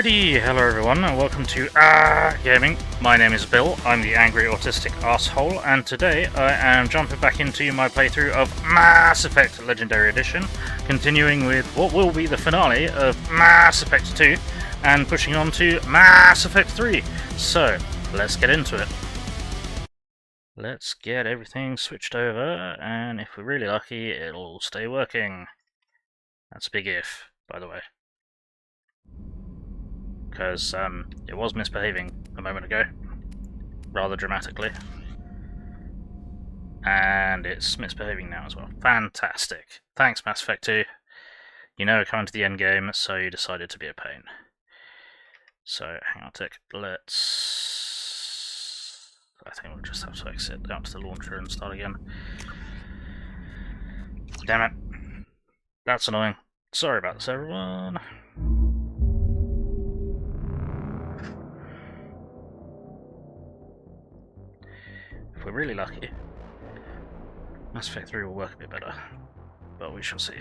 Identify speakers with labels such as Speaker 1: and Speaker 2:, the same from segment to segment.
Speaker 1: Alrighty, hello everyone, and welcome to Gaming. My name is Bill, I'm the angry autistic asshole, and today I am jumping back into my playthrough of Mass Effect Legendary Edition, continuing with what will be the finale of Mass Effect 2, and pushing on to Mass Effect 3. So, let's get into it. Let's get everything switched over, and if we're really lucky, it'll stay working. That's a big if, by the way. Because it was misbehaving a moment ago, rather dramatically, and it's misbehaving now as well. Fantastic. Thanks, Mass Effect 2. You know we're coming to the end game, so you decided to be a pain. So, hang on a tick. I think we'll just have to exit out to the launcher and start again. Damn it. That's annoying. Sorry about this, everyone. If we're really lucky, Mass Effect 3 will work a bit better, but we shall see.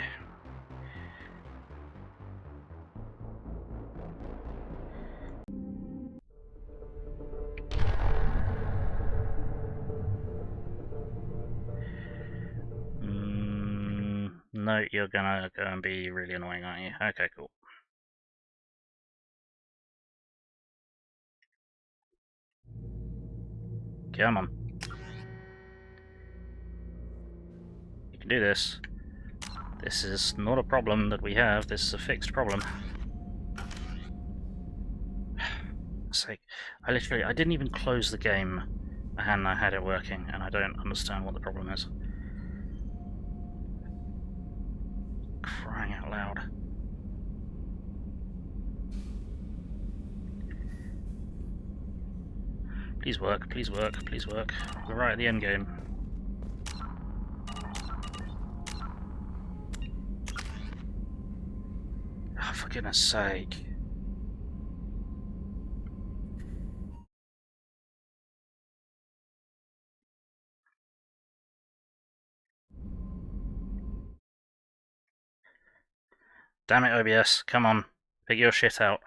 Speaker 1: No, you're gonna go and be really annoying, aren't you? Okay, cool. Come on. You can do this. This is not a problem that we have, this is a fixed problem. Sake. I didn't even close the game and I had it working, and I don't understand what the problem is. Crying out loud. Please work, please work, please work. We're right at the end game. Oh, for goodness sake. Damn it, OBS, come on. Figure your shit out.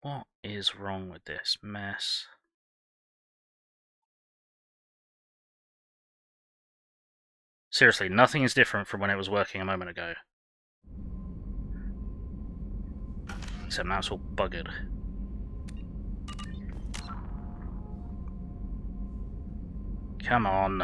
Speaker 1: What is wrong with this mess? Seriously, nothing is different from when it was working a moment ago. Except now it's all buggered. Come on.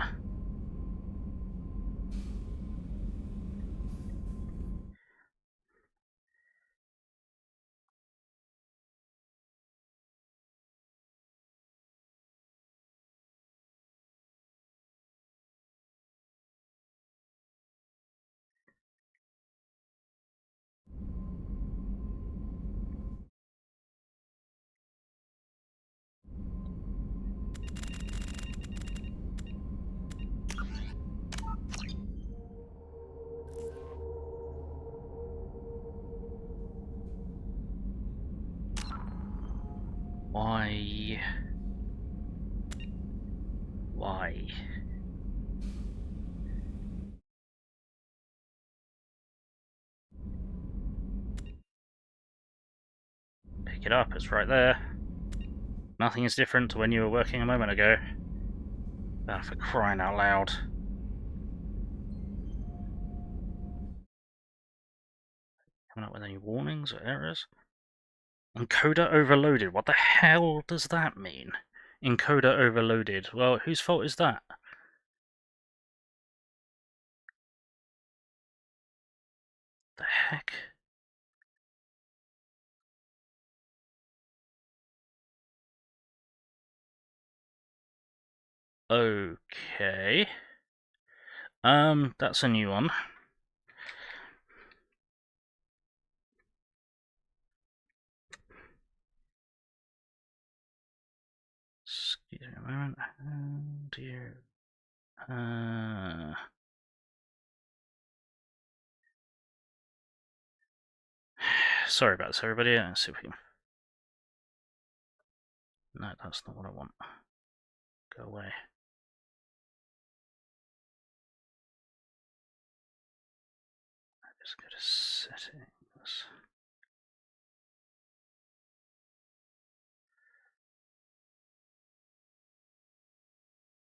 Speaker 1: Why? Why? Pick it up, it's right there. Nothing is different to when you were working a moment ago. Ah, for crying out loud. Coming up with any warnings or errors? Encoder overloaded. What the hell does that mean? Encoder overloaded. Well, whose fault is that? The heck? Okay. That's a new one. Excuse me a moment. Oh dear. Sorry about this, everybody. Let's see if we can. No, that's not what I want. Go away. Settings.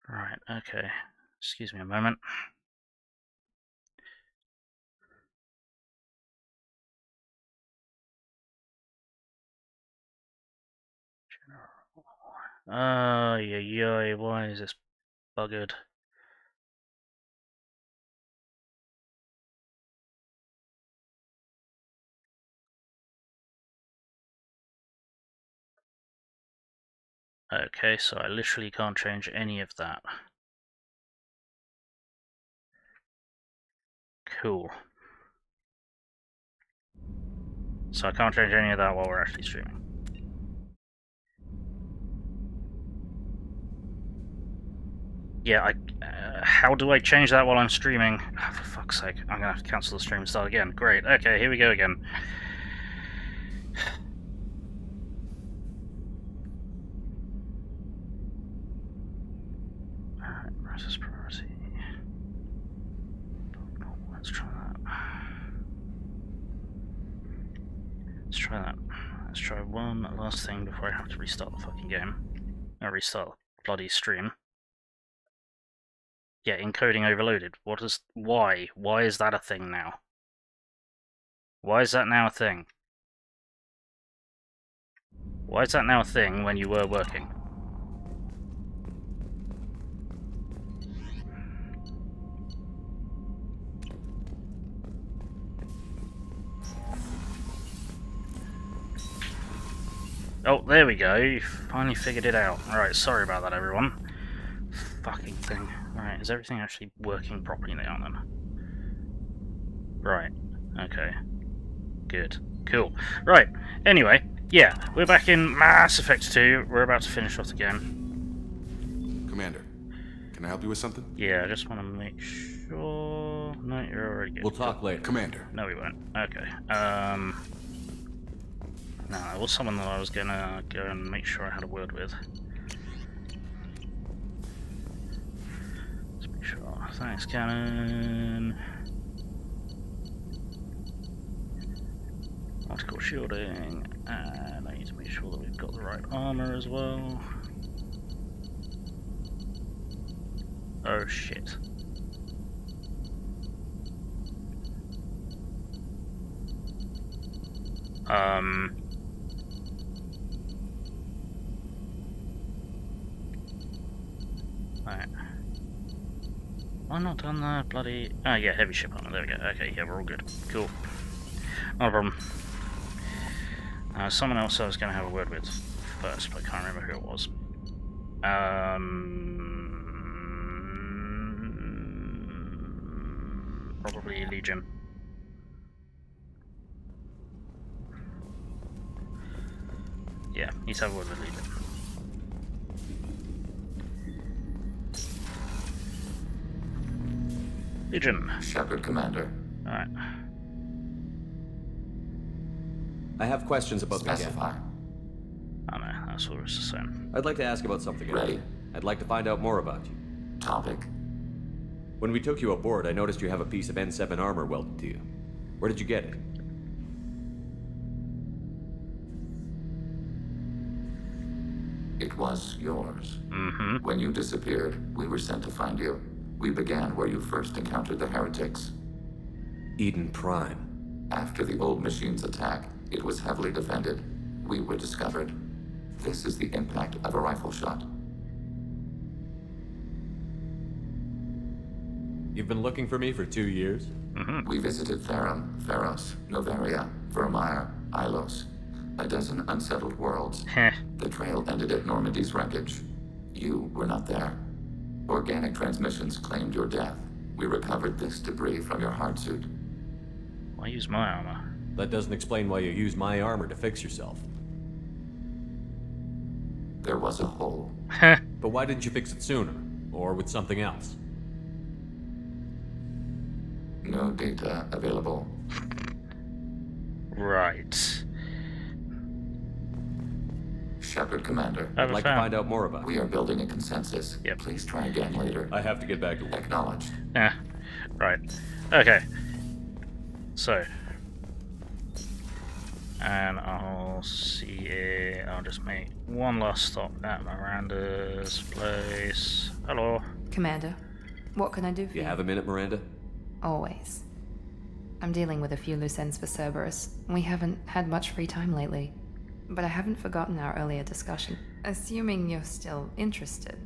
Speaker 1: Right, okay. Excuse me a moment. Yeah, why is this buggered? Okay, so I literally can't change any of that. Cool. So I can't change any of that while we're actually streaming. Yeah, how do I change that while I'm streaming? Oh, for fuck's sake, I'm gonna have to cancel the stream and start again. Great, okay, here we go again. Alright, versus priority. Let's try that. Let's try that. Let's try one last thing before I have to restart the fucking game. Or restart the bloody stream. Yeah, encoding overloaded. Why? Why is that a thing now? Why is that now a thing? Why is that now a thing when you were working? Oh, there we go. You finally figured it out. Alright, sorry about that, everyone. Fucking thing. Alright, is everything actually working properly now, then? Right. Okay. Good. Cool. Right. Anyway, yeah, we're back in Mass Effect 2. We're about to finish off the game.
Speaker 2: Commander, can I help you with something?
Speaker 1: Yeah, I just want to make sure... No, you're already good.
Speaker 3: We'll talk later.
Speaker 2: Commander.
Speaker 1: No, we won't. Okay. No, it was someone that I was gonna go and make sure I had a word with. Let's make sure. Thanks, Cannon. Optical shielding, and I need to make sure that we've got the right armor as well. Oh shit. Alright. Why not done the bloody... Oh yeah, heavy ship armor, there we go. Okay, yeah, we're all good. Cool. Not a problem. Someone else I was going to have a word with first, but I can't remember who it was. Probably Legion. Yeah, need to have a word with Legion. Legion.
Speaker 4: Shepard, Commander.
Speaker 1: Alright.
Speaker 3: I have questions about the
Speaker 4: Specify.
Speaker 3: game.
Speaker 1: Oh no, that's what it was just saying.
Speaker 3: I'd like to ask about something else.
Speaker 4: Ready.
Speaker 3: I'd like to find out more about you.
Speaker 4: Topic.
Speaker 3: When we took you aboard, I noticed you have a piece of N7 armor welded to you. Where did you get it?
Speaker 4: It was yours.
Speaker 1: Mm-hmm.
Speaker 4: When you disappeared, we were sent to find you. We began where you first encountered the heretics.
Speaker 3: Eden Prime.
Speaker 4: After the old machine's attack, it was heavily defended. We were discovered. This is the impact of a rifle shot.
Speaker 3: You've been looking for me for 2 years?
Speaker 1: Mm-hmm.
Speaker 4: We visited Therum, Theros, Novaria, Vermeer, Ilos. A dozen unsettled worlds.
Speaker 1: Heh.
Speaker 4: The trail ended at Normandy's wreckage. You were not there. Organic transmissions claimed your death. We recovered this debris from your hard suit.
Speaker 1: Why use my armor?
Speaker 3: That doesn't explain why you use my armor to fix yourself.
Speaker 4: There was a hole.
Speaker 1: Heh.
Speaker 3: But why didn't you fix it sooner? Or with something else?
Speaker 4: No data available.
Speaker 1: Right.
Speaker 4: Shepard, Commander.
Speaker 1: I have
Speaker 3: I'd
Speaker 1: a
Speaker 3: like to
Speaker 1: fan.
Speaker 3: find out more about
Speaker 4: We
Speaker 3: you.
Speaker 4: are building a consensus.
Speaker 1: Yep.
Speaker 4: Please try again later.
Speaker 3: I have to get back to work.
Speaker 4: Acknowledged.
Speaker 1: Yeah. Right. Okay. So, And I'll see it. I'll just make one last stop at Miranda's place. Hello.
Speaker 5: Commander, what can I do for you?
Speaker 3: You have a minute, Miranda?
Speaker 5: Always. I'm dealing with a few loose ends for Cerberus. We haven't had much free time lately. But I haven't forgotten our earlier discussion. Assuming you're still interested.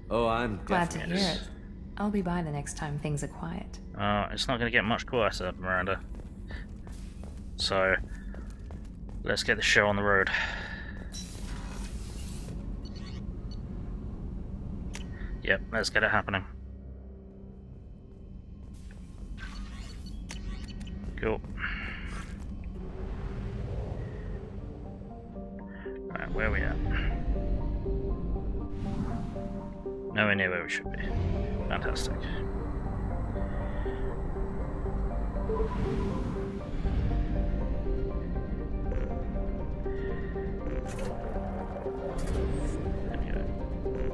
Speaker 3: Oh, I'm
Speaker 5: Glad to
Speaker 3: definitely...
Speaker 5: hear it. I'll be by the next time things are quiet.
Speaker 1: It's not going to get much quieter, Miranda. So, let's get the show on the road. Yep, let's get it happening. Cool. Alright, where are we at? Nowhere near where we should be. Fantastic. There we go.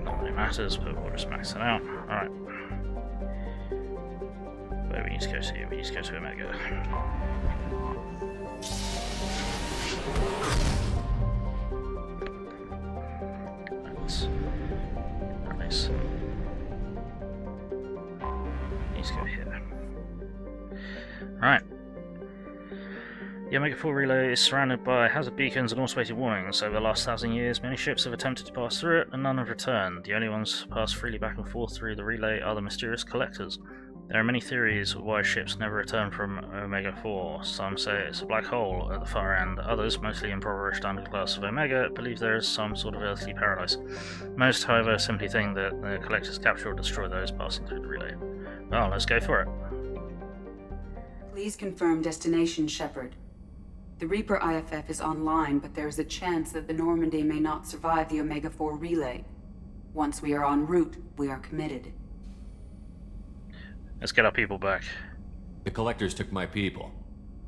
Speaker 1: Not really matters, but we'll just max it out. Alright. Where we need to go to? We need to go to Omega. That's nice. Needs to go here. Alright. The Omega-4 relay is surrounded by hazard beacons and automated warnings. Over the last 1,000 years, many ships have attempted to pass through it, and none have returned. The only ones who pass freely back and forth through the relay are the mysterious collectors. There are many theories of why ships never return from Omega-4. Some say it's a black hole at the far end. Others, mostly impoverished underclass of Omega, believe there is some sort of earthly paradise. Most, however, simply think that the collectors capture or destroy those passing through the relay. Well, let's go for it.
Speaker 6: Please confirm destination, Shepard. The Reaper IFF is online, but there is a chance that the Normandy may not survive the Omega-4 relay. Once we are en route, we are committed.
Speaker 1: Let's get our people back.
Speaker 3: The collectors took my people.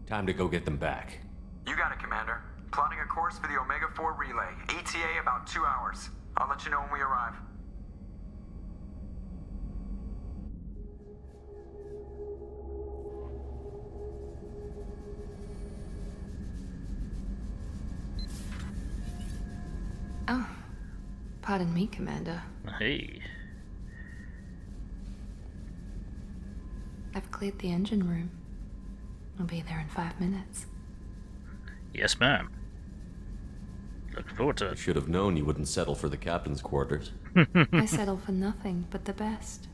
Speaker 3: Time to go get them back.
Speaker 7: You got it, Commander. Plotting a course for the Omega-4 relay. ETA about 2 hours. I'll let you know when we arrive.
Speaker 5: Oh, pardon me, Commander.
Speaker 1: Hey.
Speaker 5: I've cleared the engine room. I'll be there in 5 minutes.
Speaker 1: Yes, ma'am. Looking forward to
Speaker 3: I
Speaker 1: it.
Speaker 3: should have known you wouldn't settle for the captain's quarters.
Speaker 5: I settle for nothing but the best.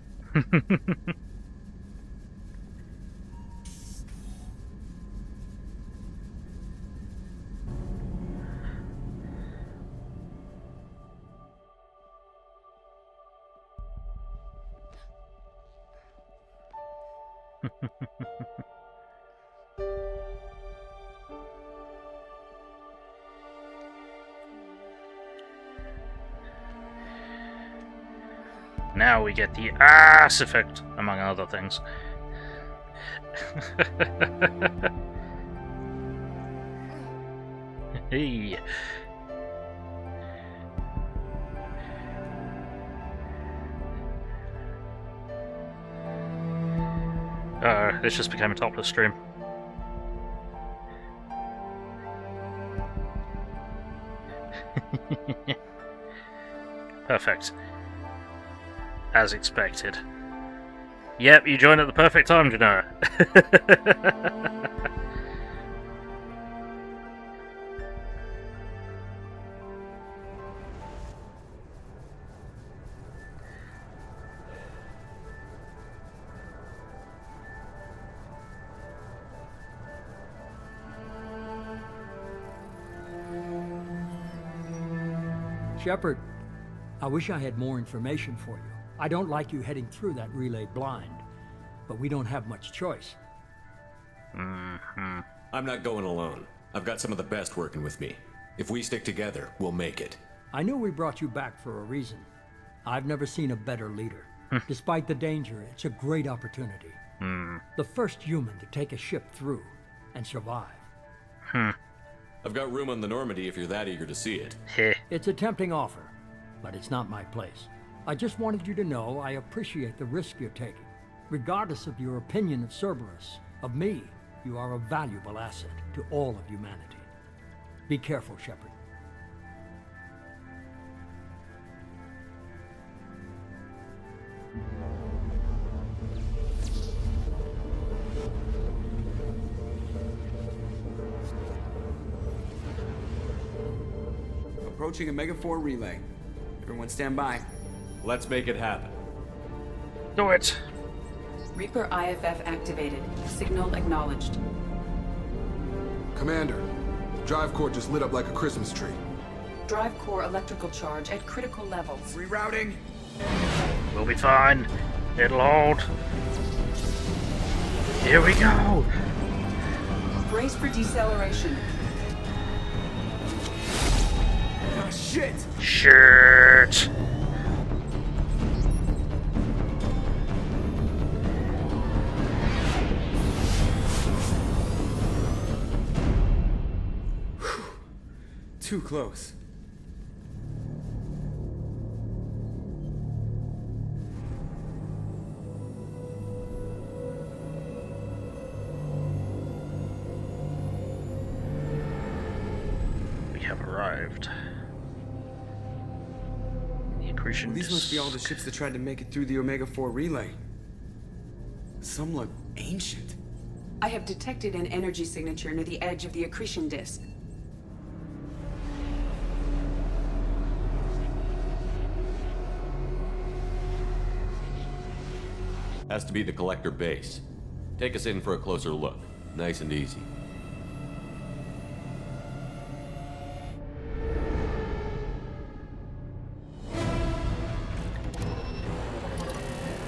Speaker 1: Now we get the ass effect, among other things. Hey. This just became a topless stream. Perfect. As expected. Yep, you joined at the perfect time, Udina.
Speaker 8: Shepard, I wish I had more information for you. I don't like you heading through that relay blind, but we don't have much choice.
Speaker 3: I'm not going alone. I've got some of the best working with me. If we stick together, we'll make it.
Speaker 8: I knew we brought you back for a reason. I've never seen a better leader. Despite the danger, it's a great opportunity. The first human to take a ship through and survive.
Speaker 3: I've got room on the Normandy if you're that eager to see it.
Speaker 8: It's a tempting offer, but it's not my place. I just wanted you to know I appreciate the risk you're taking. Regardless of your opinion of Cerberus, of me, you are a valuable asset to all of humanity. Be careful, Shepard.
Speaker 9: Approaching Omega-4 relay. Everyone stand by.
Speaker 3: Let's make it happen.
Speaker 1: Do it!
Speaker 6: Reaper IFF activated. Signal acknowledged.
Speaker 2: Commander, drive core just lit up like a Christmas tree.
Speaker 6: Drive core electrical charge at critical levels.
Speaker 9: Rerouting.
Speaker 1: We'll be fine. It'll hold. Here we go!
Speaker 6: Brace for deceleration.
Speaker 9: Ah, shit!
Speaker 1: Shit!
Speaker 9: Too close.
Speaker 1: We have arrived. The accretion
Speaker 9: These must be all the ships that tried to make it through the Omega-4 relay. Some look ancient.
Speaker 6: I have detected an energy signature near the edge of the accretion disk.
Speaker 3: Has to be the collector base. Take us in for a closer look. Nice and easy.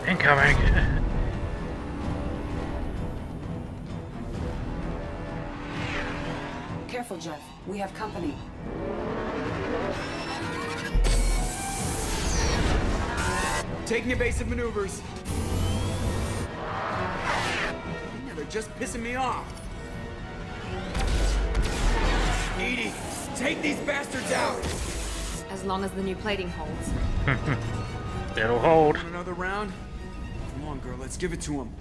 Speaker 1: Incoming!
Speaker 6: Careful, Jeff. We have company.
Speaker 9: Taking evasive maneuvers. Yeah, they're just pissing me off. Edie, take these bastards out!
Speaker 5: As long as the new plating holds.
Speaker 1: It'll hold.
Speaker 9: Want another round? Come on, girl, let's give it to him.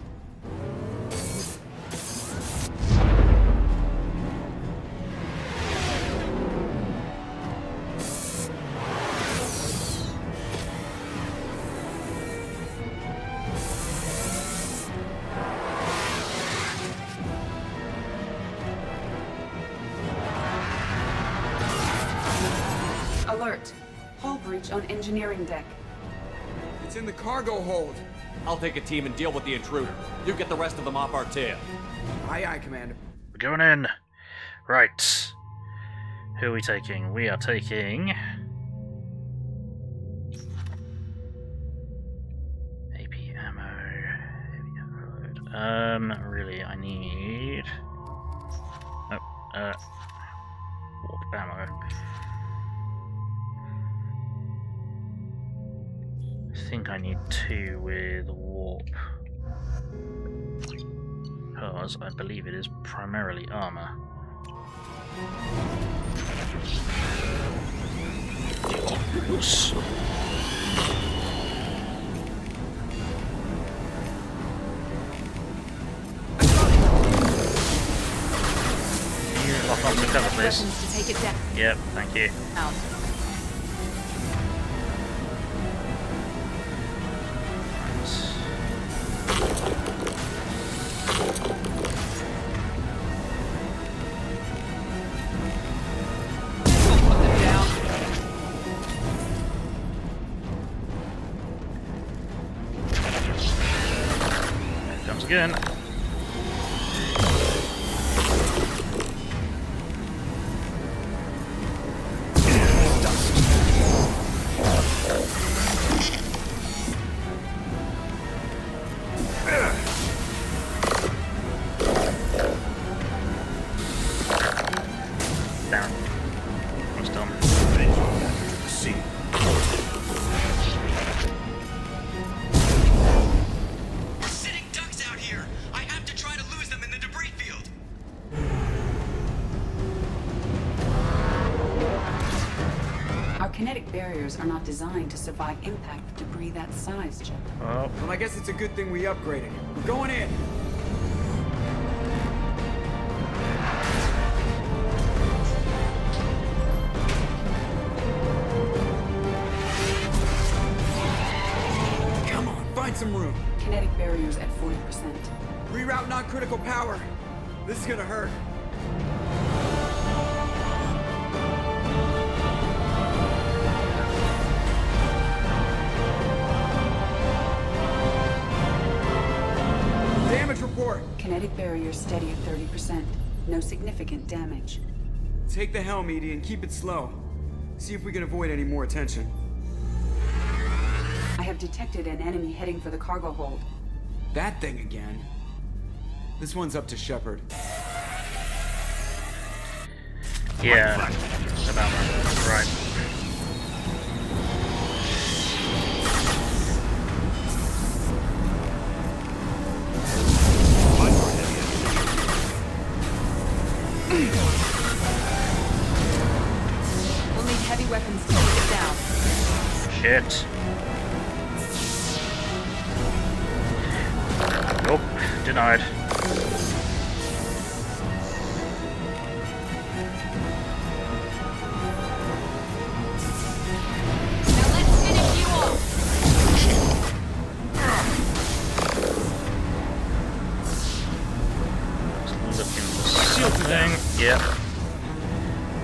Speaker 6: Alert. Hull breach on engineering deck.
Speaker 9: It's in the cargo hold.
Speaker 3: I'll take a team and deal with the intruder. You get the rest of them off our tail.
Speaker 9: Aye, aye, Commander.
Speaker 1: We're going in. Right. Who are we taking? We are taking... AP ammo. Heavy overload. Really, I need... Oh, warp ammo. I think I need 2 with warp. Because I believe it is primarily armor. Oops. Lock onto cover, please.
Speaker 5: Weapons to take it down.
Speaker 1: Yep, thank you.
Speaker 5: Out.
Speaker 1: Again. Down. Almost done.
Speaker 6: Kinetic barriers are not designed to survive impact with debris that size, Jeff.
Speaker 1: Oh.
Speaker 9: Well, I guess it's a good thing we upgraded. We're going in.
Speaker 6: barriers at 40%.
Speaker 9: Reroute non-critical power. This is gonna hurt. Damage report.
Speaker 6: Kinetic barrier steady at 30%. No significant damage.
Speaker 9: Take the helm, Edie, and keep it slow. See if we can avoid any more attention.
Speaker 6: I have detected an enemy heading for the cargo hold.
Speaker 9: That thing again. This one's up to Shepard.
Speaker 1: Yeah, about that. Right.
Speaker 5: We'll need heavy weapons to take it down.
Speaker 1: Shit. Nope, denied.
Speaker 5: Now let's finish you off.
Speaker 1: Looking for something. Yep.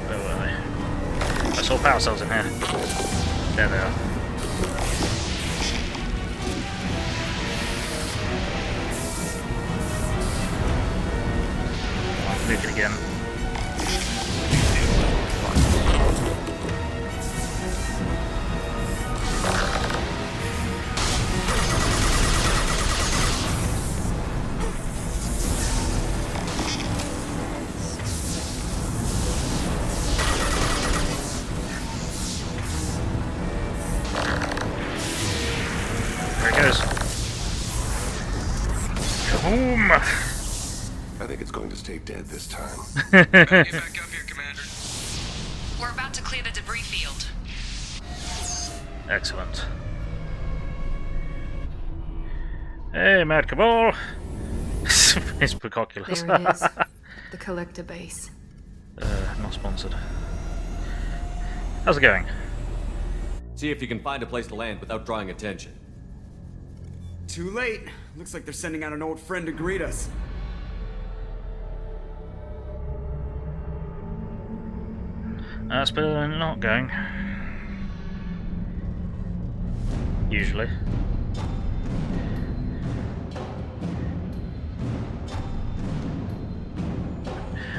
Speaker 1: Where were they? I saw power cells in here. There they are. Nuke it again. There it goes. Kaboom!
Speaker 2: I think it's going to stay dead this time.
Speaker 7: Get back up here, Commander.
Speaker 5: We're about to clear the debris field.
Speaker 1: Excellent. Hey, Mad Cabal! It's Pecoculus.
Speaker 5: There it is. The collector base.
Speaker 1: Not sponsored. How's it going?
Speaker 3: See if you can find a place to land without drawing attention.
Speaker 9: Too late. Looks like they're sending out an old friend to greet us.
Speaker 1: That's better than not going. Usually.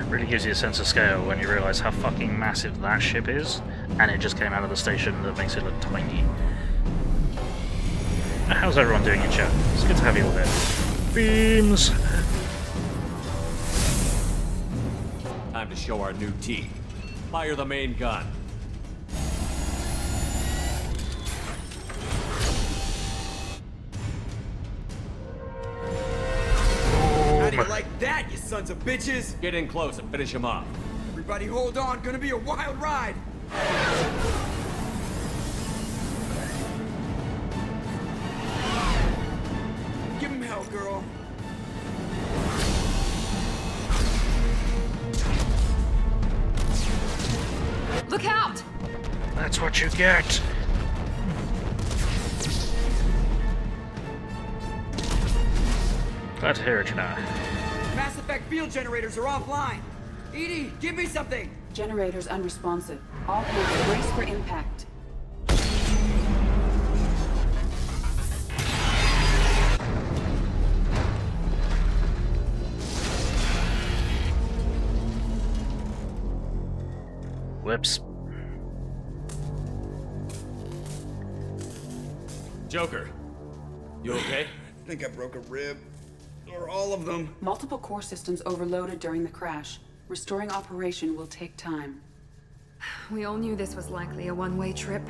Speaker 1: Really gives you a sense of scale when you realise how fucking massive that ship is, and it just came out of the station that makes it look tiny. How's everyone doing in chat? It's good to have you all there. Beams!
Speaker 3: Time to show our new teeth. Fire the main gun.
Speaker 9: How do you like that, you sons of bitches?
Speaker 3: Get in close and finish him off.
Speaker 9: Everybody hold on, gonna be a wild ride. Give him hell, girl.
Speaker 5: Look out!
Speaker 1: That's what you get! Glad to hear it, you know.
Speaker 9: Mass Effect field generators are offline. Edie, give me something.
Speaker 6: Generators unresponsive. All hands brace for impact.
Speaker 1: Whoops.
Speaker 3: Joker, you okay?
Speaker 9: I think I broke a rib. Or all of them.
Speaker 6: Multiple core systems overloaded during the crash. Restoring operation will take time.
Speaker 5: We all knew this was likely a one-way trip.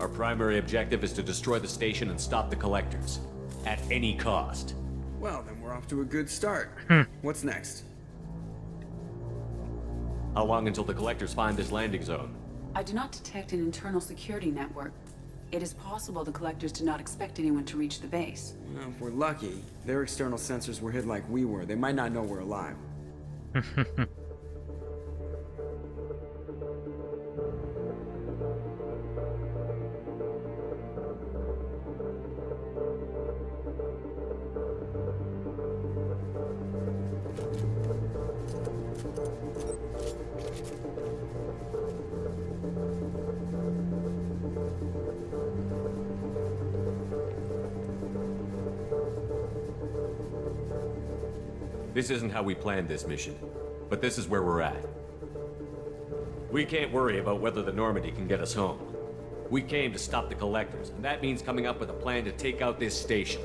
Speaker 3: Our primary objective is to destroy the station and stop the collectors. At any cost.
Speaker 9: Well, then we're off to a good start. What's next?
Speaker 3: How long until the collectors find this landing zone?
Speaker 6: I do not detect an internal security network. It is possible the collectors did not expect anyone to reach the base.
Speaker 9: Well, if we're lucky, their external sensors were hid like we were. They might not know we're alive.
Speaker 3: This isn't how we planned this mission, but this is where we're at. We can't worry about whether the Normandy can get us home. We came to stop the Collectors, and that means coming up with a plan to take out this station.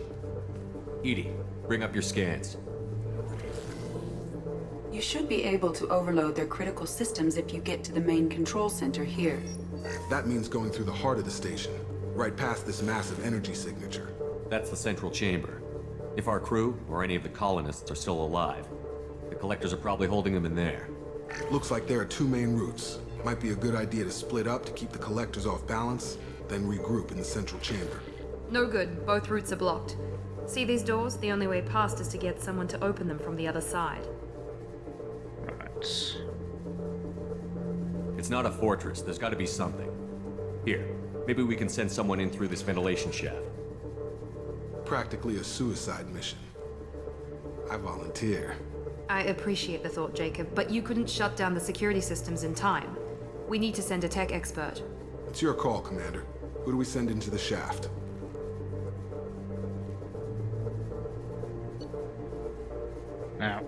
Speaker 3: Edie, bring up your scans.
Speaker 6: You should be able to overload their critical systems if you get to the main control center here.
Speaker 2: That means going through the heart of the station, right past this massive energy signature.
Speaker 3: That's the central chamber. If our crew, or any of the colonists, are still alive, the Collectors are probably holding them in there.
Speaker 2: Looks like there are two main routes. Might be a good idea to split up to keep the Collectors off balance, then regroup in the central chamber.
Speaker 5: No good. Both routes are blocked. See these doors? The only way past is to get someone to open them from the other side.
Speaker 1: Right.
Speaker 3: It's not a fortress. There's got to be something. Here, maybe we can send someone in through this ventilation shaft.
Speaker 2: Practically a suicide mission. I volunteer.
Speaker 5: I appreciate the thought, Jacob, but you couldn't shut down the security systems in time. We need to send a tech expert.
Speaker 2: It's your call, Commander. Who do we send into the shaft?
Speaker 1: Now,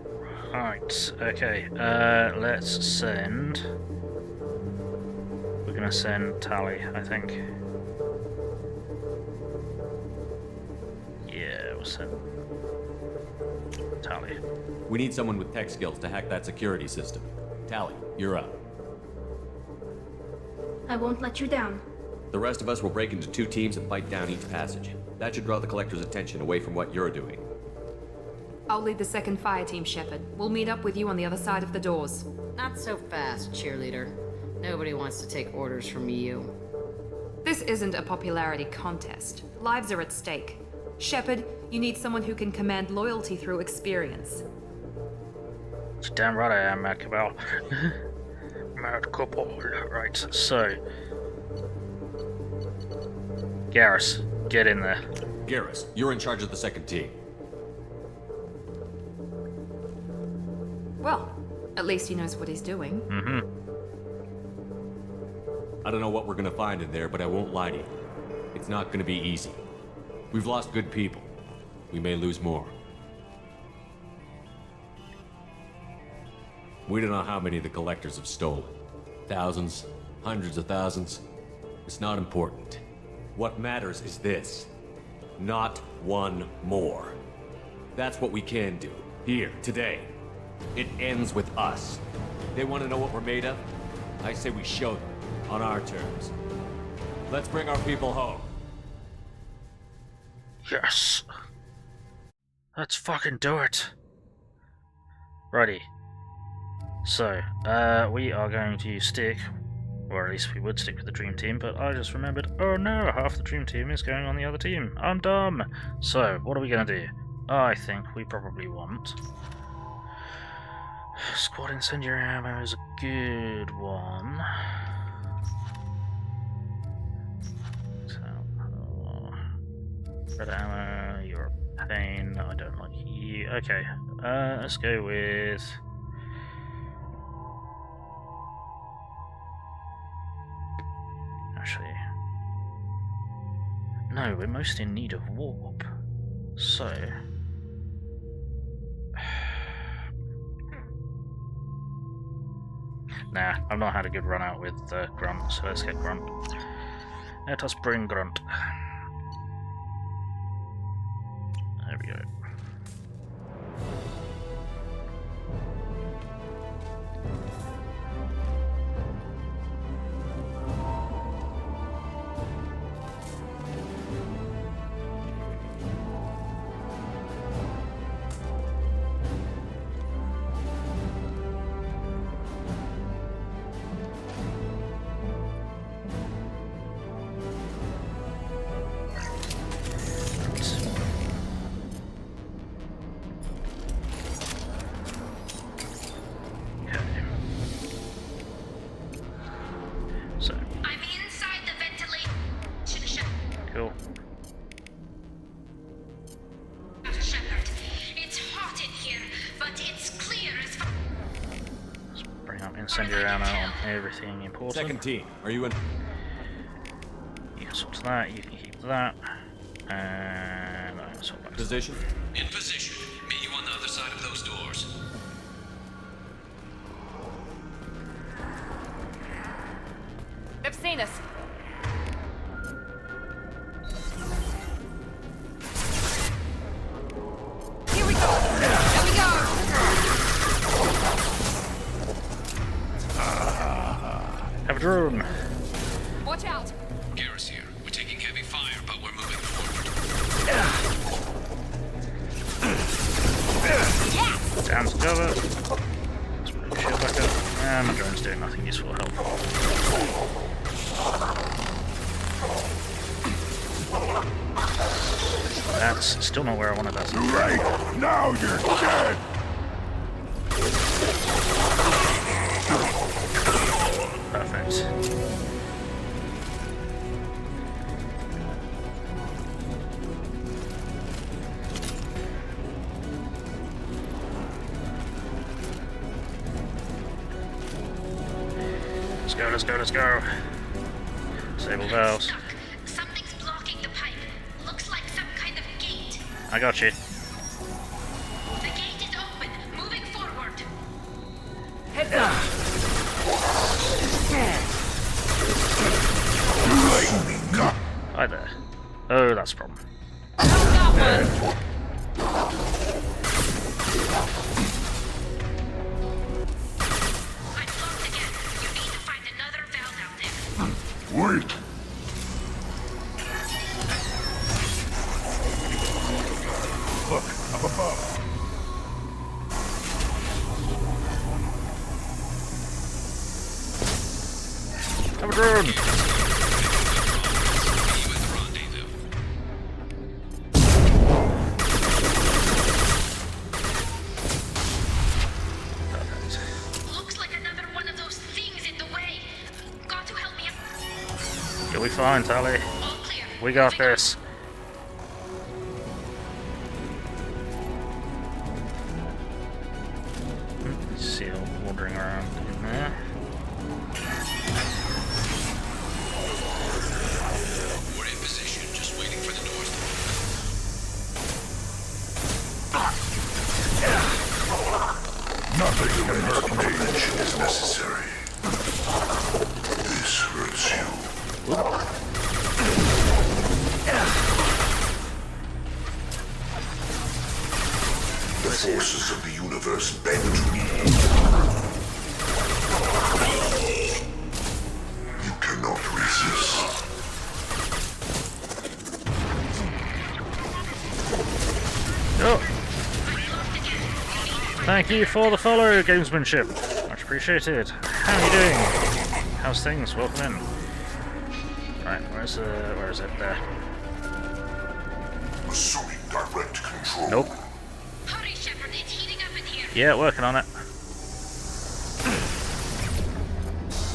Speaker 1: right, okay, let's send... We're gonna send Tally, I think. Yeah, we'll send Tally.
Speaker 3: We need someone with tech skills to hack that security system. Tally, you're up.
Speaker 10: I won't let you down.
Speaker 3: The rest of us will break into 2 teams and fight down each passage. That should draw the Collector's attention away from what you're doing.
Speaker 5: I'll lead the second fire team, Shepard. We'll meet up with you on the other side of the doors.
Speaker 11: Not so fast, cheerleader. Nobody wants to take orders from you.
Speaker 5: This isn't a popularity contest. Lives are at stake. Shepard, you need someone who can command loyalty through experience.
Speaker 1: Damn right I am, Mad Cabal. Mad Cabal. Right, so... Garrus, get in there.
Speaker 3: Garrus, you're in charge of the second team.
Speaker 5: Well, at least he knows what he's doing.
Speaker 1: Mm-hmm.
Speaker 3: I don't know what we're gonna find in there, but I won't lie to you. It's not gonna be easy. We've lost good people. We may lose more. We don't know how many the Collectors have stolen. Thousands, hundreds of thousands. It's not important. What matters is this. Not one more. That's what we can do. Here, today. It ends with us. They want to know what we're made of? I say we show them. On our terms. Let's bring our people home.
Speaker 1: Yes! Let's fucking do it! Righty. So, we are going to stick, or at least we would stick with the Dream Team, but I just remembered, oh no, half the Dream Team is going on the other team. I'm dumb! So, what are we gonna do? I think we probably want... Squad Incendiary Ammo is a good one. Red ammo, you're a pain, I don't like you. Okay, let's go with... Actually... No, we're most in need of warp. So... Nah, I've not had a good run out with Grunt, so let's get Grunt. Let us bring Grunt. There we go. Cool.
Speaker 10: Shepard, it's hot in here, but it's clear as far.
Speaker 1: Let's bring up incendiary ammo on everything important.
Speaker 3: Second team, are you in?
Speaker 1: You can swap to that, you can keep that. And I'm gonna swap back.
Speaker 3: Position?
Speaker 12: In position. Meet you on the other side of those doors. seen us. Here we go. There we go.
Speaker 1: Have a drone.
Speaker 12: Watch out.
Speaker 13: Garrus here. We're taking heavy fire, but we're moving forward.
Speaker 12: Yes.
Speaker 1: Down to cover. Let's put the shield back up. My drone's doing nothing useful or helpful. That's still not where I wanted that to be.
Speaker 14: Right, now you're dead!
Speaker 1: Perfect. Let's go, let's go. Disable valves.
Speaker 10: Something's blocking the pipe. Looks like some kind of gate.
Speaker 1: I got you.
Speaker 10: The gate is open. Moving forward.
Speaker 12: Heads up.
Speaker 1: Hi there. Oh, that's a problem.
Speaker 12: Got one.
Speaker 10: I'm blocked again. You need to find another valve out there.
Speaker 14: Wait! Look, up above.
Speaker 1: Have a drone!
Speaker 10: Looks like another one of those things in the way. Got to help me out.
Speaker 1: You'll be fine, Tally.
Speaker 10: All clear.
Speaker 1: We got this. Seal wandering around in there.
Speaker 13: We're in position, just waiting for the doors
Speaker 14: Nothing can hurt me. Intervention is necessary. This hurts you. The forces of the universe bend to me. You cannot resist.
Speaker 1: Oh. Thank you for the follow, gamesmanship. Much appreciated. How are you doing? How's things? Welcome in. Right, where is it? There.
Speaker 14: Assuming direct control.
Speaker 1: Nope.
Speaker 10: Hurry, Shepard. It's heating up in here.
Speaker 1: Yeah, working on it.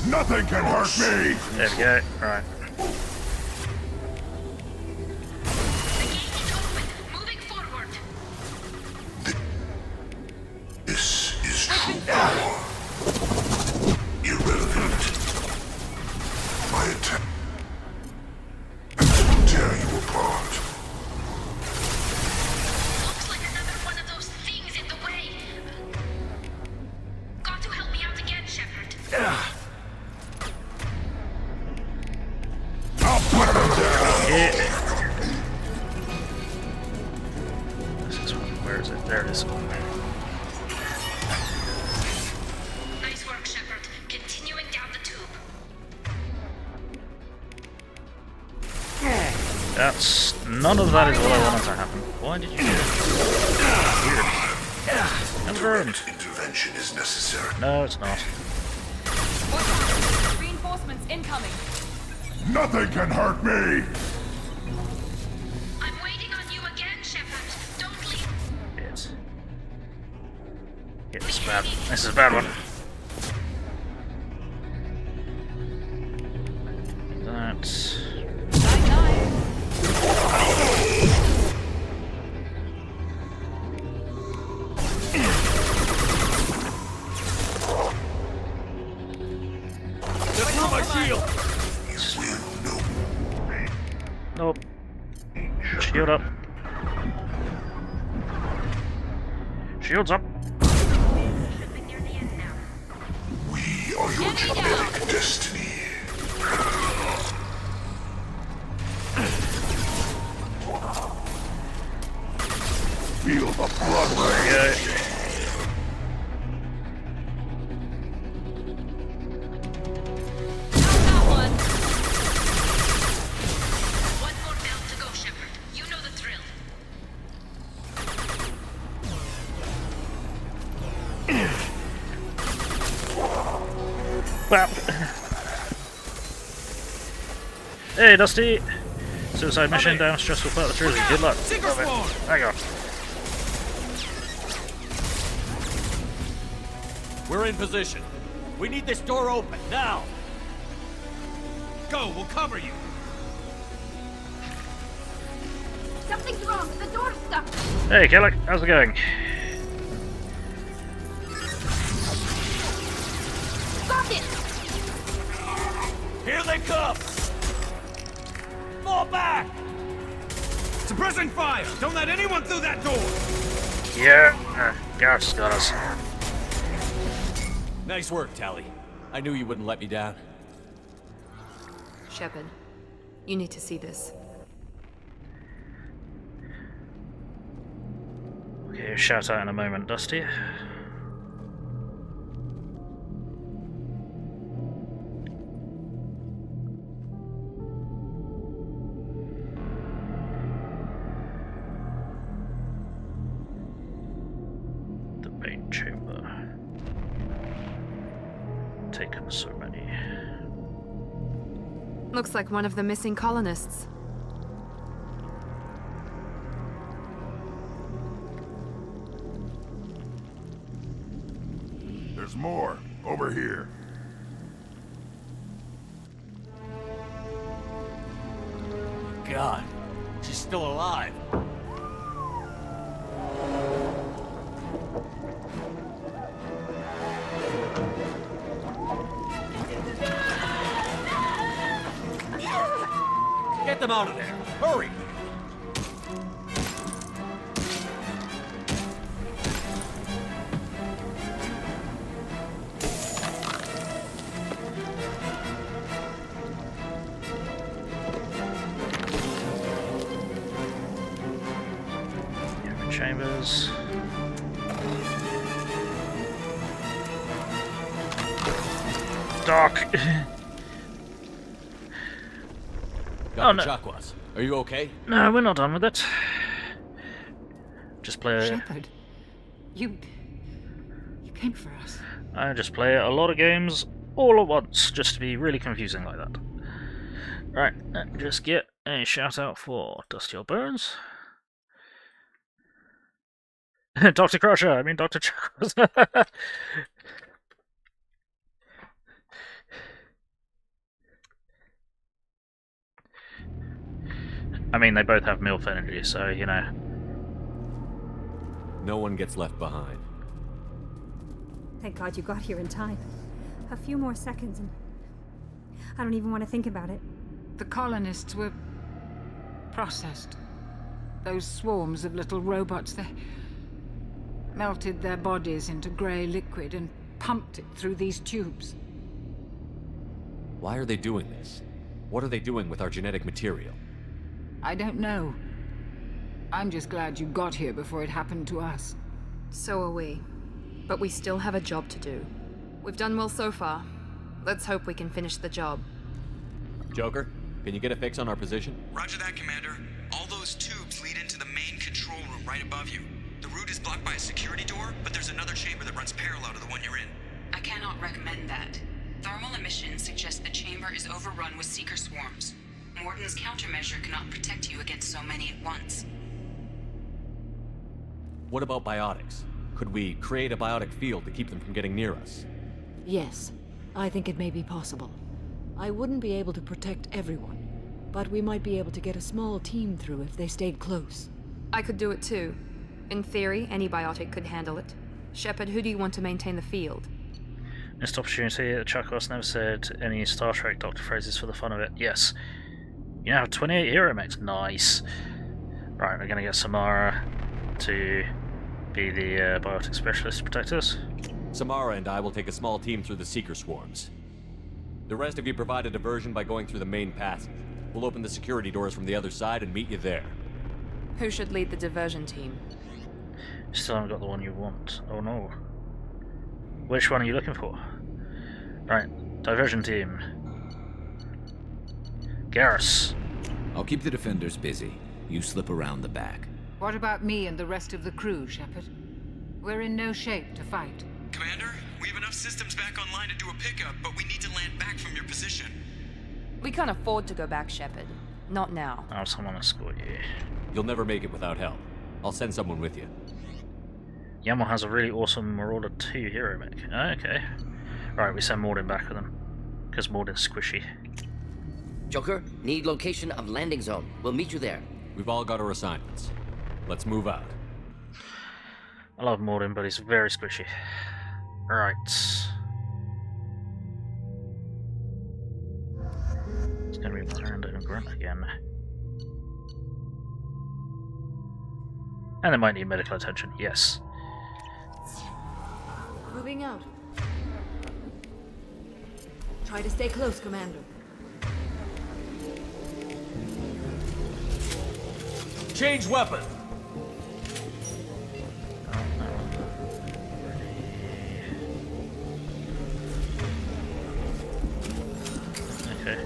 Speaker 14: Nothing can hurt me!
Speaker 1: There we go. Right.
Speaker 10: The gate is open. Moving forward.
Speaker 14: This is true power. Irrelevant. My attack will tear you apart.
Speaker 10: Looks like another one of those things in the way. Got to help me out again, Shepard.
Speaker 14: I'll put them down!
Speaker 1: Yeah. This is one. Where is it? There it is.
Speaker 10: Nice work, Shepard. Continuing down the tube.
Speaker 1: That's none of that is what I wanted to happen. Why did you do it? Weird. I'm burned.
Speaker 14: Intervention is necessary.
Speaker 1: No, it's not.
Speaker 12: Watch out. Reinforcements incoming.
Speaker 14: Nothing can hurt me!
Speaker 10: I'm waiting on you again, Shepard. Don't leave.
Speaker 1: Yes. Yeah, this is bad. This is a bad one. That's. Nope. Shield up. Shields up.
Speaker 14: We are your genetic destiny.
Speaker 1: Well. Hey, Dusty! Suicide mission down, stressful part of the trilogy. Good luck. Hang on.
Speaker 3: We're in position. We need this door open, now!
Speaker 13: Go, we'll cover you.
Speaker 10: Something's wrong. The door's stuck.
Speaker 1: Hey, Kellic, how's it going?
Speaker 10: Got it.
Speaker 3: Here they come! Fall back!
Speaker 13: Suppressing fire! Don't let anyone through that door!
Speaker 1: Yeah, Gareth's got us.
Speaker 3: Nice work, Tally. I knew you wouldn't let me down.
Speaker 5: Shepard, you need to see this.
Speaker 1: Okay, shout out in a moment, Dusty. The main chamber. Taken so many.
Speaker 5: Looks like one of the missing colonists.
Speaker 14: There's more. Over here.
Speaker 3: God, she's still alive. Get them out of there! Hurry!
Speaker 1: Chambers. Doc.
Speaker 3: Oh no. Chakwas, are you okay?
Speaker 1: No, we're not done with it. Just play.
Speaker 15: Shepard, you came for us.
Speaker 1: I just play a lot of games all at once, just to be really confusing like that. Right, just get a shout out for Dusty Old Bones. Dr. Crusher, I mean Dr. Chakwas. I mean, they both have MILF energy, so, you know.
Speaker 3: No one gets left behind.
Speaker 16: Thank God you got here in time. A few more seconds and I don't even want to think about it.
Speaker 15: The colonists were processed. Those swarms of little robots, they melted their bodies into grey liquid and pumped it through these tubes.
Speaker 3: Why are they doing this? What are they doing with our genetic material?
Speaker 15: I don't know. I'm just glad you got here before it happened to us.
Speaker 5: So are we. But we still have a job to do. We've done well so far. Let's hope we can finish the job.
Speaker 3: Joker, can you get a fix on our position?
Speaker 7: Roger that, Commander. All those tubes lead into the main control room right above you. The route is blocked by a security door, but there's another chamber that runs parallel to the one you're in.
Speaker 6: I cannot recommend that. Thermal emissions suggest the chamber is overrun with seeker swarms. Morton's countermeasure cannot protect you against so many at once.
Speaker 3: What about biotics? Could we create a biotic field to keep them from getting near us?
Speaker 17: Yes, I think it may be possible. I wouldn't be able to protect everyone, but we might be able to get a small team through if they stayed close.
Speaker 5: I could do it too. In theory, any biotic could handle it. Shepard, who do you want to maintain the field?
Speaker 1: Missed opportunity. Chakwas never said any Star Trek doctor phrases for the fun of it. Yes. You now have 28 hero mates. Nice. Right, we're gonna get Samara to be the biotic specialist to protect us.
Speaker 3: Samara and I will take a small team through the Seeker swarms. The rest of you provide a diversion by going through the main passage. We'll open the security doors from the other side and meet you there.
Speaker 5: Who should lead the diversion team?
Speaker 1: Still haven't got the one you want. Oh no. Which one are you looking for? Right, diversion team. Garrus.
Speaker 18: I'll keep the defenders busy. You slip around the back.
Speaker 15: What about me and the rest of the crew, Shepard? We're in no shape to fight.
Speaker 7: Commander, We have enough systems back online to do a pickup, but we need to land back from your position.
Speaker 12: We can't afford to go back, Shepard. Not now.
Speaker 1: I'll someone escort you.
Speaker 3: You'll never make it without help. I'll send someone with you.
Speaker 1: Yamal has a really awesome Marauder 2 hero mech. Okay. Right, we send Mordin back with them. Because Mordin's squishy.
Speaker 19: Joker, need location of landing zone. We'll meet you there.
Speaker 3: We've all got our assignments. Let's move out.
Speaker 1: I love Mordin, but he's very squishy. Right. It's gonna be Miranda and Grunt again. And they might need medical attention, yes.
Speaker 17: Moving out. Try to stay close, Commander.
Speaker 3: Change weapon!
Speaker 1: Okay.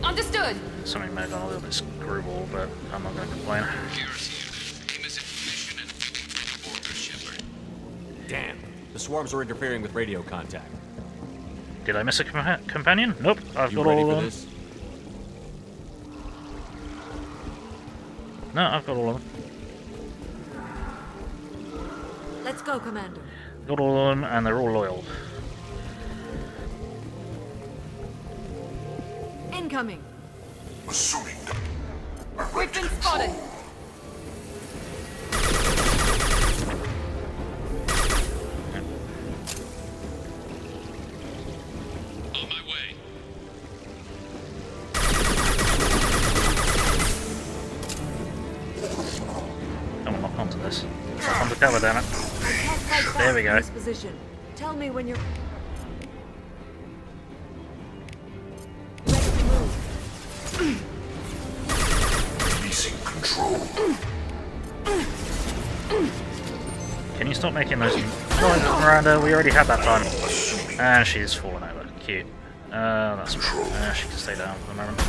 Speaker 12: Understood.
Speaker 1: Something may have gone a little bit screwball, but I'm not going to complain.
Speaker 3: Damn, the swarms are interfering with radio contact.
Speaker 1: Did I miss a companion? Nope, I've
Speaker 3: You
Speaker 1: got
Speaker 3: ready
Speaker 1: all
Speaker 3: for
Speaker 1: of them.
Speaker 3: this?
Speaker 1: No, I've got all of them.
Speaker 17: Let's go, Commander.
Speaker 1: Got all of them, and they're all loyal.
Speaker 17: Incoming.
Speaker 14: Assuming
Speaker 12: We've been spotted.
Speaker 13: On my way.
Speaker 1: Come on, lock onto this. Lock onto cover, damn it. There we go.
Speaker 17: This position. Tell me when you're ready to move.
Speaker 14: releasing control.
Speaker 1: Can you stop making those noises, Miranda? We already had that time. And she's fallen over. Cute. That's right. She can stay down for the moment.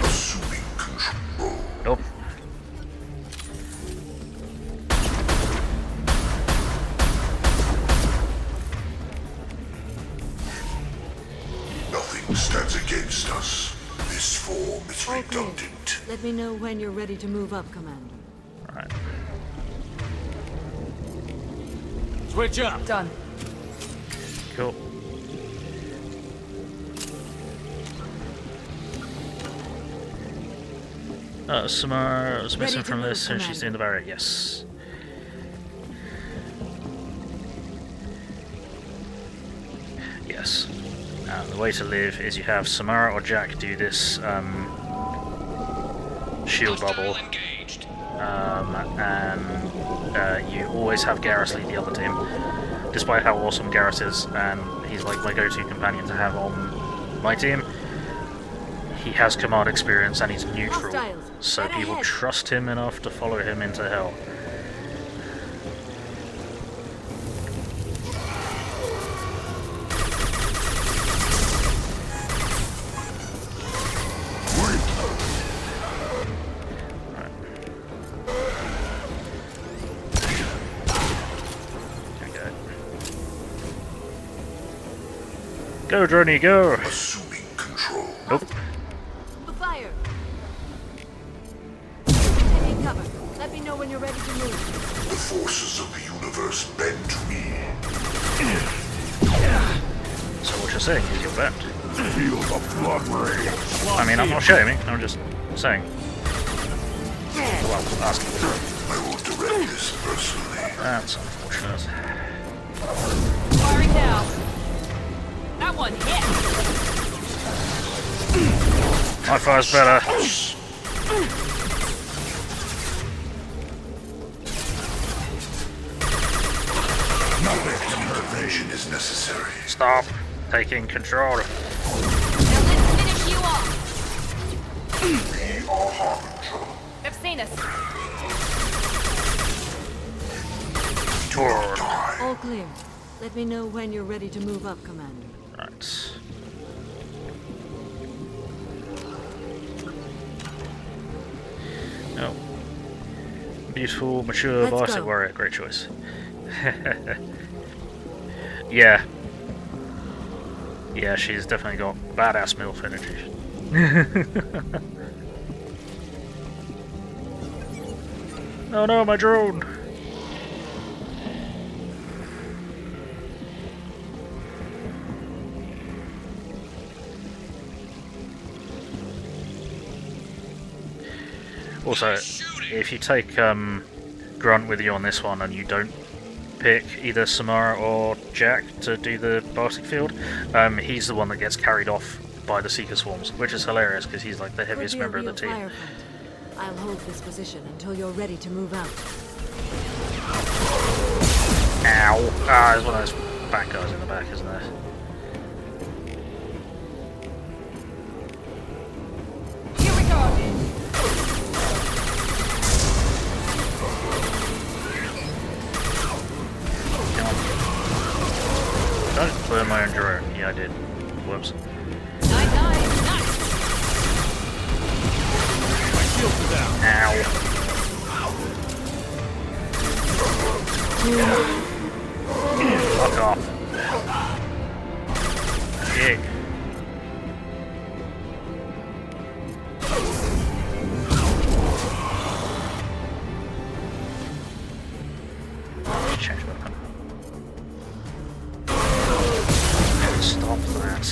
Speaker 14: Assuming control.
Speaker 1: Nope.
Speaker 14: Nothing stands against us. This form is
Speaker 17: All clear.
Speaker 14: redundant.
Speaker 17: Let me know when you're ready to move up, Commander.
Speaker 1: Alright.
Speaker 3: Switch up!
Speaker 12: Done.
Speaker 1: Cool. Samara was missing from this and she's in the barrier, yes. Yes. The way to live is you have Samara or Jack do this shield bubble. And you always have Garrus lead the other team. Despite how awesome Garrus is, and he's like my go-to companion to have on my team, he has command experience and he's neutral, so people trust him enough to follow him into hell. Go, Journey, go!
Speaker 14: Assuming control.
Speaker 1: Nope.
Speaker 17: Fire! Taking cover. Let me know when you're ready to move.
Speaker 14: The forces of the universe bend to me.
Speaker 1: So what you're saying is you're bent.
Speaker 14: Feel the blood rage.
Speaker 1: I mean, I'm not shaming, I'm just saying. Well, asking.
Speaker 14: I will direct this personally.
Speaker 1: That's unfortunate.
Speaker 12: Firing now. That one hit.
Speaker 1: My fire's better.
Speaker 14: No intervention is necessary.
Speaker 1: Stop taking control.
Speaker 12: Now let's finish you off.
Speaker 14: We are harbinger.
Speaker 12: They've seen us.
Speaker 17: All clear. Let me know when you're ready to move up, Commander.
Speaker 1: Right. Oh. Beautiful, mature,
Speaker 17: Let's
Speaker 1: Bartek
Speaker 17: go.
Speaker 1: warrior. Great choice. Yeah. Yeah, she's definitely got badass MILF energy. Oh no, my drone! Also, if you take Grunt with you on this one and you don't pick either Samara or Jack to do the Bartic field, he's the one that gets carried off by the Seeker Swarms, which is hilarious because he's like the heaviest member of the team.
Speaker 17: I'll hold this position until you're ready to move out.
Speaker 1: Ow! Ah, there's one of those bad guys in the back, isn't there?
Speaker 12: Here we go.
Speaker 1: Don't burn my own drone. Yeah, I did. Whoops.
Speaker 3: My shields are down.
Speaker 1: Ow. Fuck off. Yeah. Change weapon. Stop that.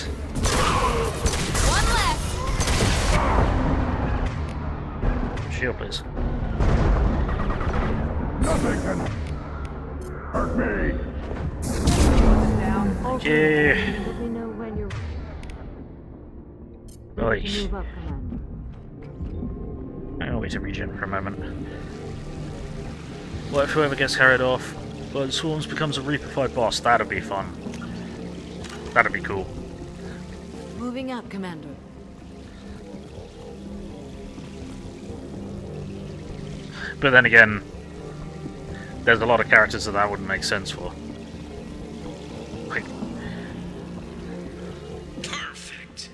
Speaker 12: One left.
Speaker 1: Shield, please.
Speaker 14: Nothing can hurt me.
Speaker 1: Thank you.
Speaker 17: Let me know when you're
Speaker 1: Oi.
Speaker 17: ready to move up, Commander.
Speaker 1: I'll wait to regen for a moment. What if whoever gets carried off by the swarms becomes a Reaper-fied boss? That'd be fun. That'd be cool.
Speaker 17: Moving up, Commander.
Speaker 1: But then again, there's a lot of characters that wouldn't make sense for. Like,
Speaker 13: Perfect.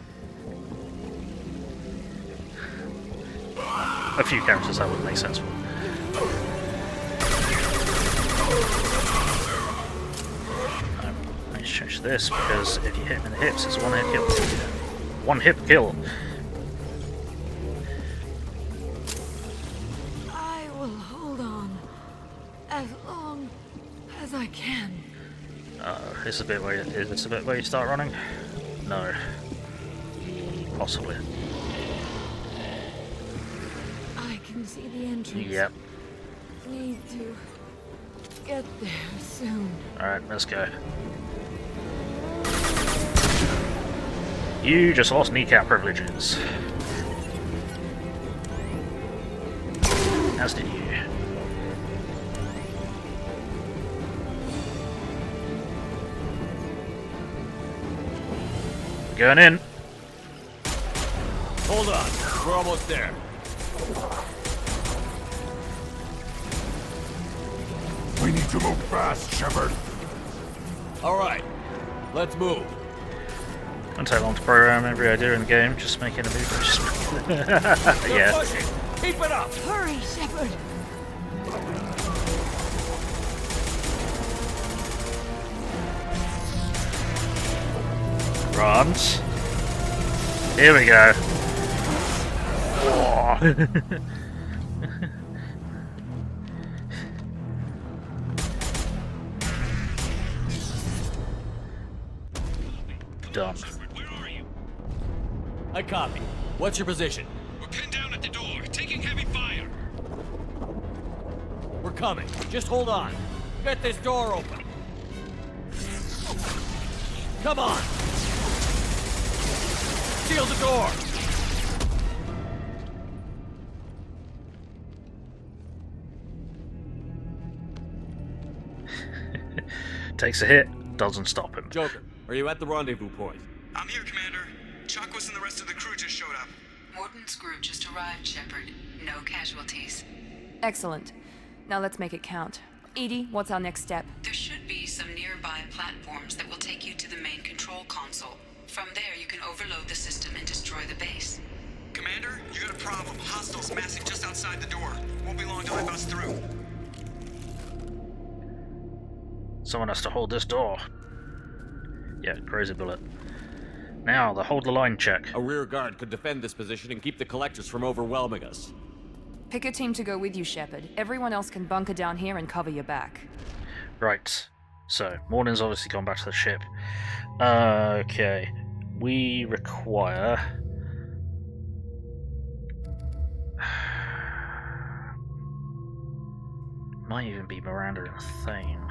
Speaker 1: a few characters that wouldn't make sense for. Let's change this because if you hit him in the hips, it's a one-hit kill. One-hit kill.
Speaker 17: I will hold on as long as I can.
Speaker 1: It's a bit where it's a bit where you start running. No, possibly.
Speaker 17: I can see the entrance.
Speaker 1: Yep.
Speaker 17: Need to get there soon.
Speaker 1: All right, let's go. You just lost kneecap privileges. As did you. Going in.
Speaker 3: Hold on, we're almost there.
Speaker 14: We need to move fast, Shepard.
Speaker 3: All right, let's move.
Speaker 1: Don't take long to program every idea in the game. Just making a move. Just yeah.
Speaker 3: Pushing. Keep it up.
Speaker 17: Hurry, Shepard.
Speaker 1: Runs. Here we go. Done.
Speaker 3: I copy. What's your position?
Speaker 13: We're pinned down at the door, taking heavy fire.
Speaker 3: We're coming. Just hold on. Get this door open. Come on. Seal the door.
Speaker 1: Takes a hit, doesn't stop him.
Speaker 3: Joker, are you at the rendezvous point?
Speaker 7: I'm here, Commander. Chakwas and the rest of the crew just showed up.
Speaker 6: Morton's group just arrived, Shepard. No casualties.
Speaker 12: Excellent. Now let's make it count. Edie, what's our next step?
Speaker 6: There should be some nearby platforms that will take you to the main control console. From there, you can overload the system and destroy the base.
Speaker 7: Commander, you got a problem. Hostile hostiles massing just outside the door. Won't be long till I bust through.
Speaker 1: Someone has to hold this door. Yeah, crazy bullet. Now, the hold the line check.
Speaker 3: A rear guard could defend this position and keep the collectors from overwhelming us.
Speaker 12: Pick a team to go with you, Shepard. Everyone else can bunker down here and cover your back.
Speaker 1: Right. So, Morden's obviously gone back to the ship. Okay. We require... Might even be Miranda and Thane.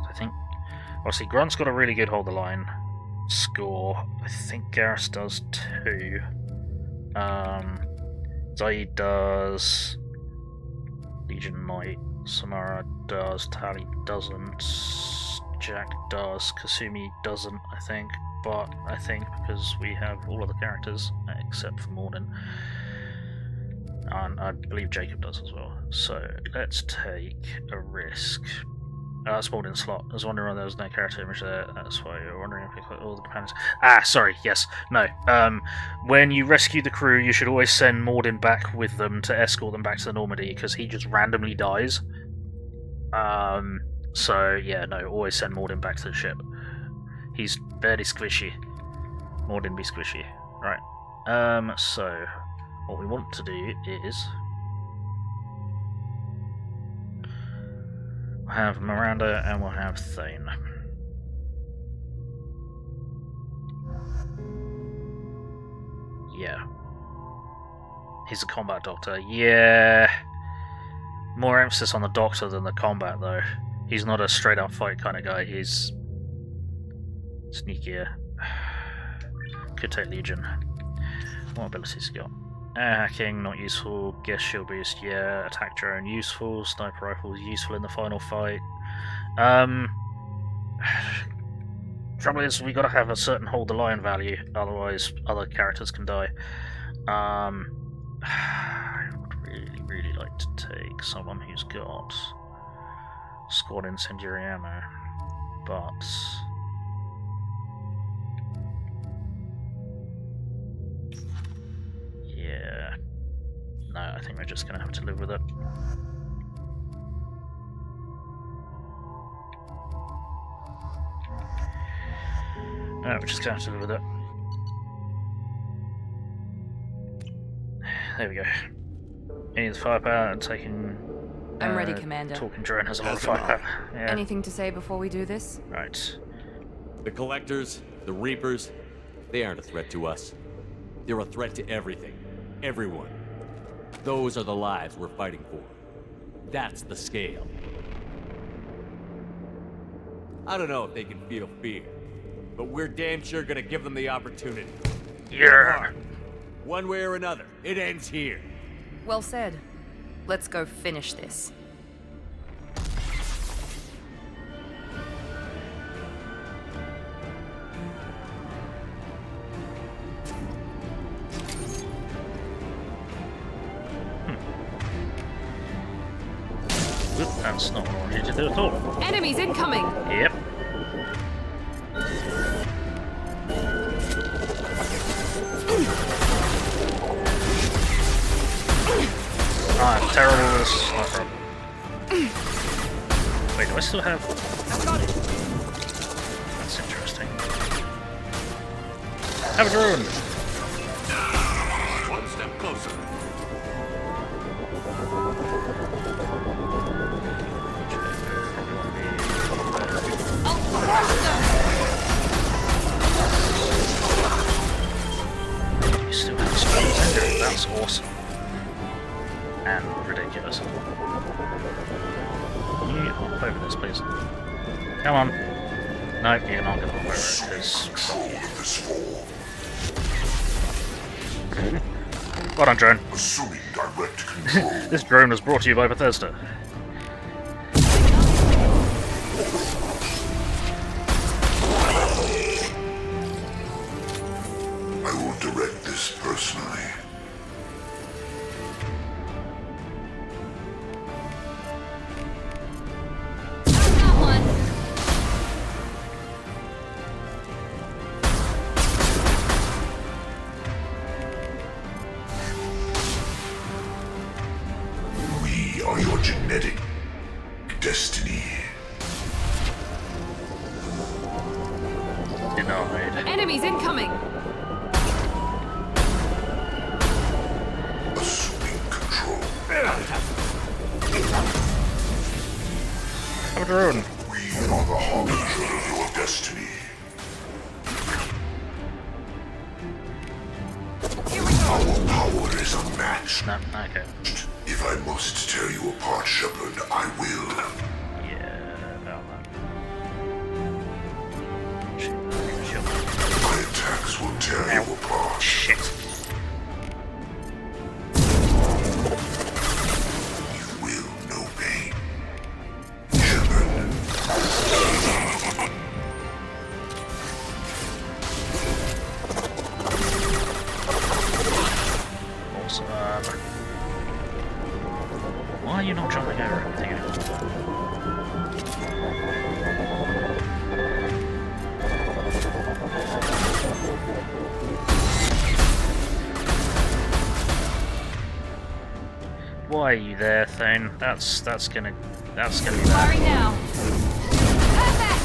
Speaker 1: I think... Obviously, Grunt's got a really good hold the line score. I think Garrus does too. Zaid does. Legion Knight. Samara does. Tali doesn't. Jack does. Kasumi doesn't, I think. But I think because we have all of the characters except for Morden. And I believe Jacob does as well. So let's take a risk. That's Morden's slot. I was wondering why there was no character image there. That's why you're wondering if we got all the companions. Ah, sorry, yes. No. When you rescue the crew, you should always send Morden back with them to escort them back to the Normandy, because he just randomly dies. So, yeah, no, always send Morden back to the ship. He's very squishy. Morden be squishy. Right. So, what we want to do is... We'll have Miranda and we'll have Thane. Yeah. He's a combat doctor. Yeah. More emphasis on the doctor than the combat, though. He's not a straight up fight kind of guy. He's sneakier. Could take Legion. What abilities he got? Hacking, not useful. Guess shield boost, yeah. Attack drone, useful. Sniper rifle, useful in the final fight. Trouble is, we gotta have a certain hold the line value, otherwise other characters can die. I would really like to take someone who's got squad incendiary ammo, but yeah, no, I think we're just gonna have to live with it. No, we're just gonna have to live with it. There we go. Any of the firepower and taking.
Speaker 12: I'm ready, Commander.
Speaker 1: Talking drone has a lot of firepower. Yeah.
Speaker 12: Anything to say before we do this?
Speaker 1: Right.
Speaker 3: The Collectors, the Reapers, they aren't a threat to us. They're a threat to everything. Everyone. Those are the lives we're fighting for. That's the scale. I don't know if they can feel fear, but we're damn sure gonna give them the opportunity.
Speaker 1: Yeah.
Speaker 3: One way or another, it ends here.
Speaker 12: Well said. Let's go finish this.
Speaker 1: That's not what I need to do at all.
Speaker 12: Enemies incoming!
Speaker 1: Yep. I'm terrible with this sniper. Wait, do I still have...
Speaker 12: I've got it.
Speaker 1: That's interesting. Have a drone!
Speaker 14: One step closer.
Speaker 1: You still have space in there. That's awesome. And ridiculous. Can you hop over this, please? Come on. No, you're not going to hop over it, because... Well done, drone.
Speaker 14: Assuming direct control.
Speaker 1: This drone was brought to you by Bethesda.
Speaker 14: I will direct this personally. for your genetic destiny.
Speaker 1: Denied.
Speaker 12: Enemies incoming!
Speaker 14: Assuming control.
Speaker 1: Have a drone.
Speaker 14: We are the harbinger of your destiny. Our power is unmatched.
Speaker 1: No, okay.
Speaker 14: If I must tear you apart, Shepard, I will.
Speaker 1: Yeah, about
Speaker 14: My attacks will tear you apart.
Speaker 1: Shit.
Speaker 14: You will know pain. Shepard.
Speaker 1: Awesome. Why are you not jumping over everything? Why are you there, Thane? That's gonna be bad.
Speaker 12: Firing now. Perfect!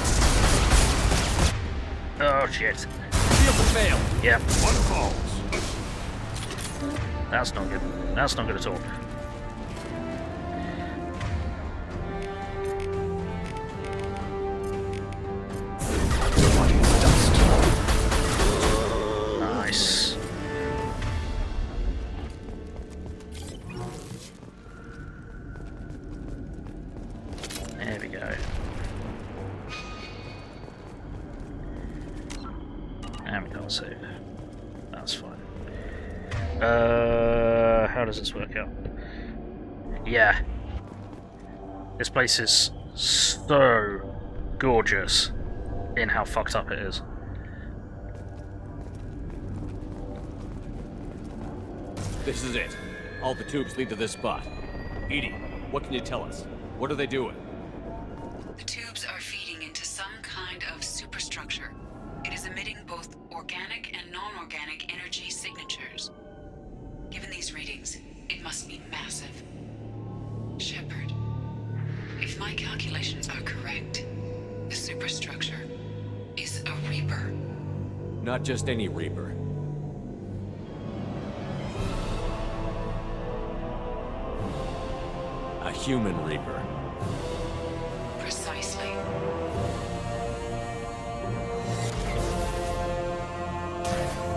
Speaker 1: Oh shit.
Speaker 3: Field to fail.
Speaker 1: Yep.
Speaker 3: One falls.
Speaker 1: That's not good. That's not good at all. Nice. There we go. And we can't save. That's fine. How does this work out? Yeah. This place is so gorgeous in how fucked up it is.
Speaker 3: This is it. All the tubes lead to this spot. Edie, what can you tell us? What are they doing?
Speaker 6: The tubes are feeding into some kind of superstructure. It is emitting both organic and non-organic energy signatures. Given these readings, it must be massive. Shepard, if my calculations are correct, the superstructure is a Reaper.
Speaker 3: Not just any Reaper. A human Reaper.
Speaker 6: Precisely.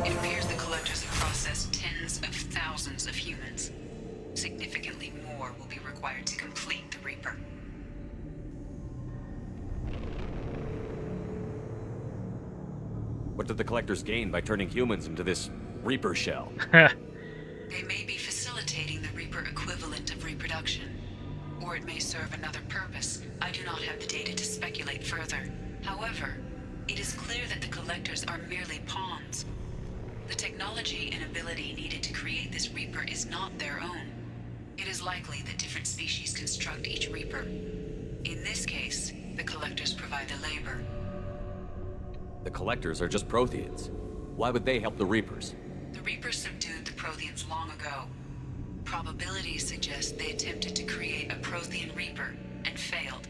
Speaker 6: It appears the collectors have processed tens of thousands of humans. Significantly more will be required to complete the Reaper.
Speaker 3: What did the collectors gain by turning humans into this Reaper shell?
Speaker 6: They may be facilitating the Reaper equivalent of reproduction. Or it may serve another purpose. I do not have the data to speculate further. However, it is clear that the collectors are merely pawns. The technology and ability needed to create this Reaper is not their own. It is likely that different species construct each Reaper. In this case, the collectors provide the labor.
Speaker 3: The collectors are just Protheans. Why would they help the Reapers?
Speaker 6: The Reapers subdued the Protheans long ago. Probabilities suggest they attempted to create a Prothean Reaper and failed.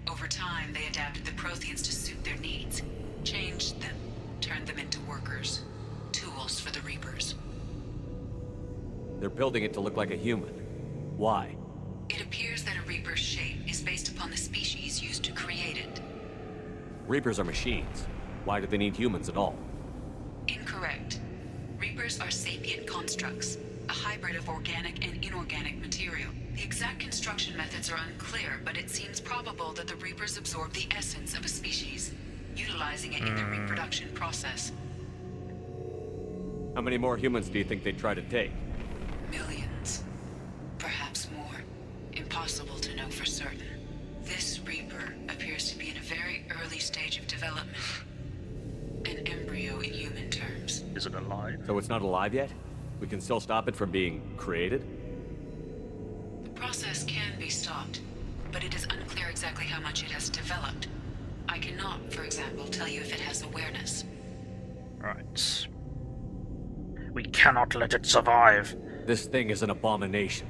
Speaker 6: Over time, they adapted the Protheans to suit their needs, changed them, turned them into workers, tools for the Reapers.
Speaker 3: They're building it to look like a human. Why?
Speaker 6: It appears that a Reaper's shape is based upon the species used to create it.
Speaker 3: Reapers are machines. Why do they need humans at all?
Speaker 6: Incorrect. Reapers are sapient constructs, a hybrid of organic and inorganic material. The exact construction methods are unclear, but it seems probable that the Reapers absorb the essence of a species, utilizing it in their reproduction process.
Speaker 3: How many more humans do you think they'd try to take?
Speaker 6: Millions. Perhaps more. Impossible to know for certain. This Reaper appears to be in a very early stage of development. An embryo in human terms.
Speaker 1: Is it alive?
Speaker 3: So it's not alive yet? We can still stop it from being created?
Speaker 6: The process can be stopped, but it is unclear exactly how much it has developed. I cannot, for example, tell you if it has awareness.
Speaker 1: Right. We cannot let it survive.
Speaker 3: This thing is an abomination.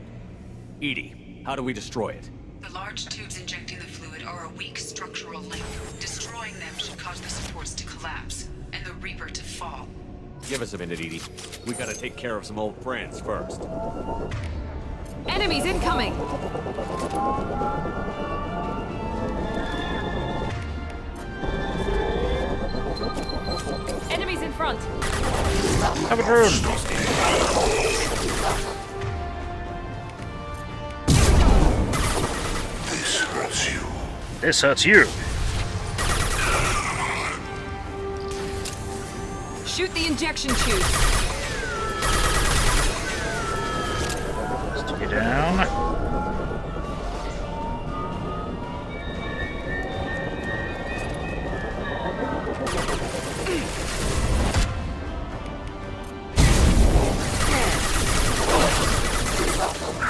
Speaker 3: Edie, How do we destroy it?
Speaker 6: The large tubes injecting the fluid are a weak structural link. Destroying them should cause the supports to collapse, and the Reaper to fall.
Speaker 3: Give us a minute, Edie. We gotta take care of some old friends first.
Speaker 12: Enemies incoming! Enemies in front!
Speaker 1: Have a drone!
Speaker 14: This hurts you.
Speaker 1: This hurts you!
Speaker 12: Shoot the injection tube!
Speaker 1: Stick it down.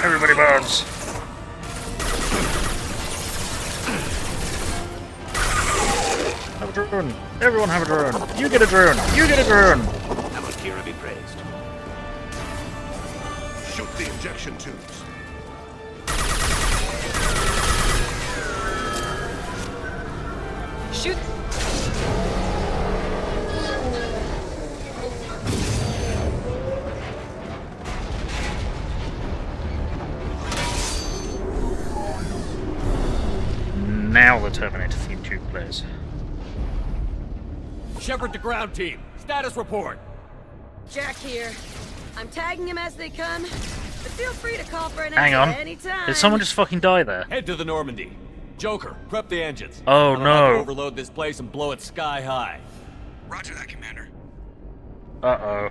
Speaker 1: Everybody burns! Have a drone! Everyone have a drone! You get a drone! You get a drone!
Speaker 18: Amakira be praised.
Speaker 14: Shoot the injection tubes.
Speaker 12: Shoot!
Speaker 1: Now the Terminator theme tube plays.
Speaker 3: Shepard to ground team. Status report.
Speaker 11: Jack here. I'm tagging him as they come, but feel free to call for an
Speaker 1: Hang on.
Speaker 11: extra anytime.
Speaker 1: Did someone just fucking die there?
Speaker 3: Head to the Normandy. Joker, prep the engines.
Speaker 1: Oh,
Speaker 3: I'm about
Speaker 1: no.
Speaker 3: to overload this place and blow it sky high.
Speaker 7: Roger that, Commander.
Speaker 1: Uh-oh.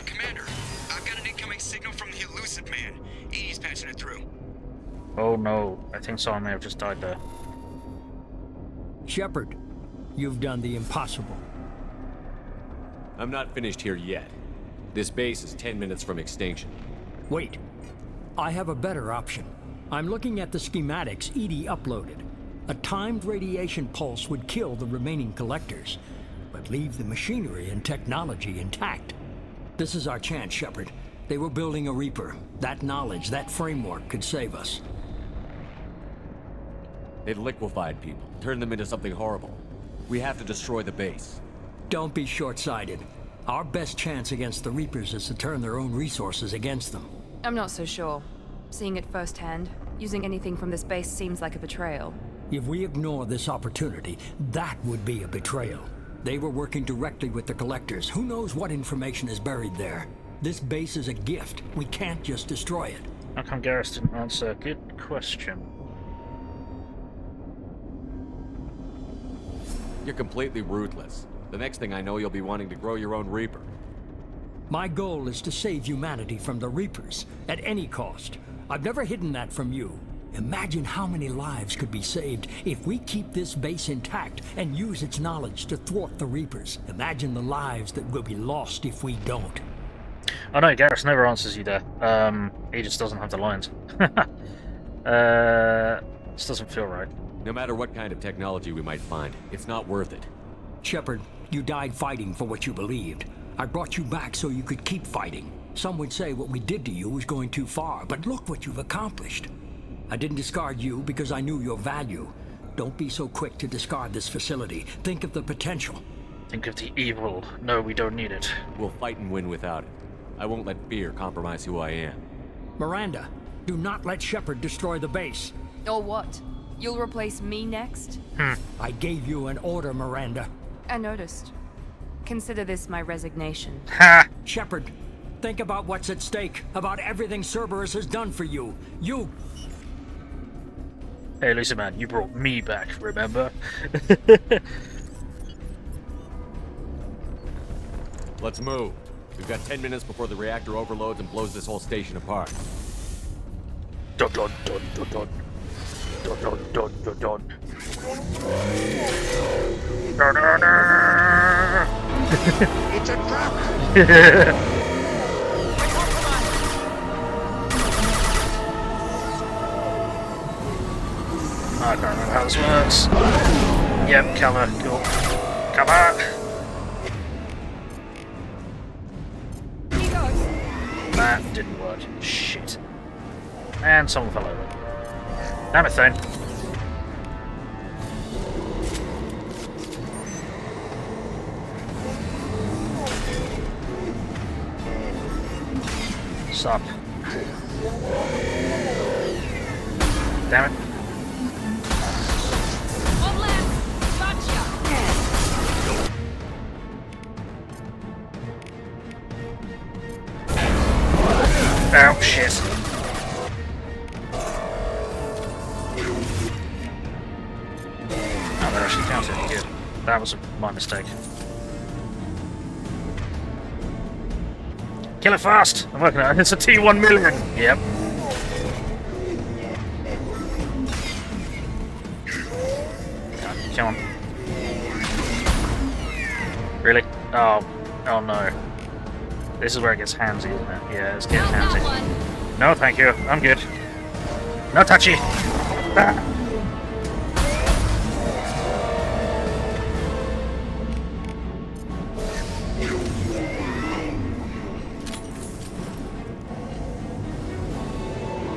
Speaker 7: Commander, I've got an incoming signal from the elusive man. Edie's patching it through.
Speaker 1: Oh no, I think someone may have just died there.
Speaker 8: Shepard, you've done the impossible.
Speaker 3: I'm not finished here yet. This base is 10 minutes from extinction.
Speaker 8: Wait, I have a better option. I'm looking at the schematics Edie uploaded. A timed radiation pulse would kill the remaining collectors, but leave the machinery and technology intact. This is our chance, Shepard. They were building a Reaper. That knowledge, that framework could save us.
Speaker 3: They've liquefied people, turned them into something horrible. We have to destroy the base.
Speaker 8: Don't be short-sighted. Our best chance against the Reapers is to turn their own resources against them.
Speaker 12: I'm not so sure. Seeing it firsthand, using anything from this base seems like a betrayal.
Speaker 8: If we ignore this opportunity, that would be a betrayal. They were working directly with the collectors. Who knows what information is buried there? This base is a gift. We can't just destroy it.
Speaker 1: How come Garrus didn't answer? Good question.
Speaker 3: You're completely ruthless. The next thing I know, you'll be wanting to grow your own Reaper.
Speaker 8: My goal is to save humanity from the Reapers, at any cost. I've never hidden that from you. Imagine how many lives could be saved if we keep this base intact and use its knowledge to thwart the Reapers. Imagine the lives that will be lost if we don't.
Speaker 1: Oh no, Garrus never answers you there. He just doesn't have the lines. This doesn't feel right.
Speaker 3: No matter what kind of technology we might find, it's not worth it.
Speaker 8: Shepard, you died fighting for what you believed. I brought you back so you could keep fighting. Some would say what we did to you was going too far, but look what you've accomplished. I didn't discard you because I knew your value. Don't be so quick to discard this facility. Think of the potential.
Speaker 1: Think of the evil. No, we don't need it.
Speaker 3: We'll fight and win without it. I won't let fear compromise who I am.
Speaker 8: Miranda, do not let Shepard destroy the base.
Speaker 12: Or what? You'll replace me next?
Speaker 8: I gave you an order, Miranda.
Speaker 12: I noticed. Consider this my resignation.
Speaker 1: Ha!
Speaker 8: Shepard, think about what's at stake, about everything Cerberus has done for you. You...
Speaker 1: Hey, listen, man, you brought me back, remember?
Speaker 3: Let's move. We've got 10 minutes before the reactor overloads and blows this whole station apart.
Speaker 1: Dun dun dun dun dun. Dun dun dun dun dun. Dun dun dun.
Speaker 14: It's a trap!
Speaker 1: I don't know how this works. Yep, cover, cool. Cover! That didn't work. Shit. And someone fell over. Damn it, Thane. Stop. Damn it.
Speaker 10: One left. Gotcha.
Speaker 1: Oh, shit. Oh, that actually counted. Good. That was my mistake. Kill it fast! I'm working on it. It's a T1 million! Yep. Come on. Really? Oh. Oh no. This is where it gets handsy, isn't it? Yeah, it's getting handsy. No, thank you. I'm good. No touchy! Ah.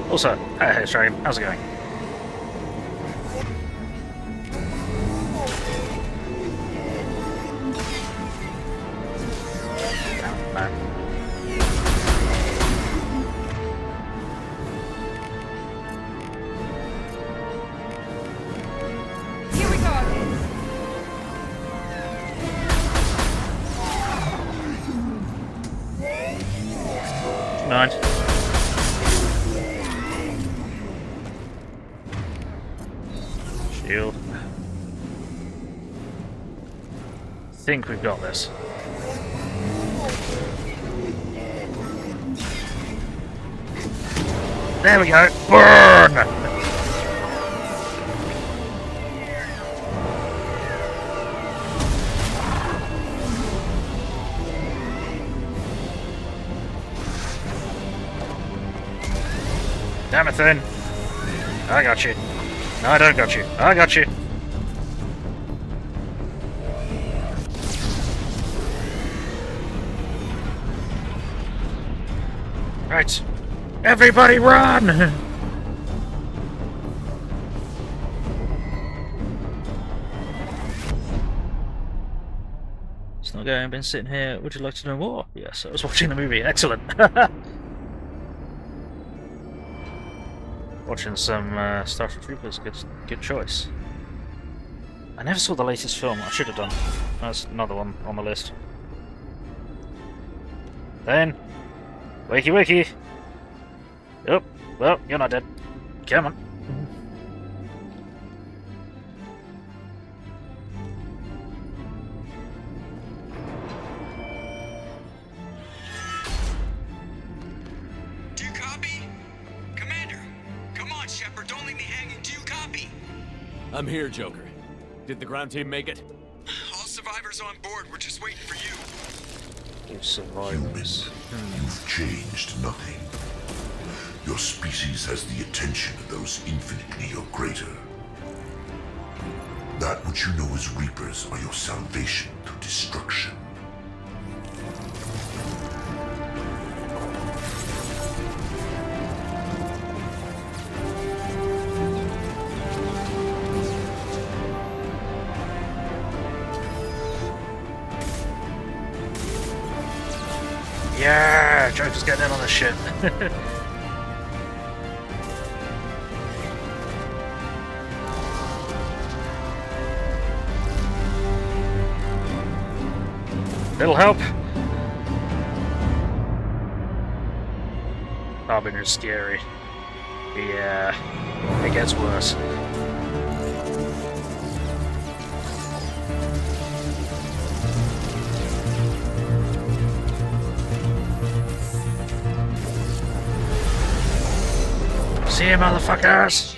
Speaker 1: Also, hey Dragon, how's it going? Oh, man.
Speaker 10: Here we go.
Speaker 1: Mind. Shield. Think we've got this. There we go. Burn! Damn it, then. I got you. No, I don't got you. I got you. Right. Everybody run! It's not going. I've been sitting here. Would you like to know more? Yes, I was watching the movie. Excellent. Watching some Starship Troopers. Good choice. I never saw the latest film. I should have done. That's another one on the list. Then, wakey wakey. Oh, well, you're not dead. Come on.
Speaker 7: Do you copy? Commander, come on, Shepard, don't leave me hanging. Do you copy?
Speaker 3: I'm here, Joker. Did the ground team make it?
Speaker 7: All survivors on board. We're just waiting for you.
Speaker 1: You survivors.
Speaker 14: You've changed nothing. Your species has the attention of those infinitely or greater. That which you know as Reapers are your salvation through destruction.
Speaker 1: Yeah, Joker's getting in on this shit. It'll help. Harbinger's scary. Yeah, it gets worse. See you, motherfuckers!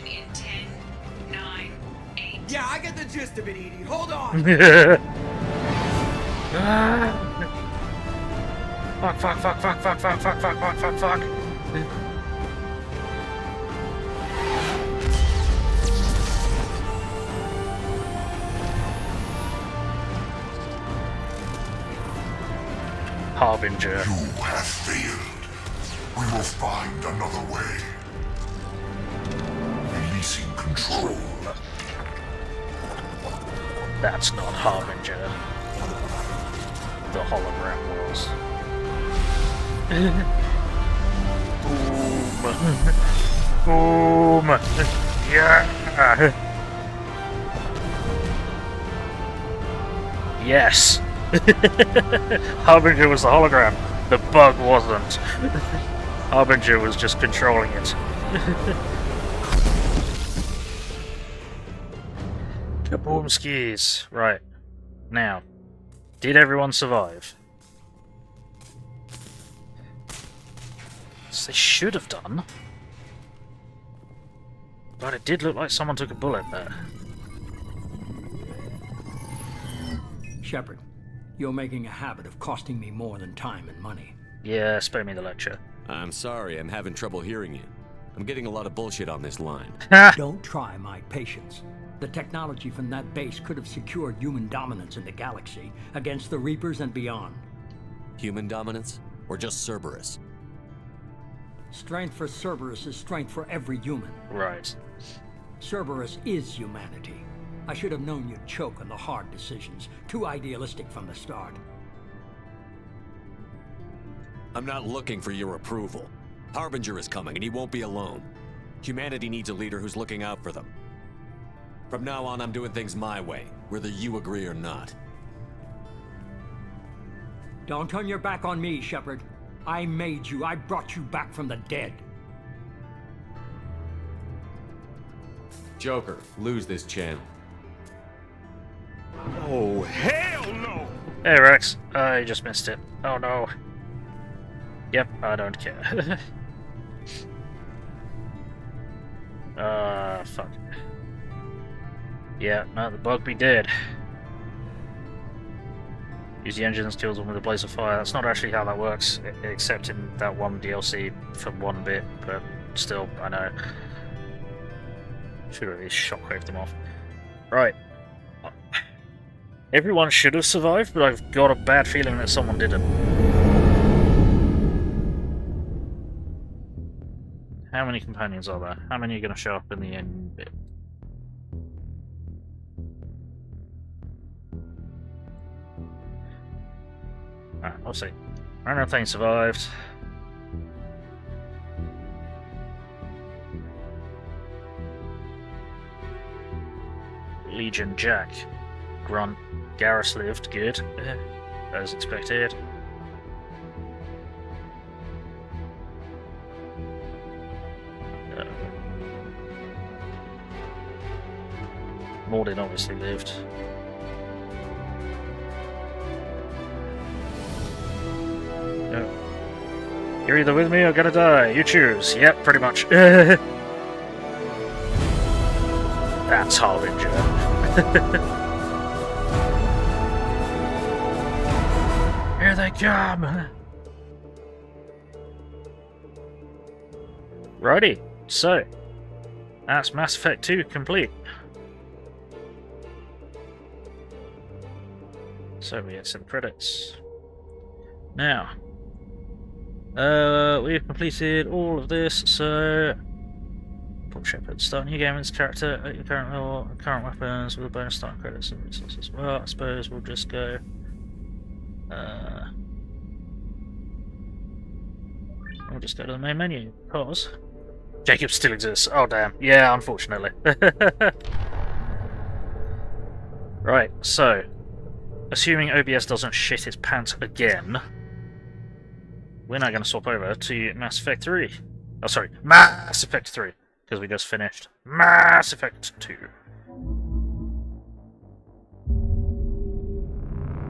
Speaker 9: Yeah, I get the gist of it, Edie. Hold on.
Speaker 1: Fuck. Harbinger.
Speaker 14: You have failed. We will find another way. Releasing control.
Speaker 1: That's not Harbinger. The hologram was. Boom! Boom! Yeah! Yes! Harbinger was the hologram. The bug wasn't. Harbinger was just controlling it. Kaboom skis! Right. Now, did everyone survive? They should have done. But it did look like someone took a bullet there.
Speaker 8: Shepard, you're making a habit of costing me more than time and money.
Speaker 1: Yeah, spare me the lecture.
Speaker 3: I'm sorry, I'm having trouble hearing you. I'm getting a lot of bullshit on this line.
Speaker 8: Don't try my patience. The technology from that base could have secured human dominance in the galaxy against the Reapers and beyond.
Speaker 3: Human dominance? Or just Cerberus?
Speaker 8: Strength for Cerberus is strength for every human.
Speaker 1: Right.
Speaker 8: Cerberus is humanity. I should have known you'd choke on the hard decisions. Too idealistic from the start.
Speaker 3: I'm not looking for your approval. Harbinger is coming, and he won't be alone. Humanity needs a leader who's looking out for them. From now on, I'm doing things my way, whether you agree or not.
Speaker 8: Don't turn your back on me, Shepard. I made you. I brought you back from the dead.
Speaker 3: Joker, lose this channel.
Speaker 14: Oh, hell no!
Speaker 1: Hey Rex, I just missed it. Oh no. Yep, I don't care. Fuck. Yeah, no, the bug be dead. Use the engines, kills them with a blaze of fire. That's not actually how that works, except in that one DLC for one bit, but still, I know. Should have at least shockwaved them off. Right. Everyone should have survived, but I've got a bad feeling that someone didn't. How many companions are there? How many are going to show up in the end bit? Alright, we'll see. Thing survived. Legion Jack. Grunt. Garrus lived. Good. As expected. Mordin obviously lived. You're either with me or gonna die. You choose. Yep, pretty much. That's Harbinger. Here they come! Righty, so that's Mass Effect 2 complete. So we get some credits. Now, we've completed all of this, so Paul Shepard, start a new game with this character at your current level, current weapons with a bonus start credits and resources. Well, I suppose we'll just go we'll just go to the main menu, because Jacob still exists. Oh damn. Yeah, unfortunately. Right, so assuming OBS doesn't shit its pants again, we're now going to swap over to Mass Effect 3. Oh, sorry, Mass Effect 3, because we just finished Mass Effect 2.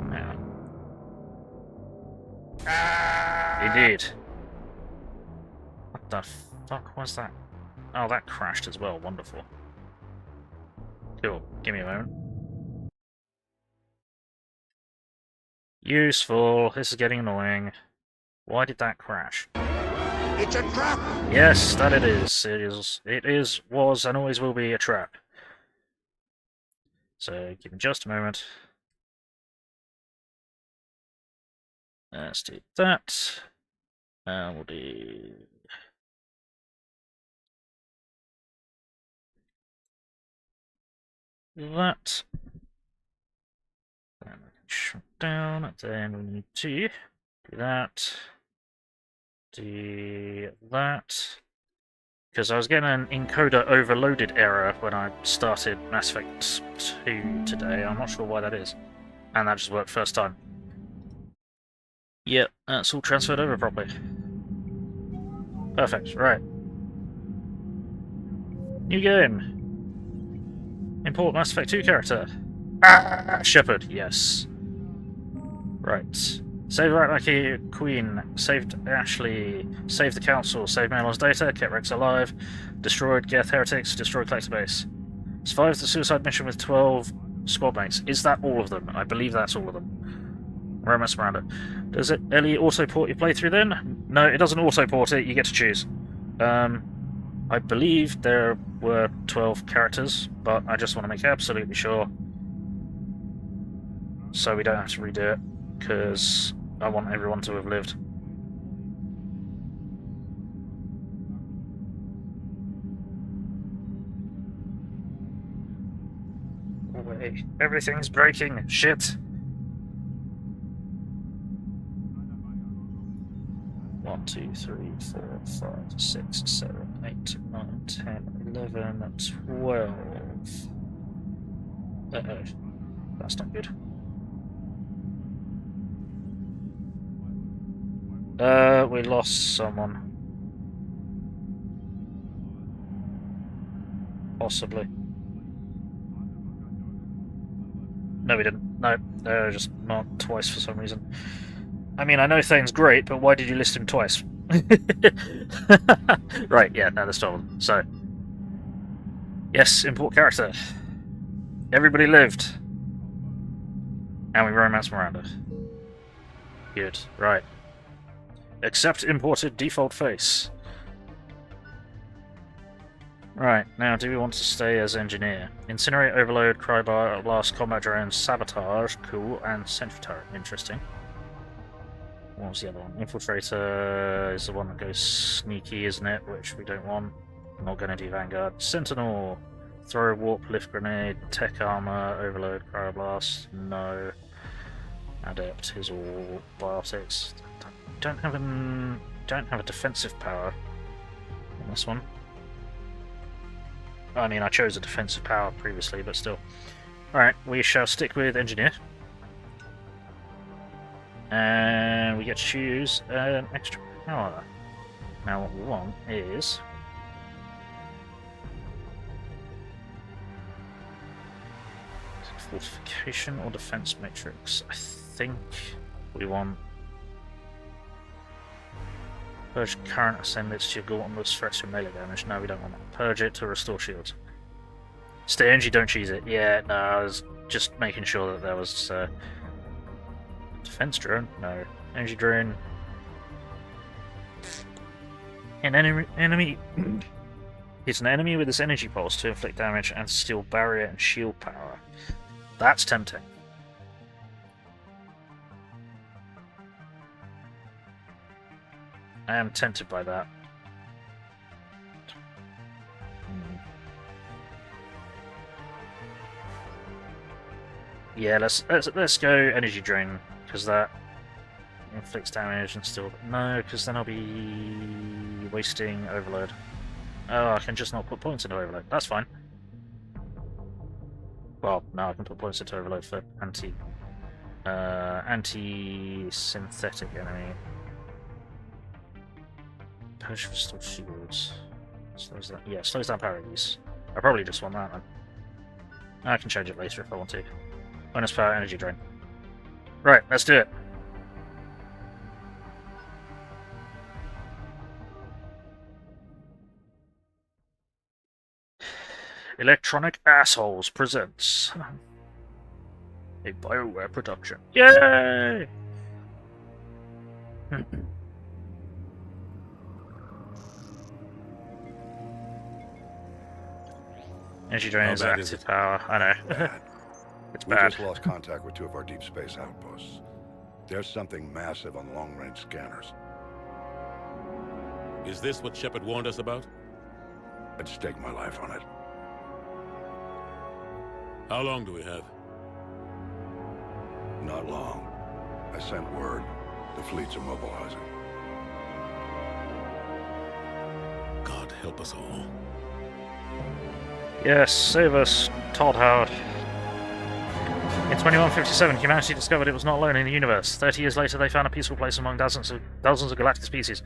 Speaker 1: Now. Indeed. What the fuck was that? Oh, that crashed as well. Wonderful. Cool. Give me a moment. Useful. This is getting annoying. Why did that crash?
Speaker 14: It's a trap!
Speaker 1: Yes, that it is. It is, was, and always will be a trap. So, give me just a moment. Let's do that. And we'll do... that. Then we can shut down. Then we need to do that. Do that. Because I was getting an encoder overloaded error when I started Mass Effect 2 today. I'm not sure why that is. And that just worked first time. Yep, that's all transferred over properly. Perfect, right. New game. Import Mass Effect 2 character. Shepard, yes. Right. Save Ratnaki Queen, saved Ashley, saved the Council, saved Malon's data, kept Rex alive, destroyed Geth Heretics, destroyed Collector Base. Survived the suicide mission with 12 squad mates. Is that all of them? I believe that's all of them. Romance Miranda. Does it Ellie auto-port your playthrough then? No, it doesn't auto-port it, you get to choose. I believe there were 12 characters, but I just want to make absolutely sure. So we don't have to redo it, because I want everyone to have lived. Oh, wait. Everything's breaking. Shit. 1, 2, 3, 4, 5, 6, 7, 8, 9, 10, 11, 12. Uh-oh. That's not good. We lost someone. Possibly. No, we didn't. No, just marked twice for some reason. I mean, I know Thane's great, but why did you list him twice? Right, yeah, no, that's stolen. So, yes, import character. Everybody lived. And we romance Miranda. Good, right. Accept imported default face. Right, now do we want to stay as engineer? Incinerate, overload, crowbar, blast, combat drones, sabotage, cool, and sentry turret. Interesting. What was the other one? Infiltrator is the one that goes sneaky, isn't it? Which we don't want. Not going to do Vanguard. Sentinel, throw, warp, lift grenade, tech armor, overload, cryoblast. No. Adept is all biotics. Don't have a defensive power on this one. I mean, I chose a defensive power previously, but still. Alright, we shall stick with engineer. And we get to choose an extra power. Now what we want is... fortification or defense matrix. I think we want... Purge current ascendants to your gauntlet threats with melee damage. No, we don't want that. Purge it to restore shields. Stay energy, don't cheese it. Yeah, no, I was just making sure that there was... defense drone? No. Energy drone. An enemy hits an enemy with this energy pulse to inflict damage and steal barrier and shield power. That's tempting. I am tempted by that. Yeah, let's go energy drain, because that inflicts damage and still no, because then I'll be wasting overload. Oh, I can just not put points into overload. That's fine. Well, no, I can put points into overload for anti-synthetic enemy. Push for still shields. Slows that. Yeah, slows down power use. I probably just want that then. I can change it later if I want to. Bonus power energy drain. Right, let's do it. Electronic Assholes presents a BioWare production. Yay! Energy drain is active power. I know. It's bad.
Speaker 20: We just lost contact with 2 of our deep space outposts. There's something massive on long-range scanners.
Speaker 13: Is this what Shepard warned us about?
Speaker 20: I'd stake my life on it.
Speaker 21: How long do we have?
Speaker 20: Not long. I sent word. The fleets are mobilizing.
Speaker 21: God help us all.
Speaker 1: Yes, save us, Todd Howard. In 2157, humanity discovered it was not alone in the universe. 30 years later, they found a peaceful place among dozens of galactic species.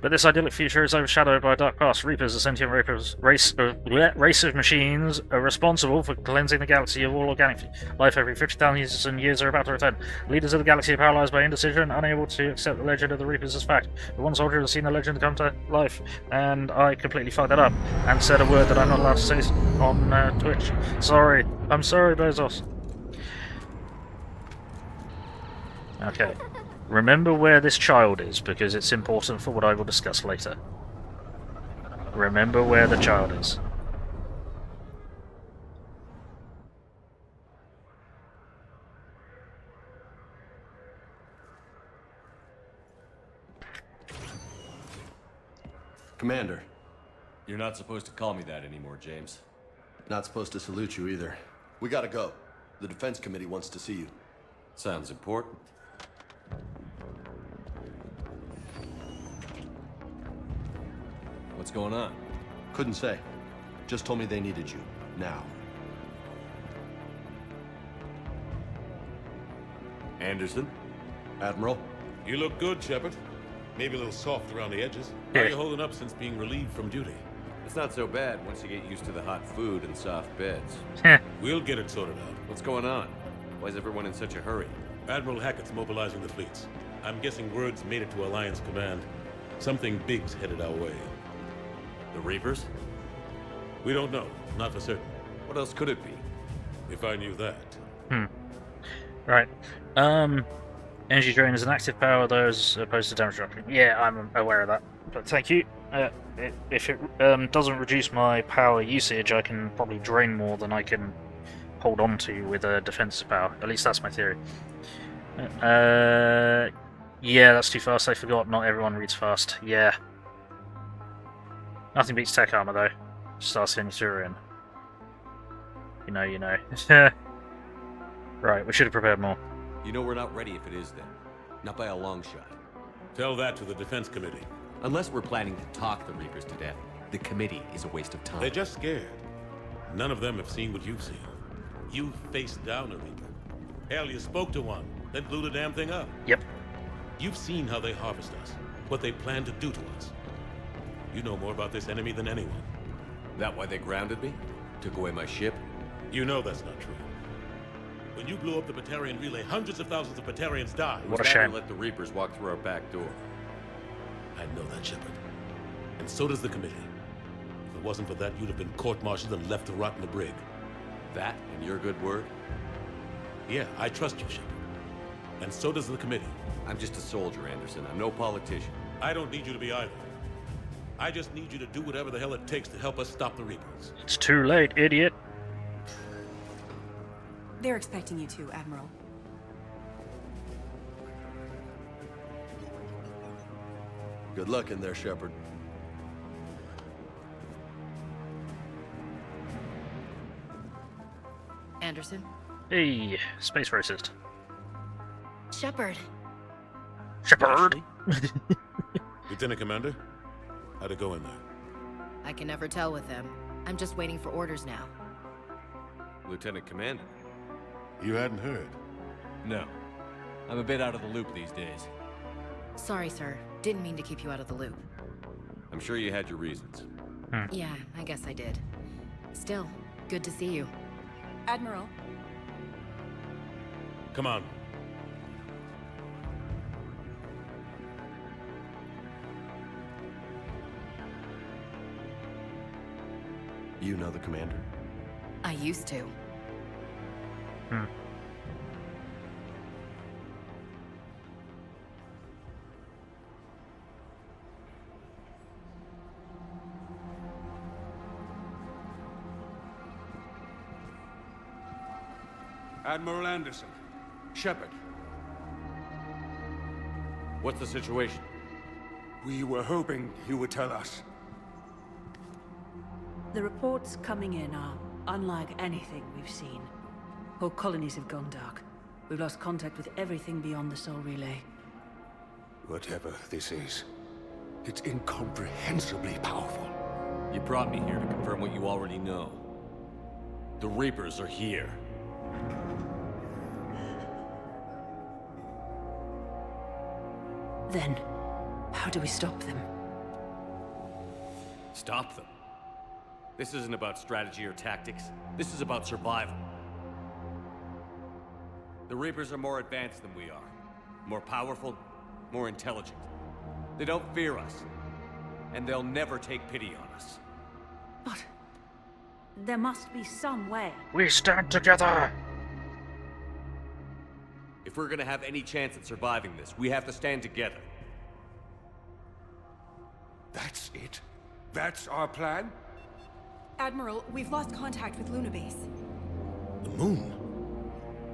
Speaker 1: But this idyllic future is overshadowed by a dark past. Reapers, a sentient race of machines, are responsible for cleansing the galaxy of all organic life every 50,000 years are about to return. Leaders of the galaxy are paralyzed by indecision, unable to accept the legend of the Reapers as fact. But one soldier has seen the legend come to life, and I completely fucked that up, and said a word that I'm not allowed to say on Twitch. Sorry. I'm sorry, Bezos. Okay. Remember where this child is, because it's important for what I will discuss later. Remember where the child is.
Speaker 22: Commander.
Speaker 3: You're not supposed to call me that anymore, James.
Speaker 22: Not supposed to salute you either. We gotta go. The Defense Committee wants to see you.
Speaker 3: Sounds important. What's going on?
Speaker 22: Couldn't say. Just told me they needed you. Now.
Speaker 3: Anderson?
Speaker 22: Admiral?
Speaker 21: You look good, Shepard. Maybe a little soft around the edges. How are you holding up since being relieved from duty?
Speaker 3: It's not so bad once you get used to the hot food and soft beds.
Speaker 21: We'll get it sorted out.
Speaker 3: What's going on? Why is everyone in such a hurry?
Speaker 21: Admiral Hackett's mobilizing the fleets. I'm guessing word's made it to Alliance Command. Something big's headed our way.
Speaker 3: The Reapers?
Speaker 21: We don't know. Not for certain.
Speaker 3: What else could it be?
Speaker 21: If I knew that.
Speaker 1: Right. Energy drain is an active power, those opposed to damage reduction. Yeah, I'm aware of that. But thank you. If it doesn't reduce my power usage, I can probably drain more than I can hold on to with a defensive power. At least that's my theory. Yeah, that's too fast. I forgot not everyone reads fast. Yeah. Nothing beats tech armor, though. Just ask Turian. You know. Right, we should have prepared more.
Speaker 3: You know we're not ready if it is then. Not by a long shot.
Speaker 21: Tell that to the Defense Committee.
Speaker 3: Unless we're planning to talk the Reapers to death, the committee is a waste of time.
Speaker 21: They're just scared. None of them have seen what you've seen. You faced down a Reaper. Hell, you spoke to one, then blew the damn thing up.
Speaker 1: Yep.
Speaker 21: You've seen how they harvest us, what they plan to do to us. You know more about this enemy than anyone.
Speaker 3: That why they grounded me? Took away my ship?
Speaker 21: You know that's not true. When you blew up the Batarian relay, hundreds of thousands of Batarians died.
Speaker 1: What a shame.
Speaker 3: Let the Reapers walk through our back door.
Speaker 21: I know that, Shepard. And so does the committee. If it wasn't for that, you'd have been court-martialed and left to rot in the brig.
Speaker 3: That and your good word?
Speaker 21: Yeah, I trust you, Shepard. And so does the committee.
Speaker 3: I'm just a soldier, Anderson. I'm no politician.
Speaker 21: I don't need you to be either. I just need you to do whatever the hell it takes to help us stop the Reapers.
Speaker 1: It's too late, idiot.
Speaker 23: They're expecting you to, Admiral.
Speaker 22: Good luck in there, Shepard.
Speaker 12: Anderson?
Speaker 1: Hey, space racist.
Speaker 23: Shepard.
Speaker 1: Shepard!
Speaker 21: Lieutenant Commander, how'd it go in there?
Speaker 12: I can never tell with them. I'm just waiting for orders now.
Speaker 3: Lieutenant Commander?
Speaker 21: You hadn't heard?
Speaker 3: No. I'm a bit out of the loop these days.
Speaker 12: Sorry, sir. Didn't mean to keep you out of the loop.
Speaker 3: I'm sure you had your reasons.
Speaker 12: Yeah, I guess I did. Still, good to see you.
Speaker 23: Admiral.
Speaker 21: Come on.
Speaker 22: You know the commander?
Speaker 12: I used to.
Speaker 20: Admiral Anderson. Shepard.
Speaker 3: What's the situation?
Speaker 20: We were hoping you would tell us.
Speaker 24: The reports coming in are unlike anything we've seen.
Speaker 2: Whole colonies have gone dark. We've lost contact with everything beyond the Soul Relay.
Speaker 20: Whatever this is, it's incomprehensibly powerful.
Speaker 3: You brought me here to confirm what you already know. The Reapers are here.
Speaker 2: Then, how do we stop them?
Speaker 3: Stop them? This isn't about strategy or tactics. This is about survival. The Reapers are more advanced than we are. More powerful, more intelligent. They don't fear us. And they'll never take pity on us.
Speaker 2: But there must be some way.
Speaker 1: We stand together!
Speaker 3: If we're gonna have any chance at surviving this, we have to stand together.
Speaker 20: That's it? That's our plan?
Speaker 23: Admiral, we've lost contact with Luna Base.
Speaker 21: The moon?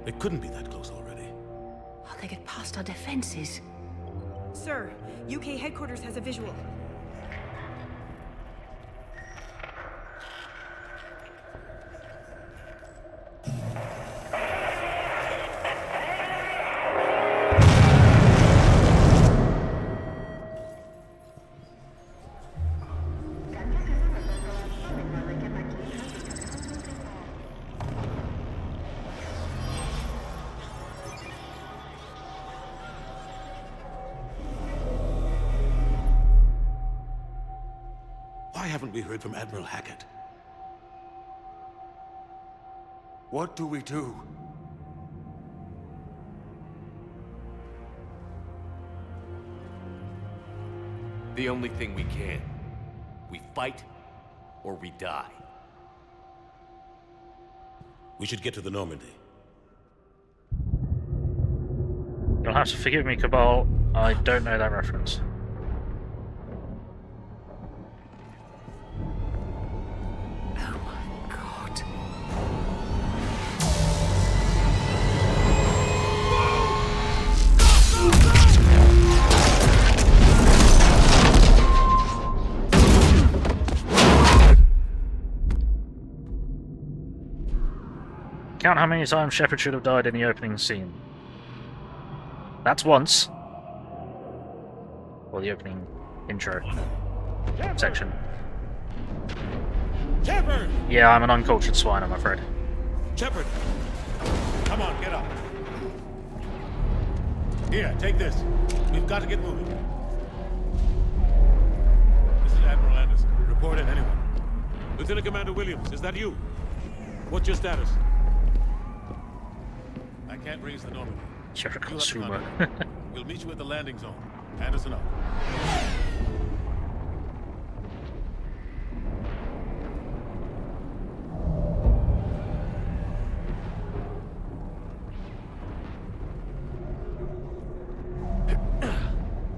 Speaker 21: It couldn't be that close already.
Speaker 2: How'd they get past our defenses?
Speaker 23: Sir, UK headquarters has a visual.
Speaker 21: Why haven't we heard from Admiral Hackett?
Speaker 20: What do we do?
Speaker 3: The only thing we can. We fight, or we die.
Speaker 21: We should get to the Normandy.
Speaker 1: You'll have to forgive me, Cabal. I don't know that reference. Count how many times Shepard should have died in the opening scene. That's once. Or the opening intro section.
Speaker 21: Shepard!
Speaker 1: Yeah, I'm an uncultured swine, I'm afraid.
Speaker 21: Shepard! Come on, get up. Here, take this. We've got to get moving. This is Admiral Anderson. Report in, anyone. Lieutenant Commander Williams, is that you? What's your status? I can't raise the Normandy.
Speaker 1: You're a consumer.
Speaker 21: We'll meet you at the landing zone. Anderson up.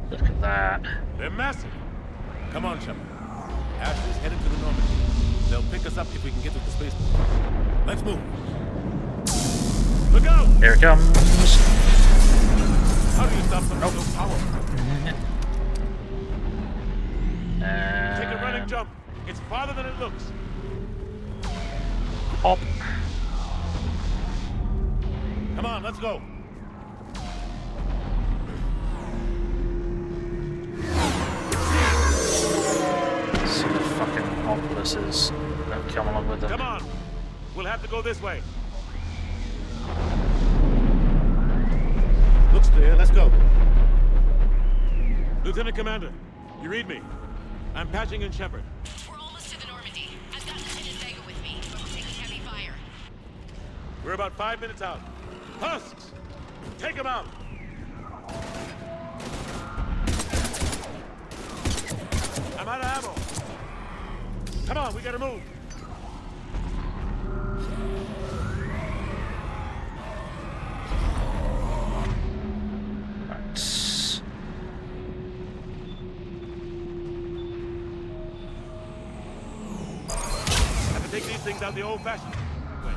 Speaker 1: Look at that.
Speaker 21: They're massive. Come on, Shepard. MAAAHS is headed to the Normandy. They'll pick us up if we can get to the spaceport. Let's move. Look out!
Speaker 1: Here it comes.
Speaker 21: How do you stop something so powerful? Take a running jump. It's farther than it looks.
Speaker 1: Hop.
Speaker 21: Come on, let's go.
Speaker 1: See the fucking opuses that come along with them.
Speaker 21: Come on. We'll have to go this way. Looks clear. Let's go. Lieutenant Commander, you read me. I'm patching in Shepard.
Speaker 10: We're almost to the Normandy. I've got Lieutenant Vega with me. We're taking heavy fire.
Speaker 21: We're about 5 minutes out. Husks! Take him out! I'm out of ammo. Come on, we gotta move. Have to take these things out the old-fashioned way.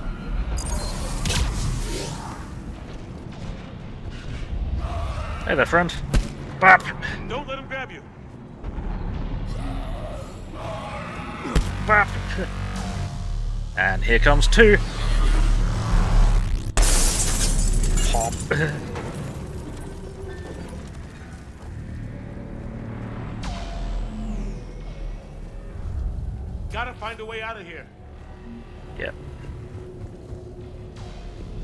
Speaker 1: Hey there, friend. Bap.
Speaker 21: Don't let him grab you.
Speaker 1: Bap. And here comes two. Womp.
Speaker 21: Gotta find a way out of here.
Speaker 1: Yep.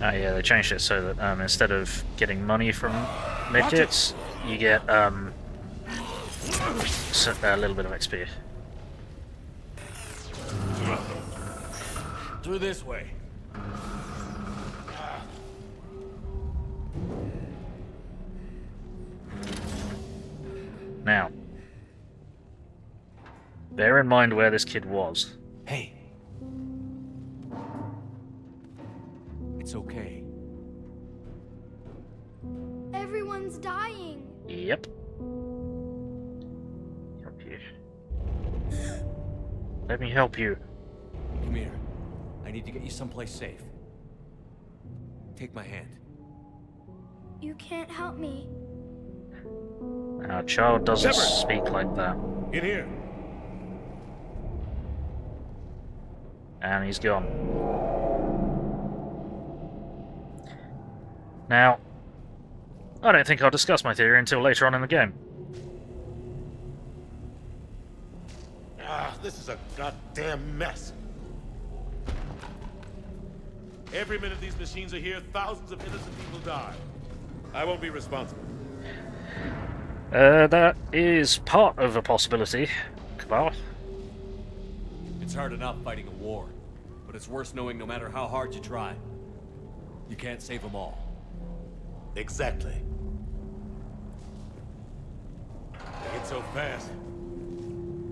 Speaker 1: Oh yeah, they changed it so that instead of getting money from midgets, you get a little bit of XP.
Speaker 3: Through this way.
Speaker 1: Now, bear in mind where this kid was.
Speaker 3: Hey. It's okay.
Speaker 10: Everyone's dying.
Speaker 1: Yep. Help you. Let me help you.
Speaker 3: Come here. I need to get you someplace safe. Take my hand.
Speaker 10: You can't help me.
Speaker 1: Our child doesn't
Speaker 21: Cerberus!
Speaker 1: speak like that.
Speaker 21: In here.
Speaker 1: And he's gone. Now, I don't think I'll discuss my theory until later on in the game.
Speaker 21: This is a goddamn mess. Every minute these machines are here, thousands of innocent people die. I won't be responsible.
Speaker 1: That is part of a possibility, Cabal.
Speaker 3: It's hard enough fighting a war, but it's worse knowing no matter how hard you try, you can't save them all.
Speaker 21: Exactly. It's so fast.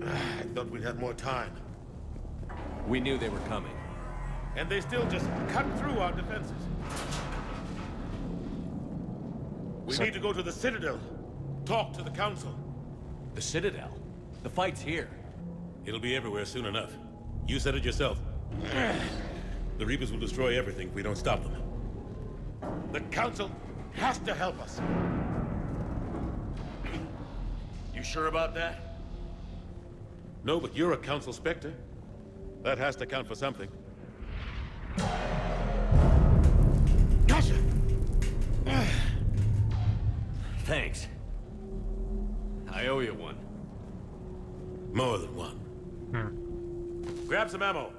Speaker 21: I thought we'd have more time.
Speaker 3: We knew they were coming.
Speaker 21: And they still just cut through our defenses. We need to go to the Citadel. Talk to the Council.
Speaker 3: The Citadel? The fight's here.
Speaker 21: It'll be everywhere soon enough. You said it yourself. The Reapers will destroy everything if we don't stop them. The Council has to help us. You sure about that? No, but you're a Council Spectre. That has to count for something. Gotcha!
Speaker 3: Thanks. I owe you one.
Speaker 21: More than one. Grab some ammo.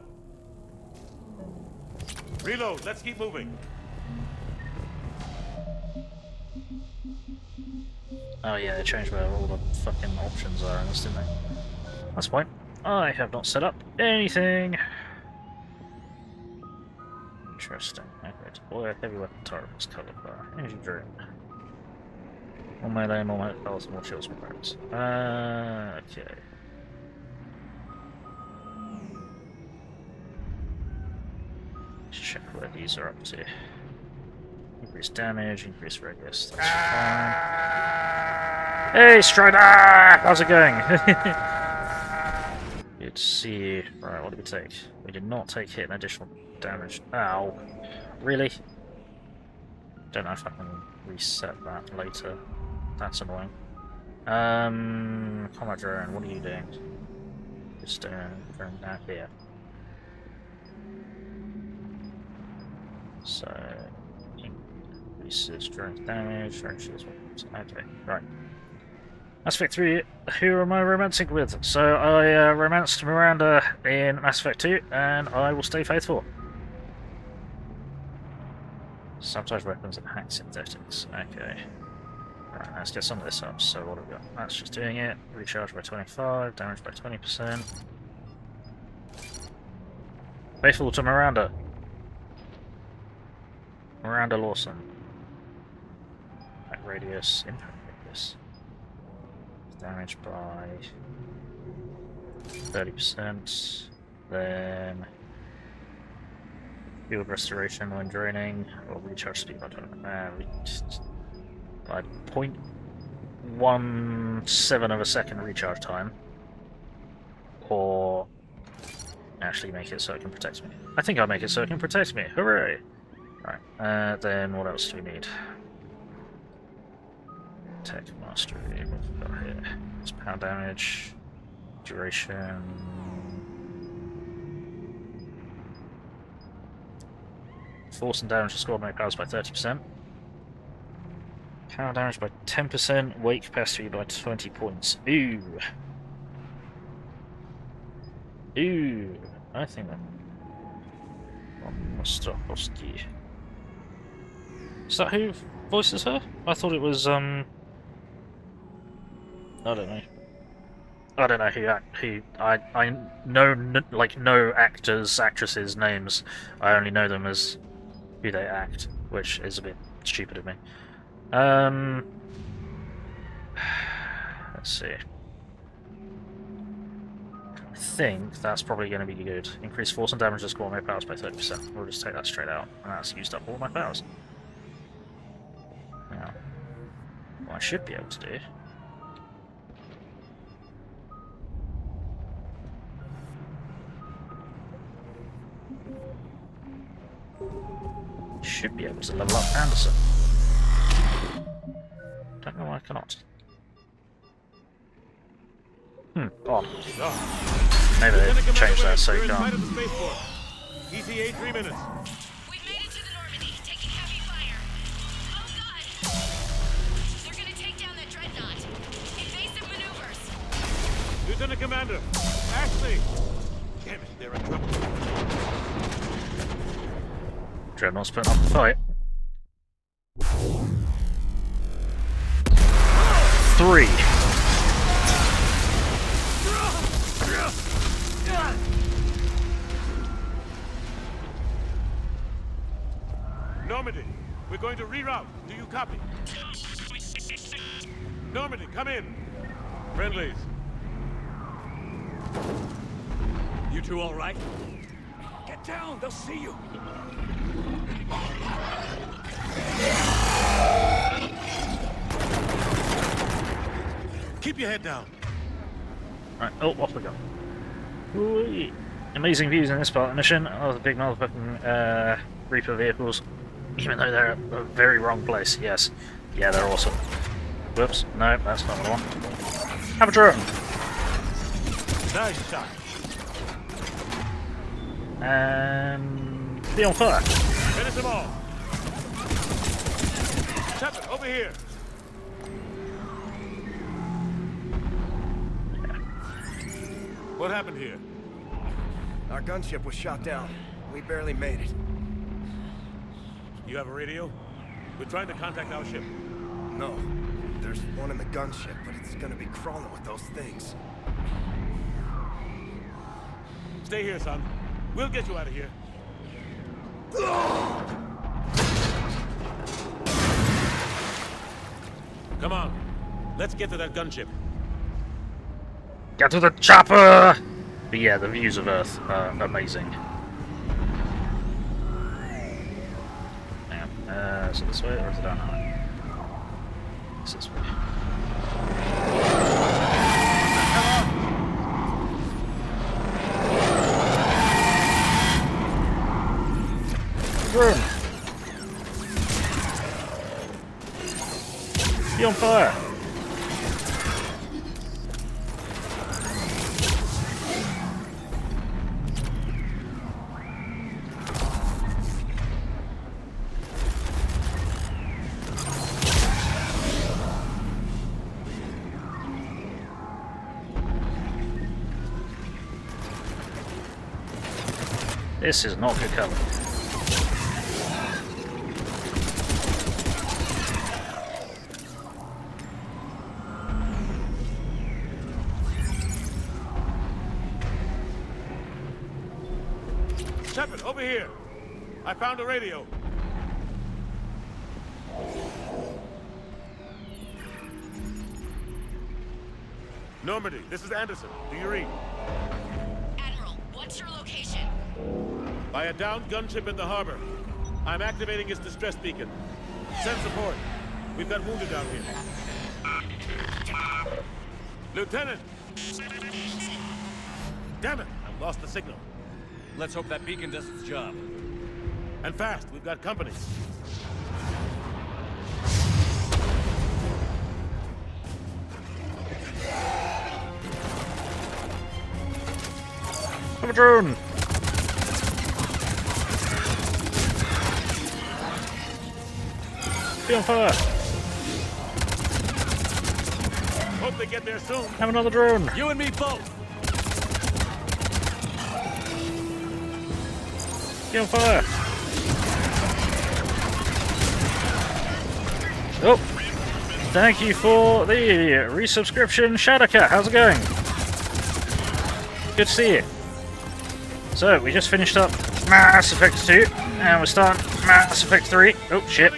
Speaker 21: Reload, let's keep moving.
Speaker 1: Oh yeah, they changed where all the fucking options are in this, didn't they? That's fine. I have not set up anything. Interesting. Okay, deploy heavy weapon turret was covered by energy drone. More melee, more health, more shields, more rounds. Okay. Let's check where these are up to. Increase damage, increase radius, that's fine. Hey Strider! How's it going? Good to see you. Right, what did we take? We did not take hit and additional damage. Ow. Really? Don't know if I can reset that later. That's annoying. Combat drone, what are you doing? Just going down here. So, increases drone damage, drone shields. Okay, right. Mass Effect 3, who am I romancing with? So I romanced Miranda in Mass Effect 2, and I will stay faithful. Sabotage weapons and hack synthetics. Okay. Right, let's get some of this up. So what have we got? That's just doing it. Recharge by 25, damage by 20%. Faithful to Miranda. Miranda Lawson. Impact radius, impact radius. Damage by 30%. Then field restoration when draining, or recharge speed by 0.17 of a second recharge time, or actually make it so it can protect me. I think I'll make it so it can protect me. Hooray! Right. Then what else do we need? Tech mastery. What have we got here? It's power damage, duration. Force and damage to squad mate powers by 30%. Power damage by 10%, weight capacity by 20 points. Ooh. Ooh. I think that... Ostrowski. Is that who voices her? I thought it was, I don't know. I don't know who I know like no actors, actresses' names. I only know them as who they act, which is a bit stupid of me. Let's see. I think that's probably going to be good. Increase force and damage to score my powers by 30%. We'll just take that straight out, and that's used up all my powers. Now, what I should be able to do. Should be able to level up Anderson. Don't know why I cannot. Odd. Maybe they changed that so you can't.
Speaker 21: ETA 3 minutes.
Speaker 10: We've made it to the Normandy, taking heavy fire. Oh god! They're gonna take down that dreadnought. Invasive maneuvers.
Speaker 21: Lieutenant Commander, Ashley. Damn it, they're in trouble.
Speaker 1: Dreadnought's putting up a fight. 3.
Speaker 21: Normandy, we're going to reroute. Do you copy? Normandy, come in. Friendlies.
Speaker 4: You two all right? Get down, they'll see you.
Speaker 21: Keep your head down.
Speaker 1: Right, oh, off we go. Ooh, amazing views in this part of the mission. Oh, the big motherfucking Reaper vehicles. Even though they're at a very wrong place, yes. Yeah, they're awesome. Whoops, no, that's not the one. Have a drone!
Speaker 21: Nice shot.
Speaker 1: And be on fire.
Speaker 21: Finish them all. Shepard, over here. What happened here?
Speaker 5: Our gunship was shot down. We barely made it.
Speaker 21: You have a radio? We're trying to contact our ship.
Speaker 5: No. There's one in the gunship, but it's gonna be crawling with those things.
Speaker 21: Stay here, son. We'll get you out of here. Come on. Let's get to that gunship.
Speaker 1: Get to the chopper! But yeah, the views of Earth are amazing. Is it this way or is it down that way? It's this way. Run! Be on fire! This is not good cover.
Speaker 21: Shepard, over here. I found a radio. Normandy, this is Anderson. Do you read?
Speaker 10: Admiral, what's your location?
Speaker 21: By a downed gunship in the harbor. I'm activating its distress beacon. Send support. We've got wounded down here. Lieutenant! Damn it! I've lost the signal.
Speaker 4: Let's hope that beacon does its job.
Speaker 21: And fast. We've got company.
Speaker 1: Have a drone! Be on fire!
Speaker 21: Hope they get there soon.
Speaker 1: Have another drone.
Speaker 4: You and me both.
Speaker 1: Get on fire. Oh, thank you for the resubscription, Shadowcat. How's it going? Good to see you. So, we just finished up Mass Effect 2, and we're starting Mass Effect 3. Oh, shit.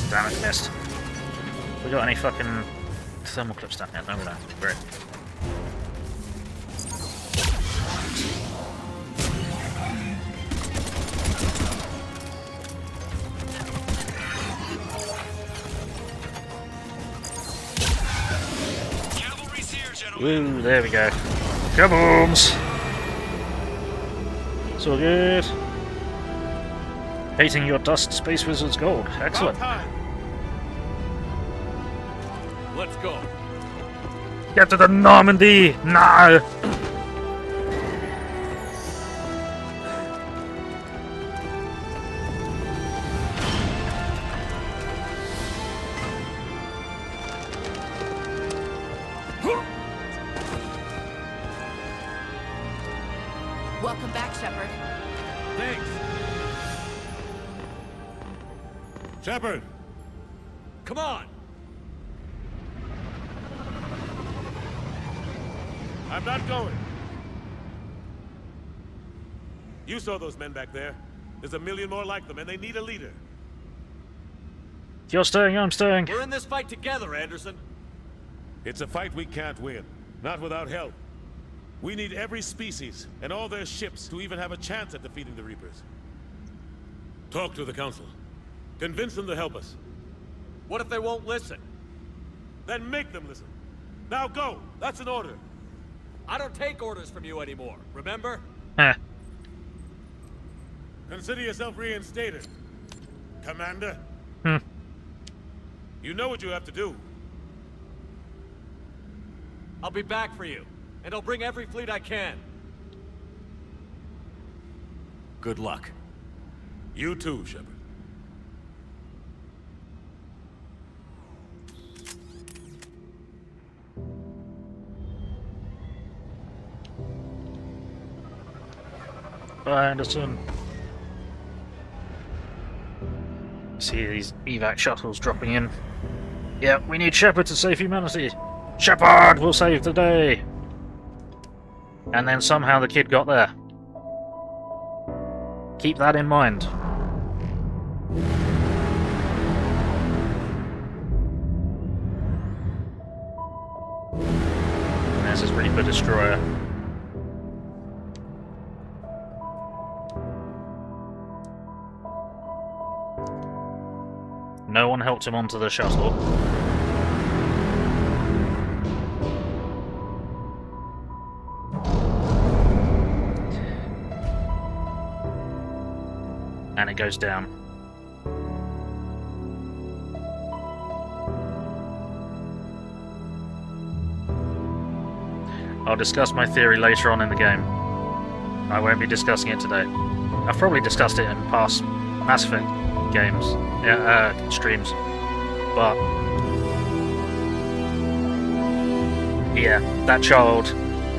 Speaker 1: Damn it, missed. We got any fucking thermal clips down here? No, we don't. Great. Ooh, there we go. Kabooms! It's all good. Hating your dust, Space Wizard's gold. Excellent.
Speaker 4: Let's go.
Speaker 1: Get to the Normandy! Now!
Speaker 10: Welcome back, Shepard.
Speaker 4: Thanks.
Speaker 21: Shepard!
Speaker 4: Come on.
Speaker 21: I'm not going. You saw those men back there. There's a million more like them, and they need a leader.
Speaker 1: You're staying, I'm staying.
Speaker 4: We're in this fight together, Anderson.
Speaker 21: It's a fight we can't win. Not without help. We need every species and all their ships to even have a chance at defeating the Reapers. Talk to the Council. Convince them to help us.
Speaker 4: What if they won't listen?
Speaker 21: Then make them listen. Now go! That's an order.
Speaker 4: I don't take orders from you anymore, remember?
Speaker 1: Huh.
Speaker 21: Consider yourself reinstated, Commander.
Speaker 1: Hmm.
Speaker 21: You know what you have to do.
Speaker 4: I'll be back for you, and I'll bring every fleet I can. Good luck.
Speaker 21: You too, Shepard.
Speaker 1: Bye, Anderson. See these evac shuttles dropping in. Yeah, we need Shepard to save humanity. Shepard will save the day. And then somehow the kid got there. Keep that in mind. And there's his Reaper Destroyer. No one helped him onto the shuttle. And it goes down. I'll discuss my theory later on in the game. I won't be discussing it today. I've probably discussed it in past Mass Effect games, streams, but yeah, that child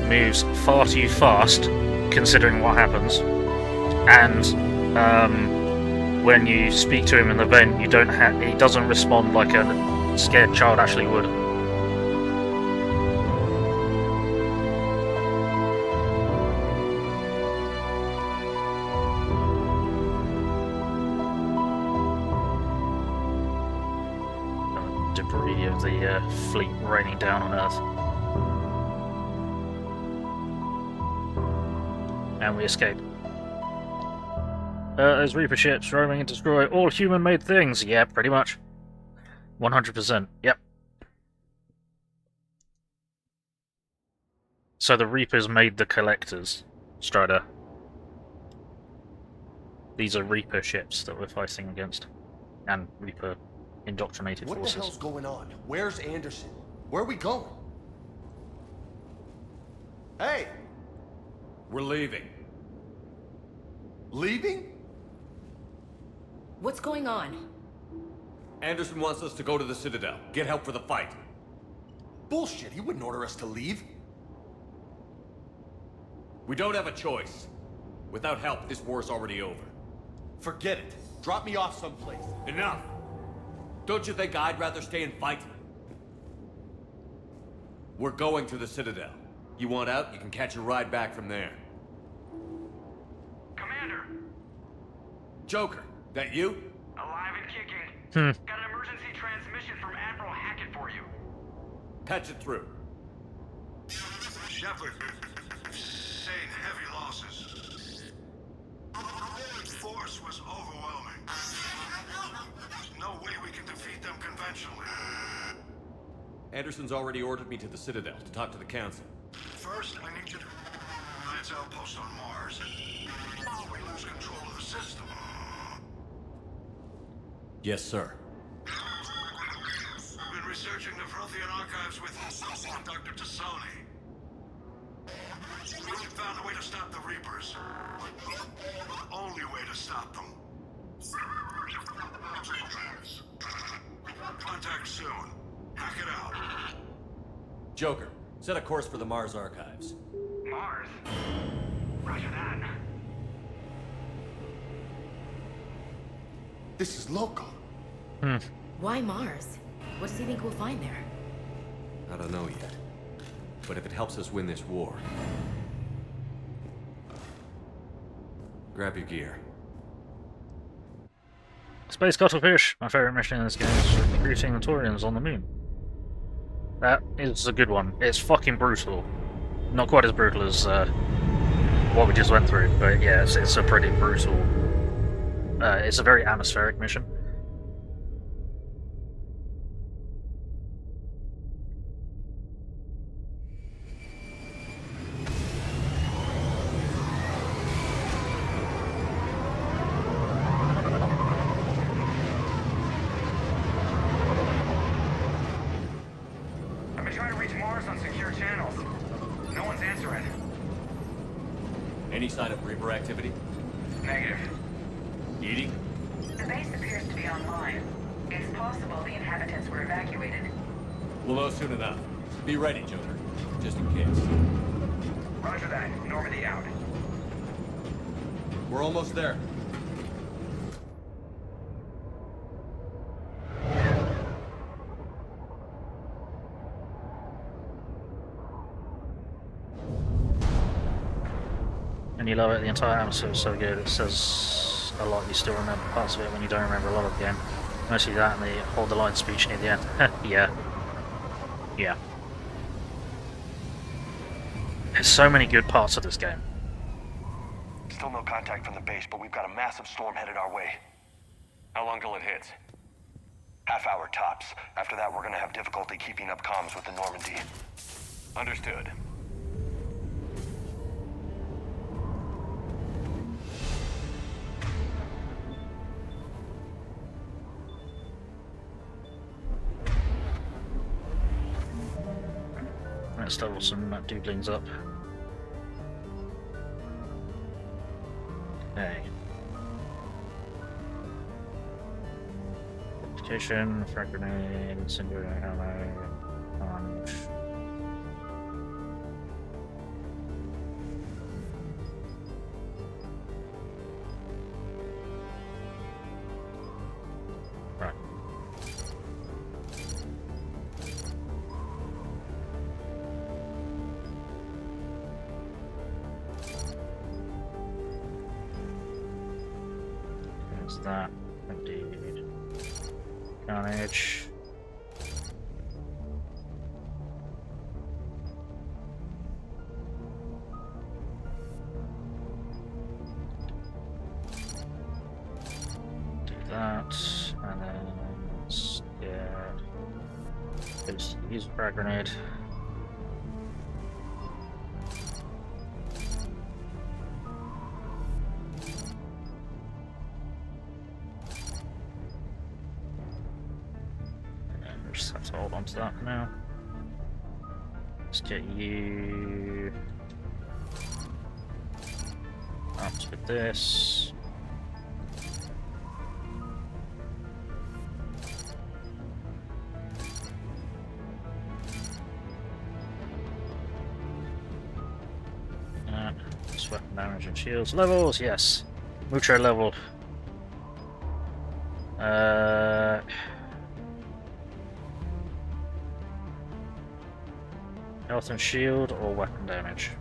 Speaker 1: moves far too fast considering what happens, and when you speak to him in the vent, he doesn't respond like a scared child actually would. Debris of the fleet raining down on Earth. And we escape. There's Reaper ships roaming and destroy all human-made things. Yeah, pretty much. 100%. Yep. So the Reapers made the Collectors, Strider. These are Reaper ships that we're fighting against. And Reaper indoctrinated forces.
Speaker 22: What the hell's going on? Where's Anderson? Where are we going? Hey!
Speaker 4: We're leaving.
Speaker 22: Leaving?
Speaker 11: What's going on?
Speaker 3: Anderson wants us to go to the Citadel. Get help for the fight.
Speaker 22: Bullshit, he wouldn't order us to leave.
Speaker 3: We don't have a choice. Without help, this war's already over.
Speaker 22: Forget it. Drop me off someplace.
Speaker 3: Enough! Don't you think I'd rather stay and fight? We're going to the Citadel. You want out, you can catch a ride back from there.
Speaker 15: Commander!
Speaker 3: Joker, that you?
Speaker 15: Alive and kicking. Got an emergency transmission from Admiral Hackett for you.
Speaker 3: Patch it through.
Speaker 14: Shepard, sustained heavy losses. The force was overwhelming. No way we can defeat them conventionally.
Speaker 3: Anderson's already ordered me to the Citadel to talk to the Council.
Speaker 14: First, I need you to Lance outpost on Mars. We lose control of the system.
Speaker 3: Yes, sir.
Speaker 14: We've been researching the Prothean archives with Dr. Tassoni. We found a way to stop the Reapers. The only way to stop them. Contact soon. Hack it out.
Speaker 3: Joker, set a course for the Mars archives.
Speaker 15: Mars? Roger that.
Speaker 22: This is local.
Speaker 11: Why Mars? What does he think we'll find there?
Speaker 3: I don't know yet. But if it helps us win this war... Grab your gear.
Speaker 1: Space Cuttlefish. My favorite mission in this game is recruiting the Turians on the moon. That is a good one. It's fucking brutal. Not quite as brutal as what we just went through, but yeah, it's a pretty brutal... it's a very atmospheric mission.
Speaker 15: I've been trying to reach Mars on secure channels. No one's answering.
Speaker 3: Any sign of Reaper activity?
Speaker 15: Negative.
Speaker 3: Edie?
Speaker 6: The base appears to be online. It's possible the inhabitants were evacuated.
Speaker 3: We'll know soon enough. Be ready, Joker. Just in case.
Speaker 15: Roger that. Normandy out.
Speaker 22: We're almost there.
Speaker 1: And you love it, the entire atmosphere is so good, it says a lot. You still remember parts of it when you don't remember a lot of the game. Mostly that and the hold the line speech near the end. Yeah. Yeah. There's so many good parts of this game.
Speaker 5: Still no contact from the base, but we've got a massive storm headed our way.
Speaker 3: How long till it hits?
Speaker 5: Half hour tops. After that, we're gonna have difficulty keeping up comms with the Normandy.
Speaker 3: Understood.
Speaker 1: Let's level some doodlings up. Okay. Fortification, frag grenade, incendiary ammo, punch. Right. There's that, indeed. Carnage. Do that, and then let's get use a frag grenade. Just have to hold on to that for now. Let's get you up with this. weapon damage and shields. Levels, yes. Mucho leveled. Health and shield or weapon damage?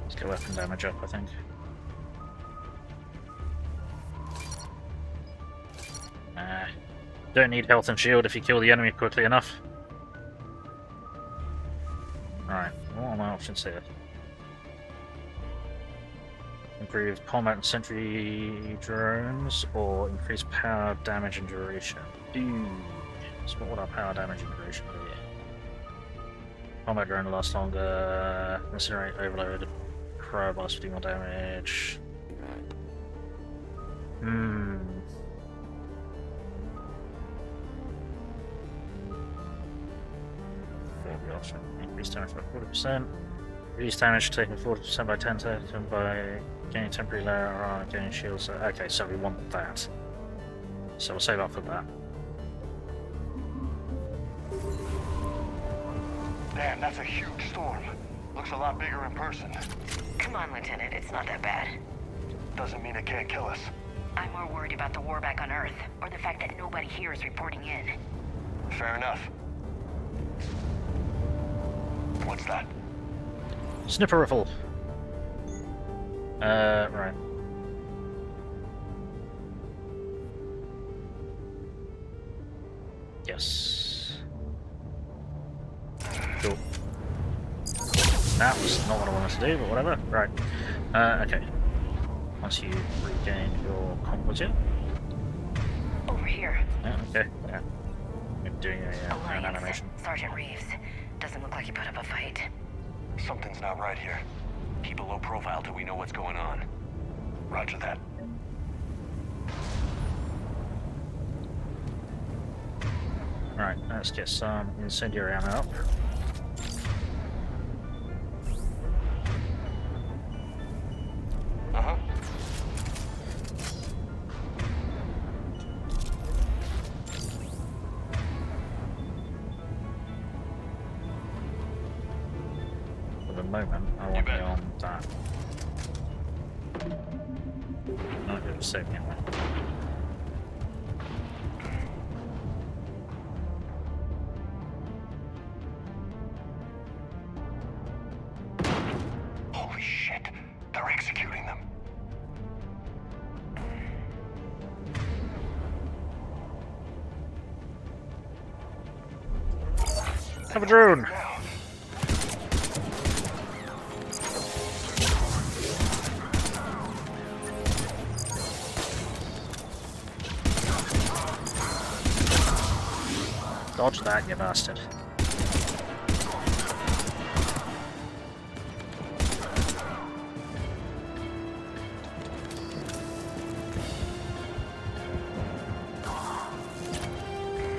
Speaker 1: Let's get weapon damage up, I think. Don't need health and shield if you kill the enemy quickly enough. Alright, what are my options here? Improved combat and sentry drones, or increased power, damage, and duration. So what would our power, damage, and duration be? Combat drone lasts longer. Incinerate overload. Cryo blast for more damage. Increase damage by 40%. Reduce damage taken 40% by 10 seconds by gaining temporary layer or gaining shields. Okay, so we want that. So we'll save up for that.
Speaker 5: Damn, that's a huge storm. Looks a lot bigger in person.
Speaker 16: Come on, Lieutenant, it's not that bad.
Speaker 5: Doesn't mean it can't kill us.
Speaker 16: I'm more worried about the war back on Earth, or the fact that nobody here is reporting in.
Speaker 5: Fair enough. What's that?
Speaker 1: Snipper rifle. Right. Yes. Cool. That was not what I wanted to do, but whatever. Right. Okay. Once you regain your composite.
Speaker 16: Over here.
Speaker 1: Yeah, okay. Yeah. I'm doing an animation.
Speaker 16: Sergeant Reeves. Doesn't look like he put up a fight.
Speaker 5: Something's not right here.
Speaker 3: Keep a low profile till we know what's going on.
Speaker 5: Roger that.
Speaker 1: Alright, let's get some incendiary ammo up.
Speaker 5: Uh-huh.
Speaker 1: For the moment, I want you on that. Not going to save me anyway.
Speaker 5: Holy shit. They're executing them.
Speaker 1: Have a drone! Dodge that, you bastard.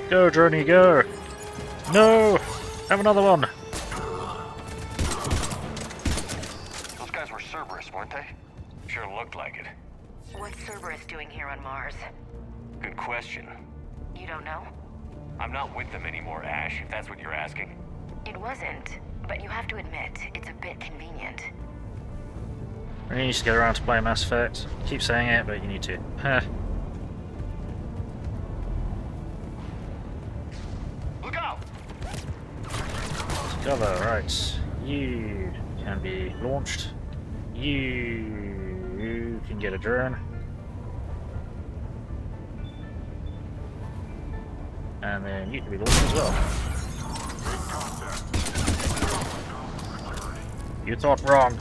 Speaker 1: Go, Journey, go! No! Have another one!
Speaker 5: Those guys were Cerberus, weren't they?
Speaker 3: Sure looked like it.
Speaker 16: What's Cerberus doing here on Mars?
Speaker 3: Good question.
Speaker 16: You don't know?
Speaker 3: I'm not with them anymore, Ash, if that's what you're asking.
Speaker 16: It wasn't, but you have to admit, it's a bit convenient.
Speaker 1: We need to get around to play Mass Effect. Keep saying it, but you need to.
Speaker 5: Look out!
Speaker 1: Cover, right. You can be launched. You can get a drone. And then you can be launched as well. You thought wrong.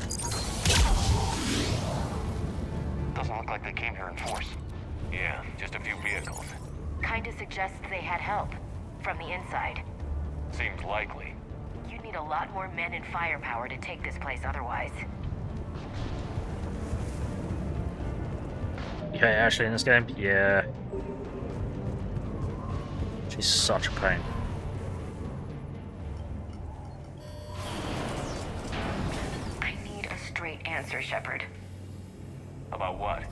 Speaker 5: Doesn't look like they came here in force.
Speaker 3: Yeah, just a few vehicles.
Speaker 16: Kinda suggests they had help. From the inside.
Speaker 3: Seems likely.
Speaker 16: You'd need a lot more men and firepower to take this place otherwise.
Speaker 1: Okay, Ashley in this game? Yeah. She's such a pain.
Speaker 16: I need a straight answer, Shepard.
Speaker 3: About what?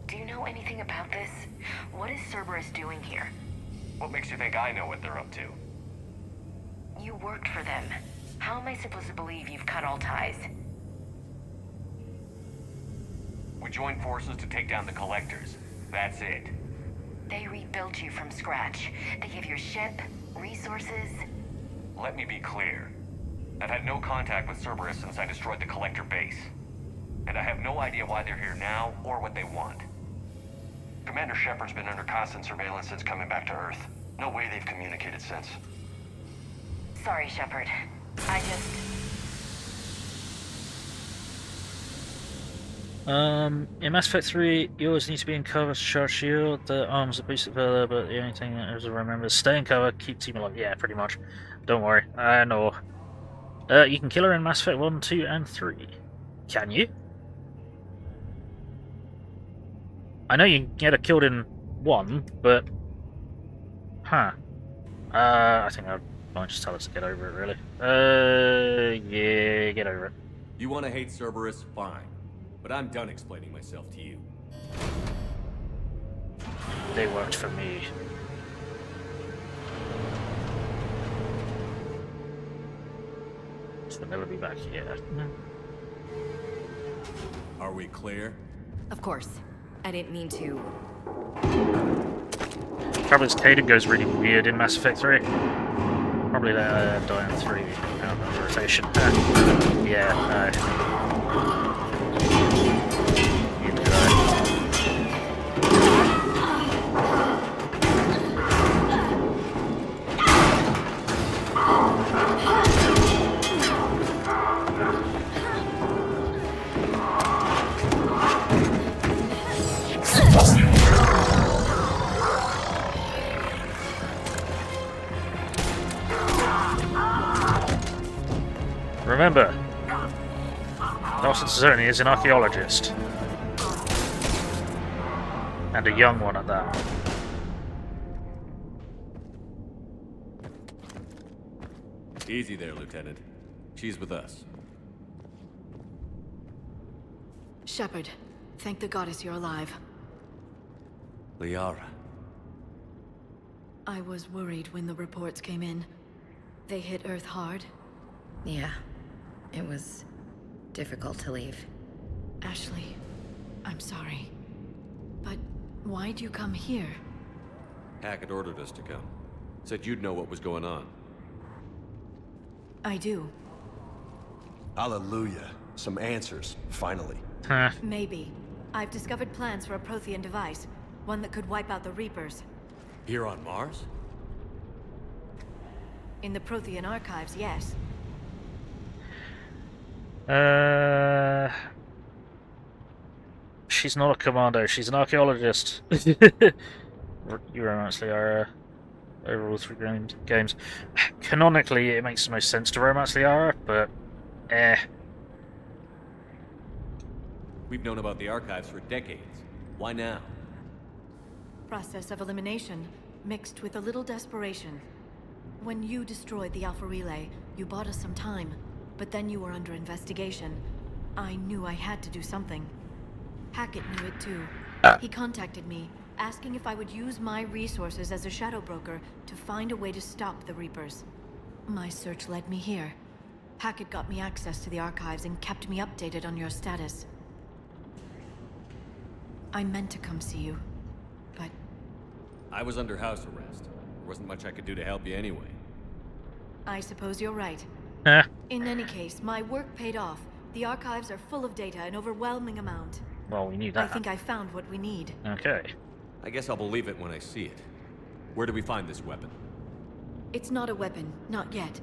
Speaker 16: Do you know anything about this? What is Cerberus doing here?
Speaker 3: What makes you think I know what they're up to?
Speaker 16: You worked for them. How am I supposed to believe you've cut all ties?
Speaker 13: We joined forces to take down the Collectors. That's it.
Speaker 16: They rebuilt you from scratch. They gave you a ship, resources.
Speaker 13: Let me be clear. I've had no contact with Cerberus since I destroyed the Collector base. And I have no idea why they're here now, or what they want.
Speaker 17: Commander Shepard's been under constant surveillance since coming back to Earth. No way they've communicated since.
Speaker 16: Sorry, Shepard. I just...
Speaker 1: In Mass Effect 3, you always need to be in cover to charge shield. The arms are boosted further, but the only thing that I remember is stay in cover, keep team alive. Yeah, pretty much. Don't worry, I know. You can kill her in Mass Effect 1, 2, and 3. Can you? I know you can get her killed in 1, but... Huh. I think I might just tell us to get over it, really. Yeah, get over it.
Speaker 3: You want to hate Cerberus? Fine. But I'm done explaining myself to you.
Speaker 1: They worked for me. So they'll never be back here.
Speaker 3: Are we clear?
Speaker 12: Of course. I didn't mean to.
Speaker 1: Probably this Caden goes really weird in Mass Effect 3. Probably that die in 3 on the rotation. Yeah, neither did I. Remember, Dawson Cerny is an archaeologist. And a young one at that.
Speaker 3: Easy there, Lieutenant. She's with us.
Speaker 2: Shepard, thank the goddess you're alive.
Speaker 3: Liara.
Speaker 2: I was worried when the reports came in. They hit Earth hard.
Speaker 18: Yeah. It was difficult to leave.
Speaker 2: Ashley, I'm sorry. But why'd you come here?
Speaker 3: Hackett ordered us to come. Said you'd know what was going on.
Speaker 2: I do.
Speaker 22: Hallelujah. Some answers, finally.
Speaker 2: Maybe. I've discovered plans for a Prothean device. One that could wipe out the Reapers.
Speaker 3: Here on Mars?
Speaker 2: In the Prothean archives, yes.
Speaker 1: She's not a commando, she's an archaeologist. You romancely are overall 3 games. Canonically, it makes the most sense to romance Liara, but
Speaker 3: We've known about the archives for decades. Why now?
Speaker 2: Process of elimination, mixed with a little desperation. When you destroyed the Alpha Relay, you bought us some time. But then you were under investigation. I knew I had to do something. Hackett knew it too. He contacted me, asking if I would use my resources as a shadow broker to find a way to stop the Reapers. My search led me here. Hackett got me access to the archives and kept me updated on your status. I meant to come see you, but...
Speaker 3: I was under house arrest. There wasn't much I could do to help you anyway.
Speaker 2: I suppose you're right. In any case, my work paid off. The archives are full of data, an overwhelming amount.
Speaker 1: Well, we need that.
Speaker 2: I think I found what we need.
Speaker 1: Okay.
Speaker 3: I guess I'll believe it when I see it. Where do we find this weapon?
Speaker 2: It's not a weapon, not yet.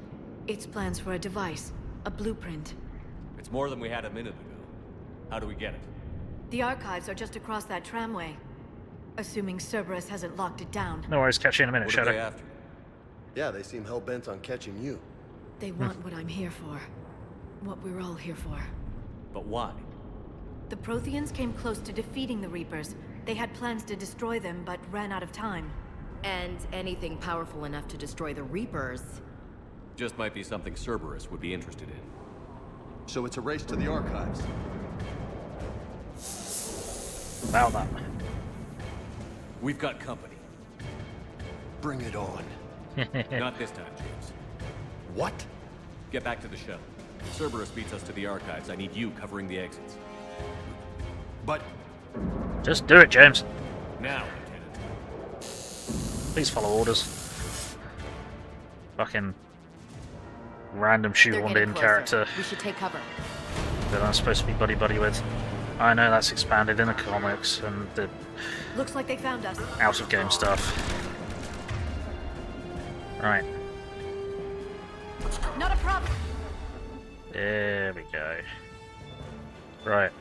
Speaker 2: It's plans for a device, a blueprint.
Speaker 3: It's more than we had a minute ago. How do we get it?
Speaker 2: The archives are just across that tramway. Assuming Cerberus hasn't locked it down.
Speaker 1: No worries, catch you in a minute,
Speaker 22: What
Speaker 1: Shadow.
Speaker 22: are they after? Yeah, they seem hell-bent on catching you.
Speaker 2: They want what I'm here for. What we're all here for.
Speaker 3: But why?
Speaker 2: The Protheans came close to defeating the Reapers. They had plans to destroy them, but ran out of time.
Speaker 18: And anything powerful enough to destroy the Reapers...
Speaker 3: Just might be something Cerberus would be interested in.
Speaker 22: So it's a race to the archives.
Speaker 1: Well done.
Speaker 3: We've got company.
Speaker 22: Bring it on.
Speaker 3: Not this time, James.
Speaker 22: What?
Speaker 3: Get back to the shuttle. Cerberus beats us to the archives. I need you covering the exits.
Speaker 22: But...
Speaker 1: Just do it, James.
Speaker 3: Now,
Speaker 1: Please follow orders. Fucking random shoehorned in character
Speaker 18: We should take cover.
Speaker 1: that I'm supposed to be buddy-buddy with. I know that's expanded in the comics and the
Speaker 2: Looks like they found us.
Speaker 1: out-of-game stuff. Right.
Speaker 2: Not a problem.
Speaker 1: There we go. Right.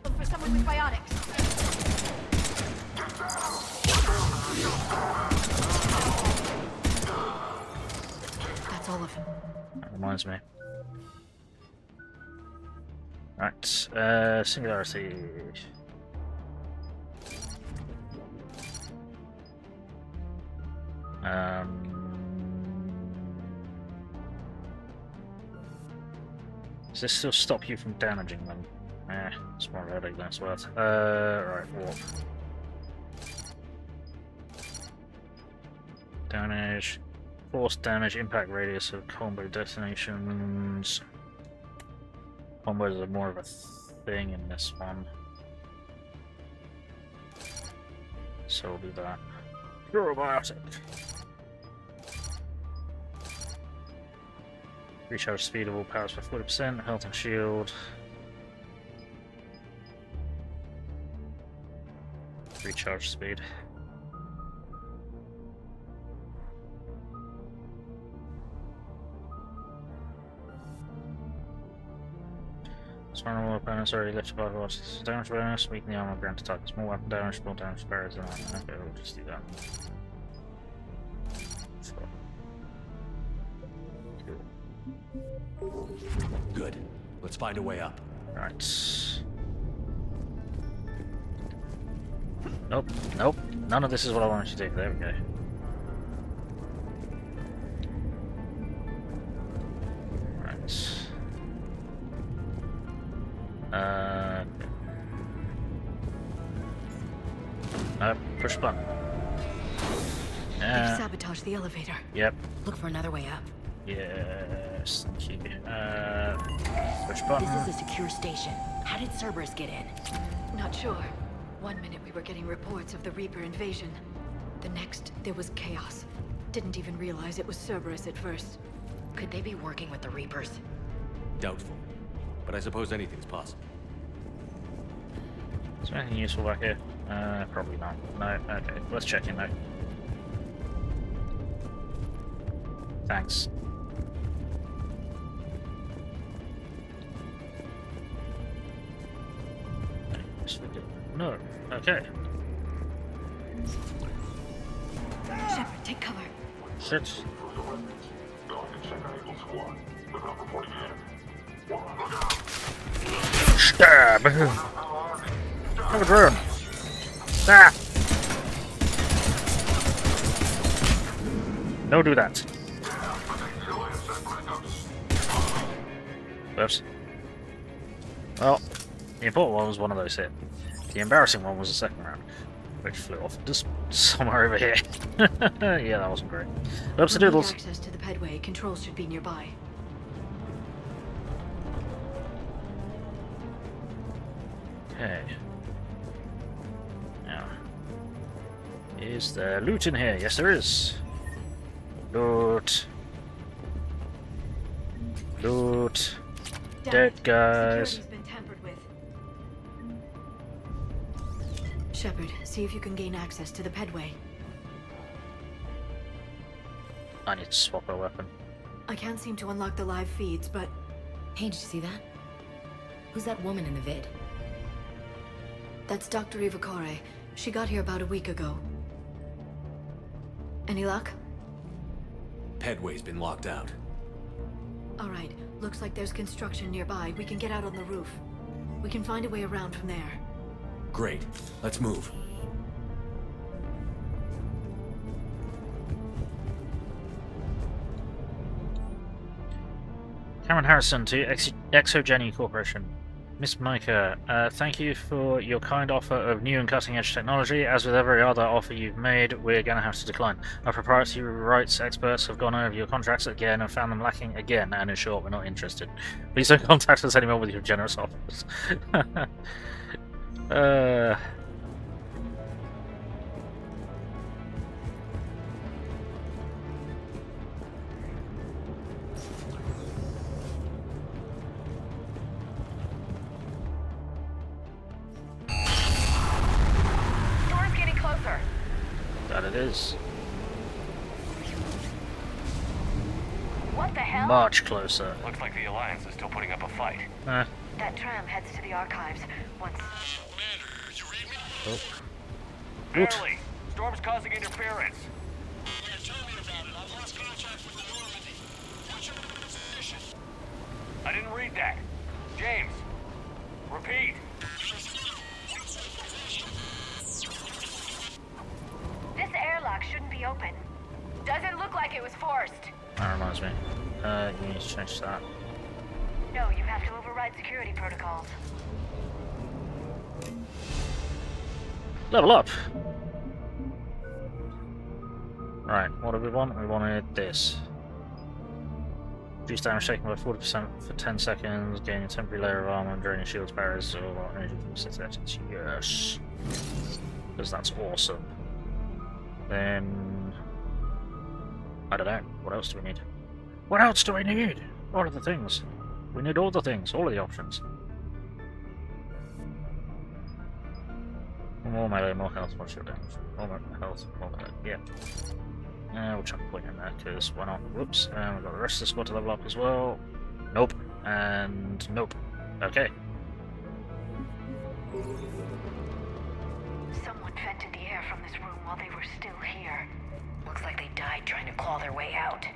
Speaker 2: Look for someone with biotics. That's all of them.
Speaker 1: That reminds me. Right, singularity. Does this still stop you from damaging them? It's more of a headache than it's worth. Right, warp. Damage. Force damage, impact radius of combo detonations. Combos are more of a thing in this one. So we'll do that. Probiotic. Recharge speed of all powers by 40%, health and shield. Recharge speed. Surrounding all opponents already lifted by what? Damage bonus, weaken the armor, grant attack, small weapon damage, small damage barriers, and okay, we'll just do that. Cool.
Speaker 3: Good. Let's find a way up.
Speaker 1: Right. Nope, nope. None of this is what I wanted to do. There we go. Right. Push button.
Speaker 2: They've sabotaged the elevator.
Speaker 1: Yep.
Speaker 18: Look for another way up.
Speaker 1: Yes, thank you. Push button.
Speaker 18: This is a secure station. How did Cerberus get in?
Speaker 2: Not sure. One minute we were getting reports of the Reaper invasion. The next, there was chaos. Didn't even realize it was Cerberus at first.
Speaker 18: Could they be working with the Reapers?
Speaker 3: Doubtful. But I suppose anything's possible.
Speaker 1: Is there anything useful back here? Probably not. No, okay. Let's check in though. Thanks. No. Okay.
Speaker 2: Shepard, take cover.
Speaker 1: Shit. Stab! Have a drone! Ah! Don't do that. Whoops. Well, the important one was one of those hit. The embarrassing one was the second round, which flew off just somewhere over here. Yeah, that wasn't great. Whoops, doodles.
Speaker 2: Access to the pedway. Controls should be nearby.
Speaker 1: Okay. Now, is there loot in here? Yes, there is. Loot. Loot. Dead guys.
Speaker 2: Security's been tampered with. Shepard, see if you can gain access to the pedway.
Speaker 1: I need to swap a weapon.
Speaker 2: I can't seem to unlock the live feeds, but...
Speaker 18: Hey, did you see that? Who's that woman in the vid?
Speaker 2: That's Dr. Ivakare. She got here about a week ago. Any luck?
Speaker 3: Pedway's been locked out.
Speaker 2: Alright, looks like there's construction nearby. We can get out on the roof. We can find a way around from there.
Speaker 3: Great. Let's move.
Speaker 1: Cameron Harrison to Exogeny Corporation. Miss Micah, thank you for your kind offer of new and cutting-edge technology. As with every other offer you've made, we're going to have to decline. Our proprietary rights experts have gone over your contracts again and found them lacking again, and in short, we're not interested. Please don't contact us anymore with your generous offers. That it is.
Speaker 16: What the hell?
Speaker 1: Much closer.
Speaker 13: Looks like the Alliance is still putting up a fight.
Speaker 16: That tram heads to the archives. Once.
Speaker 1: Oh.
Speaker 13: Barely. Storm's causing interference. I didn't read that. James, repeat.
Speaker 16: This airlock shouldn't be open. Doesn't look like it was forced.
Speaker 1: That reminds me. You need to change that.
Speaker 16: No, you have to override security protocols.
Speaker 1: Level up! Right, what do we want? We wanted this. Reduce damage taken by 40% for 10 seconds, gain a temporary layer of armor and drain your shield's barriers or energy from synthetics. Yes! Because that's awesome. Then... I don't know. What else do we need? What else do we need? What are the things? We need all the things, all of the options. More melee, more health, more shield damage. More health, more melee. Yeah. We'll chuck a point in there, because why not? Whoops. And we've got the rest of the squad to level up as well. Nope. And nope. Okay.
Speaker 16: Someone vented the air from this room while they were still here. Looks like they died trying to claw their way out.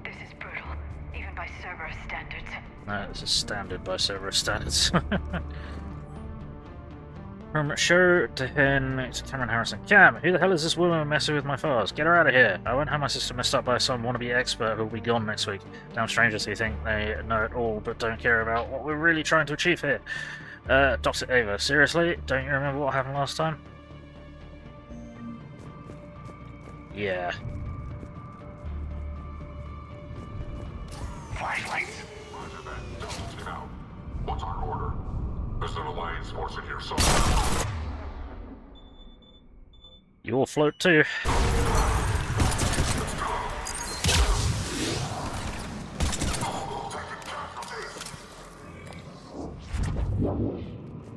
Speaker 16: This is brutal, even by Cerberus standards.
Speaker 1: No, this is standard by Cerberus standards. From show to hen to Cameron Harrison. Cam, who the hell is this woman messing with my files? Get her out of here. I won't have my system messed up by some wannabe expert who will be gone next week. Damn strangers who think they know it all but don't care about what we're really trying to achieve here. Dr. Ava, seriously? Don't you remember what happened last time? Yeah.
Speaker 14: Flashlights. Roger that. Distance it out. What's our order? There's an Alliance force in here somewhere.
Speaker 1: You'll float too.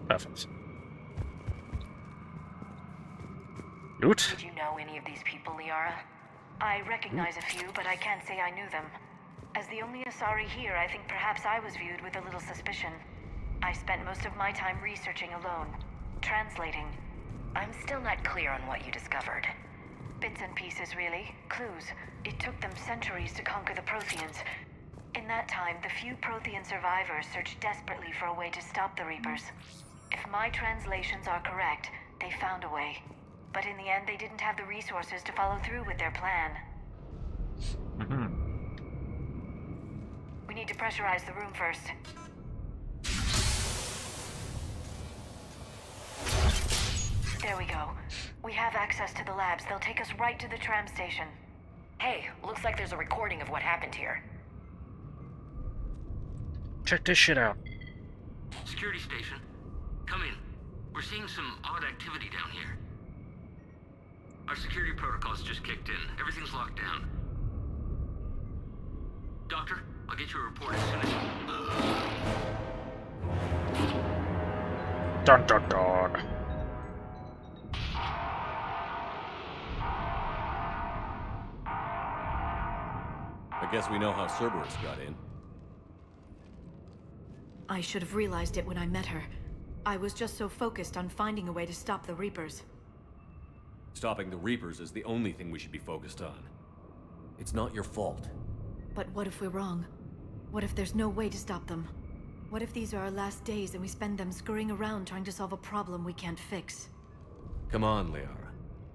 Speaker 1: Perfect. Loot?
Speaker 16: Did you know any of these people, Liara? I recognize a few, but I can't say I knew them. As the only Asari here, I think perhaps I was viewed with a little suspicion. I spent most of my time researching alone, translating. I'm still not clear on what you discovered.
Speaker 2: Bits and pieces, really. Clues. It took them centuries to conquer the Protheans. In that time, the few Prothean survivors searched desperately for a way to stop the Reapers. If my translations are correct, they found a way. But in the end, they didn't have the resources to follow through with their plan. We need to pressurize the room first. There we go. We have access to the labs. They'll take us right to the tram station.
Speaker 16: Hey, looks like there's a recording of what happened here.
Speaker 1: Check this shit out.
Speaker 7: Security station. Come in. We're seeing some odd activity down here. Our security protocols just kicked in. Everything's locked down. Doctor, I'll get you a report as soon as
Speaker 1: Dun dun dun.
Speaker 3: I guess we know how Cerberus got in.
Speaker 2: I should have realized it when I met her. I was just so focused on finding a way to stop the Reapers.
Speaker 3: Stopping the Reapers is the only thing we should be focused on. It's not your fault.
Speaker 2: But what if we're wrong? What if there's no way to stop them? What if these are our last days and we spend them scurrying around trying to solve a problem we can't fix?
Speaker 3: Come on, Liara.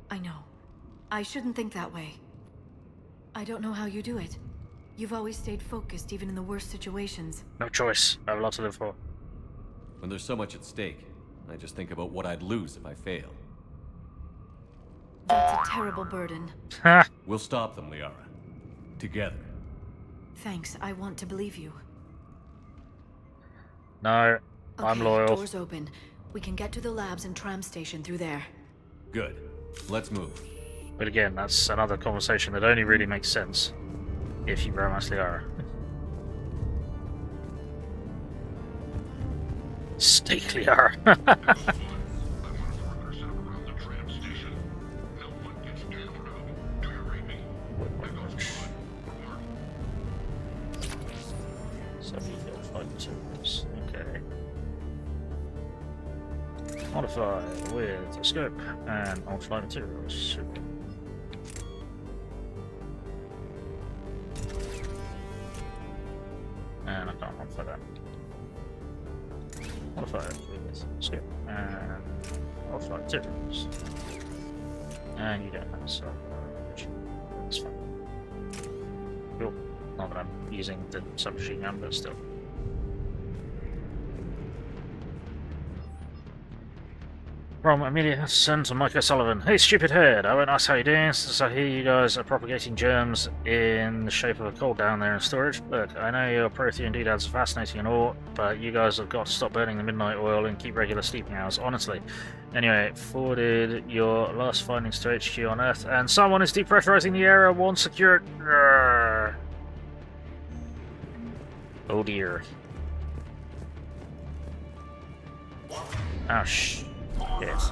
Speaker 2: I know. I shouldn't think that way. I don't know how you do it. You've always stayed focused even in the worst situations.
Speaker 1: No choice. I have a lot to live for.
Speaker 3: When there's so much at stake, I just think about what I'd lose if I fail.
Speaker 2: That's a terrible burden.
Speaker 3: We'll stop them, Liara. Together.
Speaker 2: Thanks, I want to believe you.
Speaker 1: No, I'm loyal.
Speaker 2: Doors open. We can get to the labs and tram station through there.
Speaker 3: Good. Let's move.
Speaker 1: But again, that's another conversation that only really makes sense if you romance Liara. Stay Liara. So we go 5 tools. Okay. Modify with the scope and modify materials. Super. And I can't modify that. Modify it with scope and modify materials. And you don't have so that's fine. Cool. Not that I'm using the submachine gun, but still. From Amelia sent to Mike O'Sullivan. Hey, stupid head. I won't ask how you're doing since I hear you guys are propagating germs in the shape of a coal down there in storage. Look, I know your Prothean doodads are fascinating and all, but you guys have got to stop burning the midnight oil and keep regular sleeping hours, honestly. Anyway, forwarded your last findings to HQ on Earth, and someone is depressurizing the area. One secured. Oh dear. Oh shh. Yes.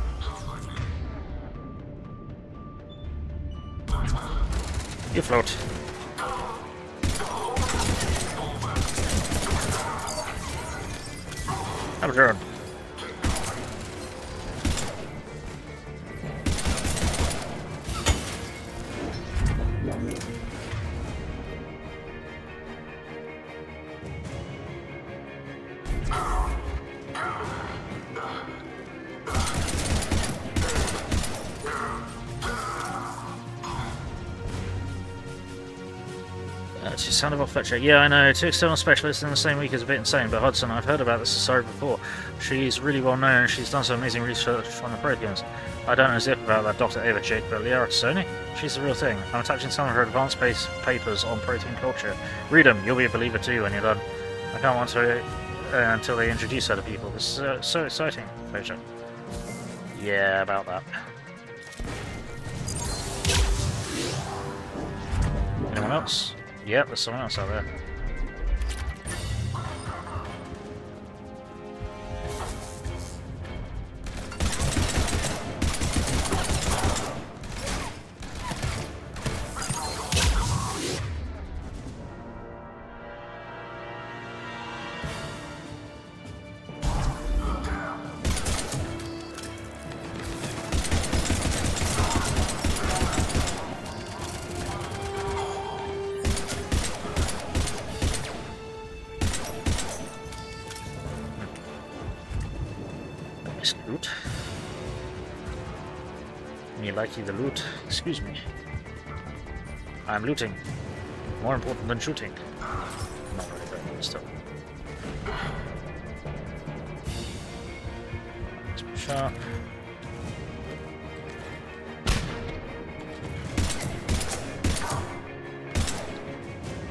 Speaker 1: You float. Have a turn. It's your son of a Fletcher. Yeah, I know. 2 external specialists in the same week is a bit insane, but Hudson, I've heard about this story before. She's really well known. She's done some amazing research on the Protheans. I don't know zip about that Dr. Ava chick, but Liara Sony? She's the real thing. I'm attaching some of her advanced papers on Prothean culture. Read them. You'll be a believer too when you're done. I can't wait to until they introduce her to people. This is so exciting. Fletcher. Yeah, about that. Anyone else? Yep, there's someone else out there. Loot. Me liking the loot. Excuse me. I'm looting. More important than shooting. Not really very good stuff. Let's be sharp.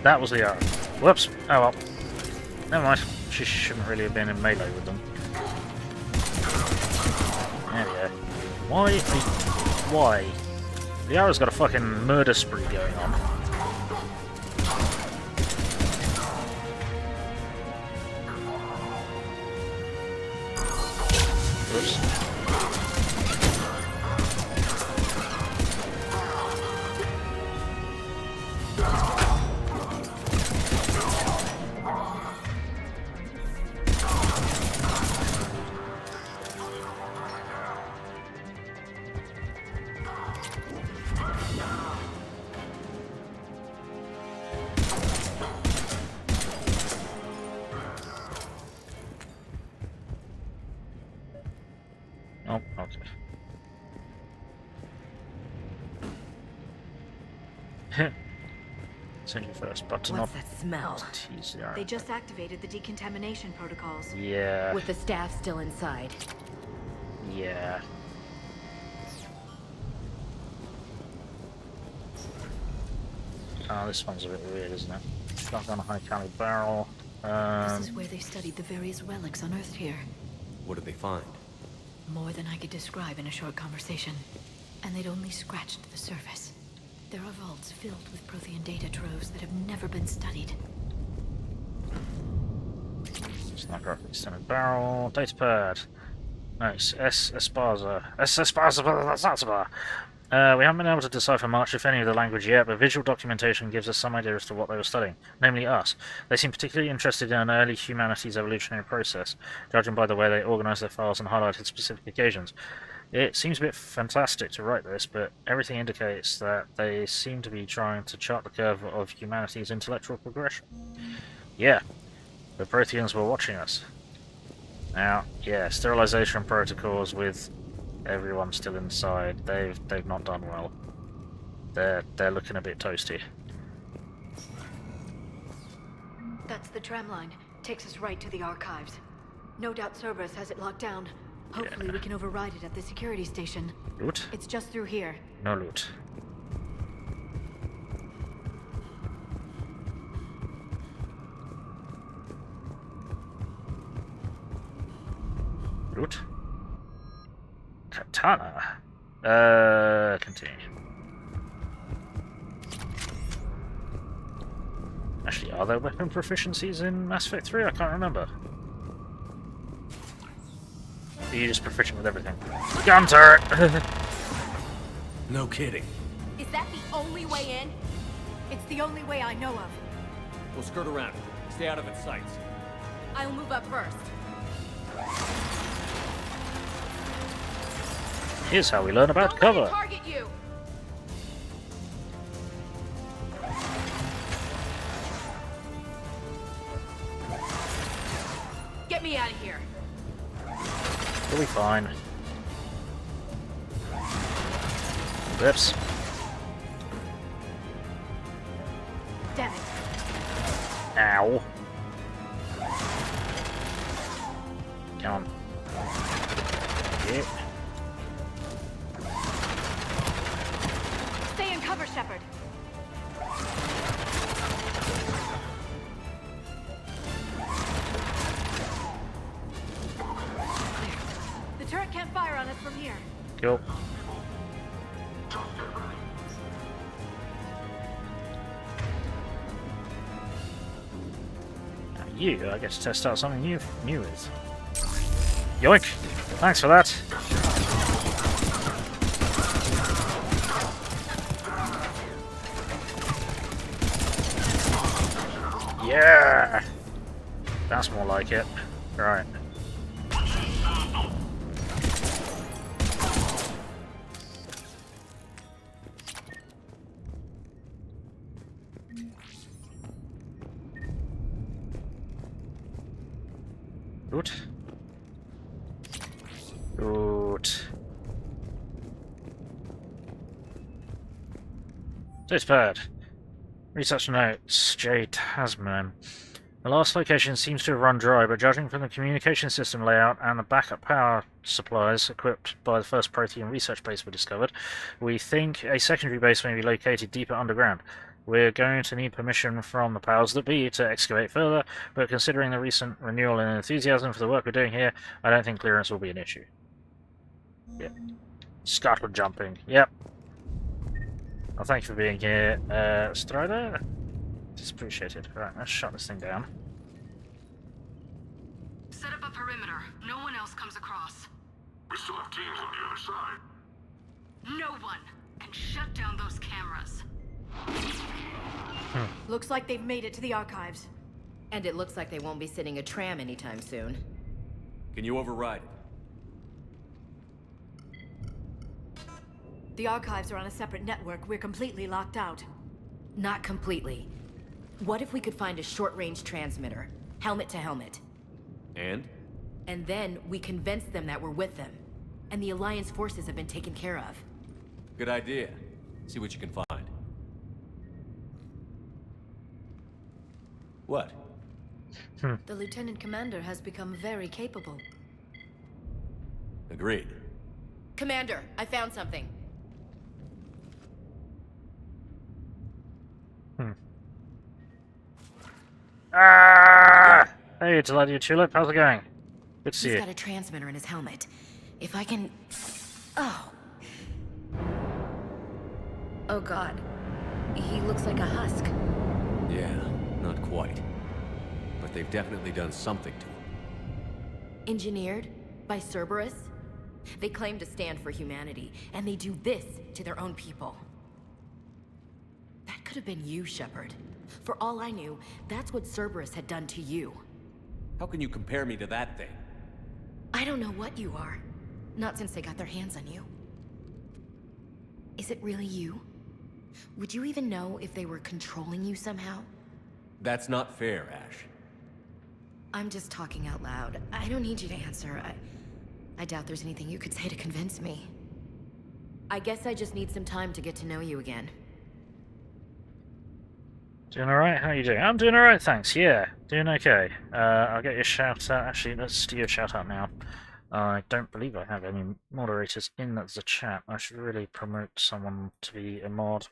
Speaker 1: That was the arrow. Whoops. Oh well. Never mind. She shouldn't really have been in melee with them. There we go. Why? Liara's got a fucking murder spree going on. Oops. Send you first, but to
Speaker 18: What's
Speaker 1: not
Speaker 18: that smell?
Speaker 1: tease the
Speaker 2: They just activated the decontamination protocols.
Speaker 1: Yeah.
Speaker 18: With the staff still inside.
Speaker 1: Yeah. Oh, this one's a bit weird, isn't it? Shotgun, high caliber barrel.
Speaker 2: This is where they studied the various relics unearthed here.
Speaker 3: What did they find?
Speaker 2: More than I could describe in a short conversation. And they'd only scratched the surface. There are vaults filled with Prothean data troves that have never been studied.
Speaker 1: Sniper rifle, extended barrel, data pad. Nice. Esparza. We haven't been able to decipher much, if any, of the language yet, but visual documentation gives us some idea as to what they were studying, namely us. They seem particularly interested in early humanity's evolutionary process, judging by the way they organised their files and highlighted specific occasions. It seems a bit fantastic to write this, but everything indicates that they seem to be trying to chart the curve of humanity's intellectual progression. Yeah, the Protheans were watching us. Now, yeah, sterilization protocols with everyone still inside, they've not done well. They're looking a bit toasty.
Speaker 2: That's the tram line. Takes us right to the archives. No doubt Cerberus has it locked down. Hopefully we can override it at the security station.
Speaker 1: Loot?
Speaker 2: It's just through here.
Speaker 1: No loot. Loot? Katana. Continue. Actually, are there weapon proficiencies in Mass Effect 3? I can't remember. Are you just proficient with everything? Gun turret!
Speaker 3: No kidding.
Speaker 11: Is that the only way in?
Speaker 2: It's the only way I know of.
Speaker 3: We'll skirt around it. Stay out of its sights.
Speaker 11: I'll move up first.
Speaker 1: Here's how we learn about cover.
Speaker 11: Target you. Get me out of here.
Speaker 1: We'll be fine. Whoops.
Speaker 2: Damn it.
Speaker 1: Ow. Come on. Yeah.
Speaker 2: Stay in cover, Shepard. The turret can't fire on us from here.
Speaker 1: Go. Now you, I get to test out something new with. Yoink! Thanks for that. Yeah! That's more like it. Right. Good. Good. Dispatch. Research notes, J. Tasman. The last location seems to have run dry, but judging from the communication system layout and the backup power supplies equipped by the first Prothean research base we discovered, we think a secondary base may be located deeper underground. We're going to need permission from the powers that be to excavate further, but considering the recent renewal and enthusiasm for the work we're doing here, I don't think clearance will be an issue. Yep. Scuttle jumping. Yep. Well, thank you for being here, Strider. It's appreciated. Right, let's shut this thing down.
Speaker 10: Set up a perimeter. No one else comes across.
Speaker 14: We still have teams on the other side.
Speaker 10: No one can shut down those cameras.
Speaker 2: Looks like they've made it to the archives.
Speaker 18: And it looks like they won't be sitting a tram anytime soon.
Speaker 3: Can you override it?
Speaker 2: The archives are on a separate network. We're completely locked out.
Speaker 18: Not completely. What if we could find a short-range transmitter? Helmet to helmet.
Speaker 3: And?
Speaker 18: And then we convince them that we're with them. And the Alliance forces have been taken care of.
Speaker 3: Good idea. See what you can find. What?
Speaker 2: The Lieutenant Commander has become very capable.
Speaker 3: Agreed.
Speaker 18: Commander, I found something.
Speaker 1: Ah! Hey, Delighted Tulip, how's it going? Good to see
Speaker 18: He's
Speaker 1: you.
Speaker 18: got a transmitter in his helmet. If I can... Oh. Oh god. He looks like a husk.
Speaker 3: Yeah, not quite. But they've definitely done something to him.
Speaker 18: Engineered by Cerberus? They claim to stand for humanity, and they do this to their own people. That could have been you, Shepard. For all I knew, that's what Cerberus had done to you.
Speaker 3: How can you compare me to that thing?
Speaker 18: I don't know what you are. Not since they got their hands on you. Is it really you? Would you even know if they were controlling you somehow?
Speaker 3: That's not fair, Ash.
Speaker 18: I'm just talking out loud. I don't need you to answer. I doubt there's anything you could say to convince me. I guess I just need some time to get to know you again.
Speaker 1: Doing alright? How are you doing? I'm doing alright, thanks. Yeah, doing okay. I'll get your shout out. Actually, let's do your shout out now. I don't believe I have any moderators in the chat. I should really promote someone to be a mod.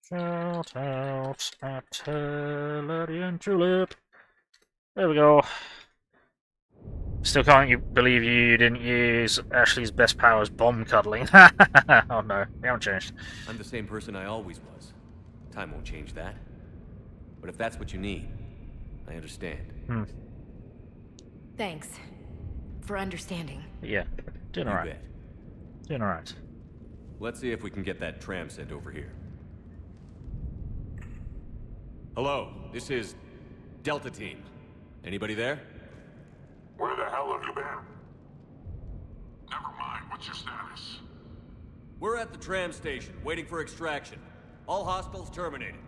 Speaker 1: Shout out at Turian Tulip. There we go. Still can't believe you didn't use Ashley's best powers, bomb cuddling. Oh no, they haven't changed.
Speaker 3: I'm the same person I always was. Time won't change that. But if that's what you need, I understand.
Speaker 18: Thanks. For understanding.
Speaker 1: Yeah, doing alright. Doing alright.
Speaker 3: Let's see if we can get that tram sent over here. Hello, this is Delta Team. Anybody there?
Speaker 14: Where the hell have you been? Never mind, what's your status?
Speaker 3: We're at the tram station, waiting for extraction. All hostiles terminated.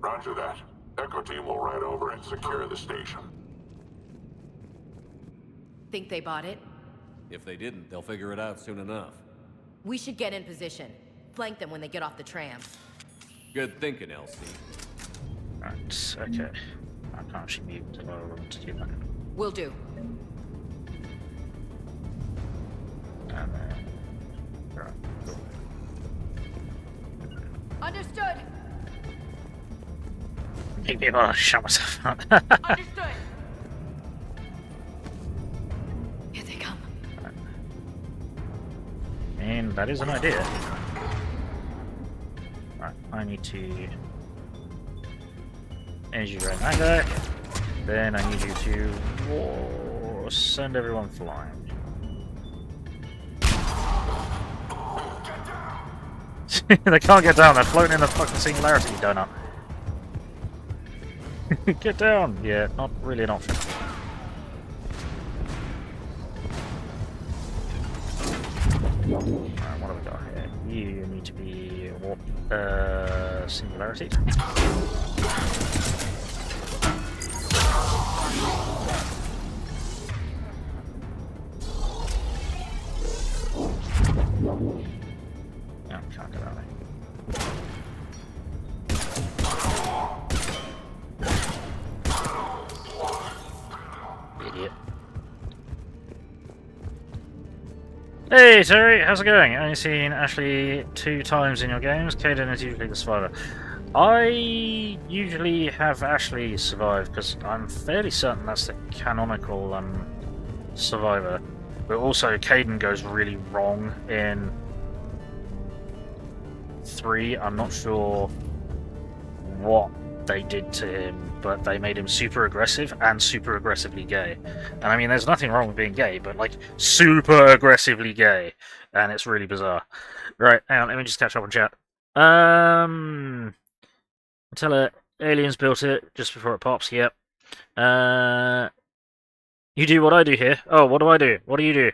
Speaker 14: Roger that. Echo Team will ride over and secure the station.
Speaker 18: Think they bought it?
Speaker 3: If they didn't, they'll figure it out soon enough.
Speaker 18: We should get in position. Flank them when they get off the tram.
Speaker 3: Good thinking, Elsie.
Speaker 1: Right, okay. I can't actually mute to lower room to do that.
Speaker 18: Will do.
Speaker 1: And then... Right, cool.
Speaker 11: Understood.
Speaker 1: Maybe I'll shut myself up.
Speaker 11: Understood.
Speaker 2: Here they come.
Speaker 1: And that is an idea. Right, I need to energy drain that guy. Then I need you to send everyone flying. They can't get down, they're floating in the fucking singularity, you donut. Get down! Yeah, not really an option. Alright, what have we got here? You need to be singularity. No, can't get out of there. Idiot. Hey Terry, how's it going? I've only seen Ashley 2 times in your games. Caden is usually the survivor. I usually have Ashley survive because I'm fairly certain that's the canonical survivor. But also Caden goes really wrong in 3. I'm not sure what they did to him, but they made him super aggressive and super aggressively gay. And I mean, there's nothing wrong with being gay, but like super aggressively gay, and it's really bizarre. Right, hang on, let me just catch up on chat. Tell her aliens built it just before it pops. Yep. You do what I do here. Oh, what do I do? What do you do?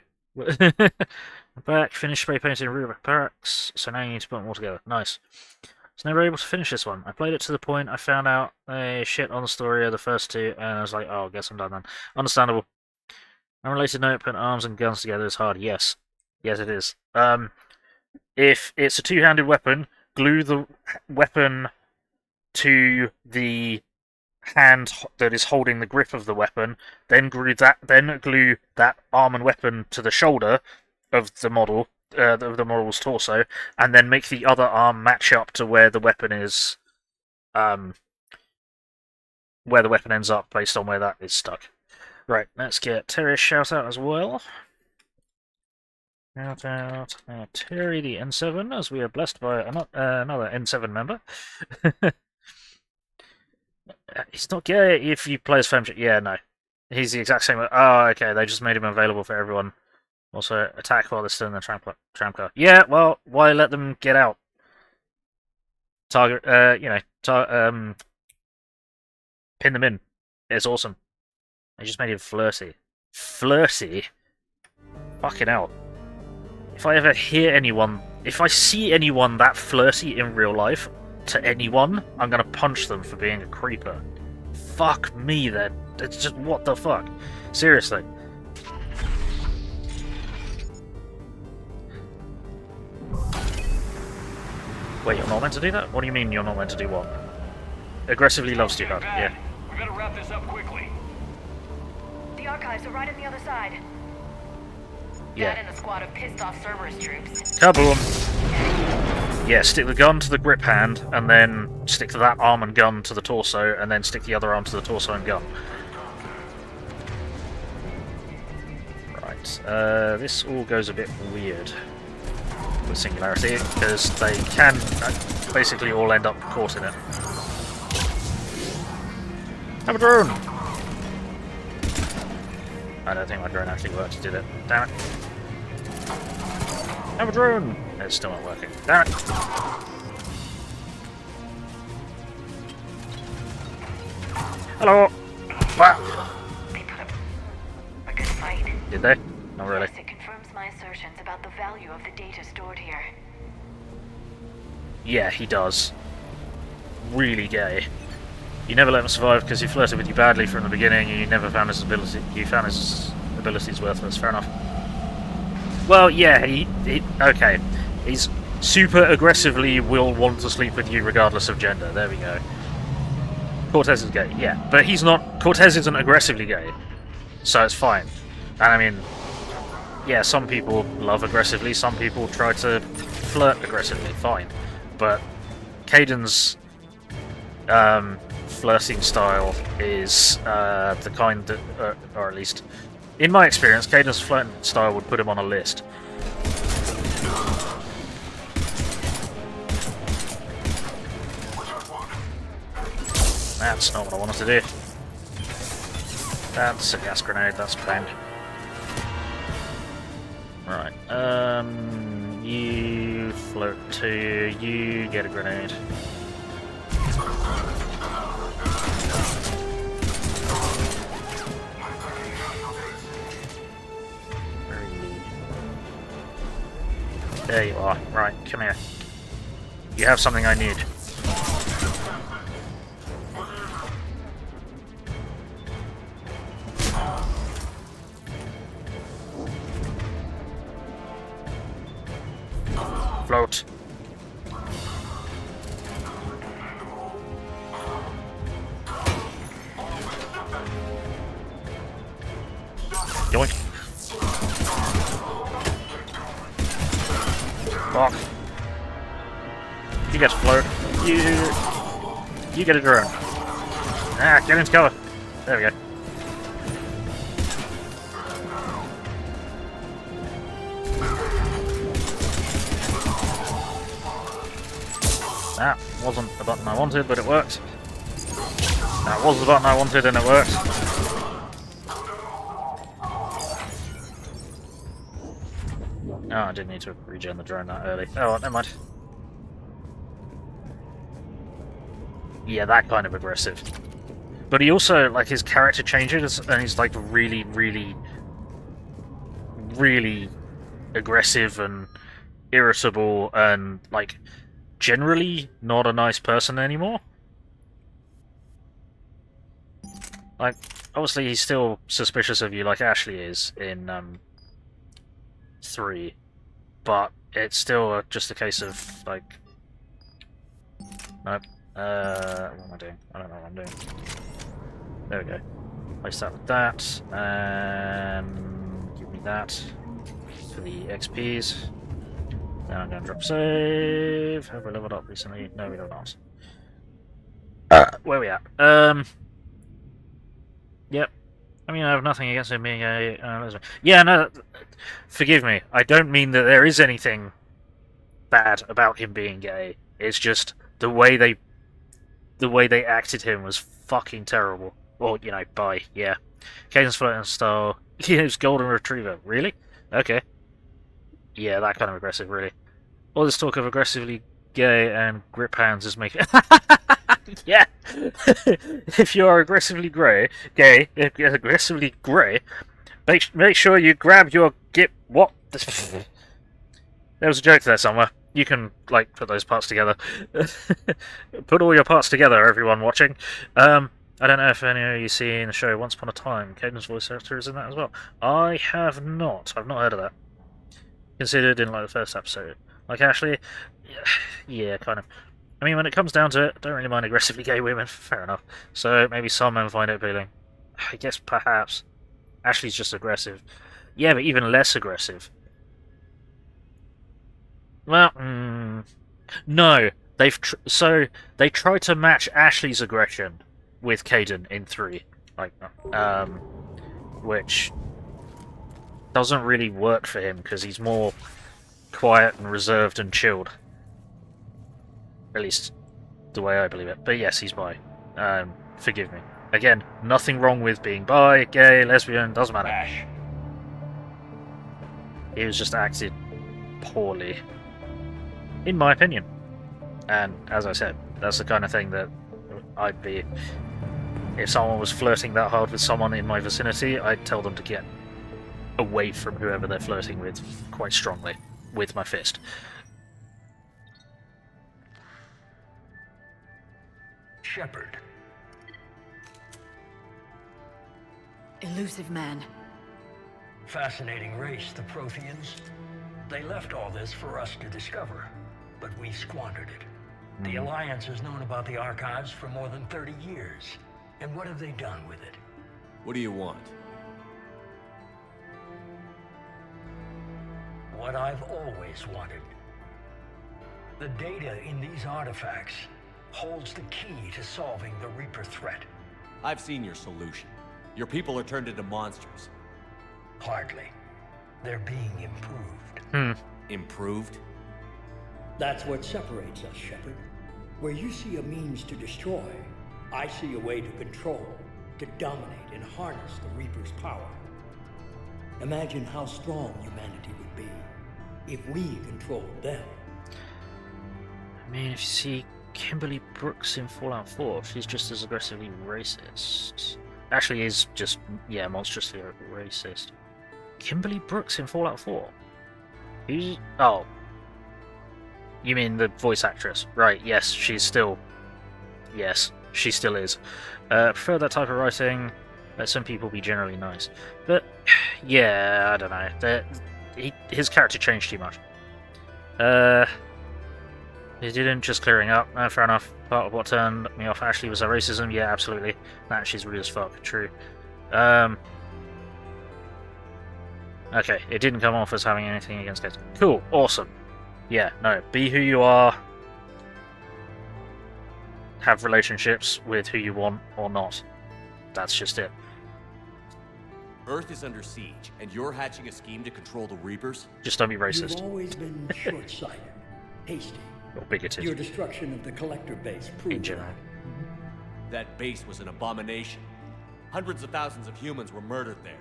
Speaker 1: Back, finish spray painting Rubric Barracks, so now you need to put them all together. Nice. I was never able to finish this one. I played it to the point I found out a shit on the story of the first 2, and I was like, oh, I guess I'm done then. Understandable. Unrelated note, putting arms and guns together is hard. Yes. Yes, it is. If it's a 2-handed weapon, glue the weapon to the hand that is holding the grip of the weapon, then glue that arm and weapon to the shoulder of the model, of the model's torso, and then make the other arm match up to where the weapon is, where the weapon ends up based on where that is stuck. Right, let's get Terry's shout out as well. Shout out Terry the N7, as we are blessed by another N7 member. He's not gay if you play as Femship. Yeah, no. He's the exact same. Oh, okay, they just made him available for everyone. Also, attack while they're still in the tram car. Yeah, well, why let them get out? Target, pin them in. It's awesome. They just made him flirty. Flirty? Fucking hell. If I ever hear anyone, if I see anyone that flirty in real life to anyone, I'm gonna punch them for being a creeper. Fuck me then. It's just, what the fuck? Seriously. Wait, you're not meant to do that? What do you mean you're not meant to do what? Aggressively loves you, yeah.
Speaker 13: We better wrap this up quickly.
Speaker 16: The archives are right on the other side.
Speaker 1: Yeah.
Speaker 16: That and a squad of pissed off Cerberus troops.
Speaker 1: Kaboom! Yeah, stick the gun to the grip hand, and then stick that arm and gun to the torso, and then stick the other arm to the torso and gun. Right, this all goes a bit weird with Singularity, because they can basically all end up caught in it. Have a drone! I don't think my drone actually worked, did it? Damn it. Have a drone! It's still not working. Damn it! Hello! Wow!
Speaker 16: They put up a good fight.
Speaker 1: Did they? Not really.
Speaker 16: Yes, it confirms my assertions about the value of the data stored here.
Speaker 1: Yeah, he does. Really gay. You never let him survive because he flirted with you badly from the beginning, and you never found his ability. You found his abilities worthless. Fair enough. Well, yeah, he okay. He's super aggressively will want to sleep with you regardless of gender. There we go. Cortez is gay, yeah, but he's not. Cortez isn't aggressively gay, so it's fine. And I mean, yeah, some people love aggressively. Some people try to flirt aggressively. Fine, but Kaidan's flirting style is the kind that, or at least in my experience, Kaidan's flirting style would put him on a list. That's not what I wanted to do. That's a gas grenade, that's banned. Right, you float to, you get a grenade. There you are. Right, come here. You have something I need. Float. Yoink. Fuck. You get to float. You get a drone. Ah, get into cover. There we go. That wasn't the button I wanted, but it worked. That was the button I wanted, and it worked. Oh, I didn't need to regen the drone that early. Oh, well, never mind. Yeah, that kind of aggressive. But he also, like, his character changes, and he's, like, really, really, really aggressive and irritable and, like, generally not a nice person anymore. Like, obviously he's still suspicious of you like Ashley is in 3, but it's still just a case of, like, nope, What am I doing? I don't know what I'm doing. There we go. Place that with that, and give me that for the XPs. Then I'm going to drop save. Have we leveled up recently? No, we have not. Where are we at? Yep. I mean, I have nothing against him being a lesbian. Yeah, no, forgive me. I don't mean that there is anything bad about him being gay. It's just the way they acted him was fucking terrible. Well, you know, bi, yeah. Caden's flirting style. He was golden retriever. Really? Okay. Yeah, that kind of aggressive, really. All this talk of aggressively gay and grip hands is making... Yeah! If you are aggressively gay, make sure you grab your what? There was a joke there somewhere. You can, like, put those parts together. Put all your parts together, everyone watching. I don't know if any of you seen the show Once Upon a Time. Caden's voice actor is in that as well. I have not. I've not heard of that. Considered in, like, the first episode. Like, Ashley? Yeah, kind of. I mean, when it comes down to it, I don't really mind aggressively gay women. Fair enough. So, maybe some men find it appealing. I guess, perhaps. Ashley's just aggressive. Yeah, but even less aggressive. Well, no. They tried to match Ashley's aggression with Caden in 3, like, which doesn't really work for him because he's more quiet and reserved and chilled. At least the way I believe it. But yes, he's bi. Forgive me. Again, nothing wrong with being bi, gay, lesbian, doesn't matter.
Speaker 17: Ash.
Speaker 1: He was just acted poorly, in my opinion. And as I said, that's the kind of thing that I'd be... If someone was flirting that hard with someone in my vicinity, I'd tell them to get away from whoever they're flirting with quite strongly, with my fist.
Speaker 8: Shepard.
Speaker 2: Elusive man.
Speaker 8: Fascinating race, the Protheans. They left all this for us to discover, but we squandered it. The Alliance has known about the archives for more than 30 years. And what have they done with it?
Speaker 3: What do you want?
Speaker 8: What I've always wanted. The data in these artifacts holds the key to solving the Reaper threat.
Speaker 3: I've seen your solution. Your people are turned into monsters.
Speaker 8: Hardly. They're being improved.
Speaker 3: Improved?
Speaker 8: That's what separates us, Shepard. Where you see a means to destroy, I see a way to control, to dominate and harness the Reaper's power. Imagine how strong humanity would be if we controlled them.
Speaker 1: I mean, if you see Kimberly Brooks in Fallout 4, she's just as aggressively racist. Actually, is just, yeah, monstrously racist. Kimberly Brooks in Fallout 4? Who's... Oh. You mean the voice actress? Right, yes, she's still... Yes, she still is. Prefer that type of writing. Let some people be generally nice. But, yeah, I don't know. His character changed too much. He didn't, just clearing up. Fair enough. Part of what turned me off Ashley was her racism. Yeah, absolutely. That she's rude as fuck. True. Okay, it didn't come off as having anything against kids. Cool, awesome. Yeah, no, be who you are. Have relationships with who you want or not. That's just it.
Speaker 3: Earth is under siege, and you're hatching a scheme to control the Reapers?
Speaker 1: Just don't be racist.
Speaker 8: You've always been short-sighted, hasty.
Speaker 1: Or bigoted.
Speaker 8: Your destruction of the Collector base proved that.
Speaker 3: That base was an abomination. Hundreds of thousands of humans were murdered there.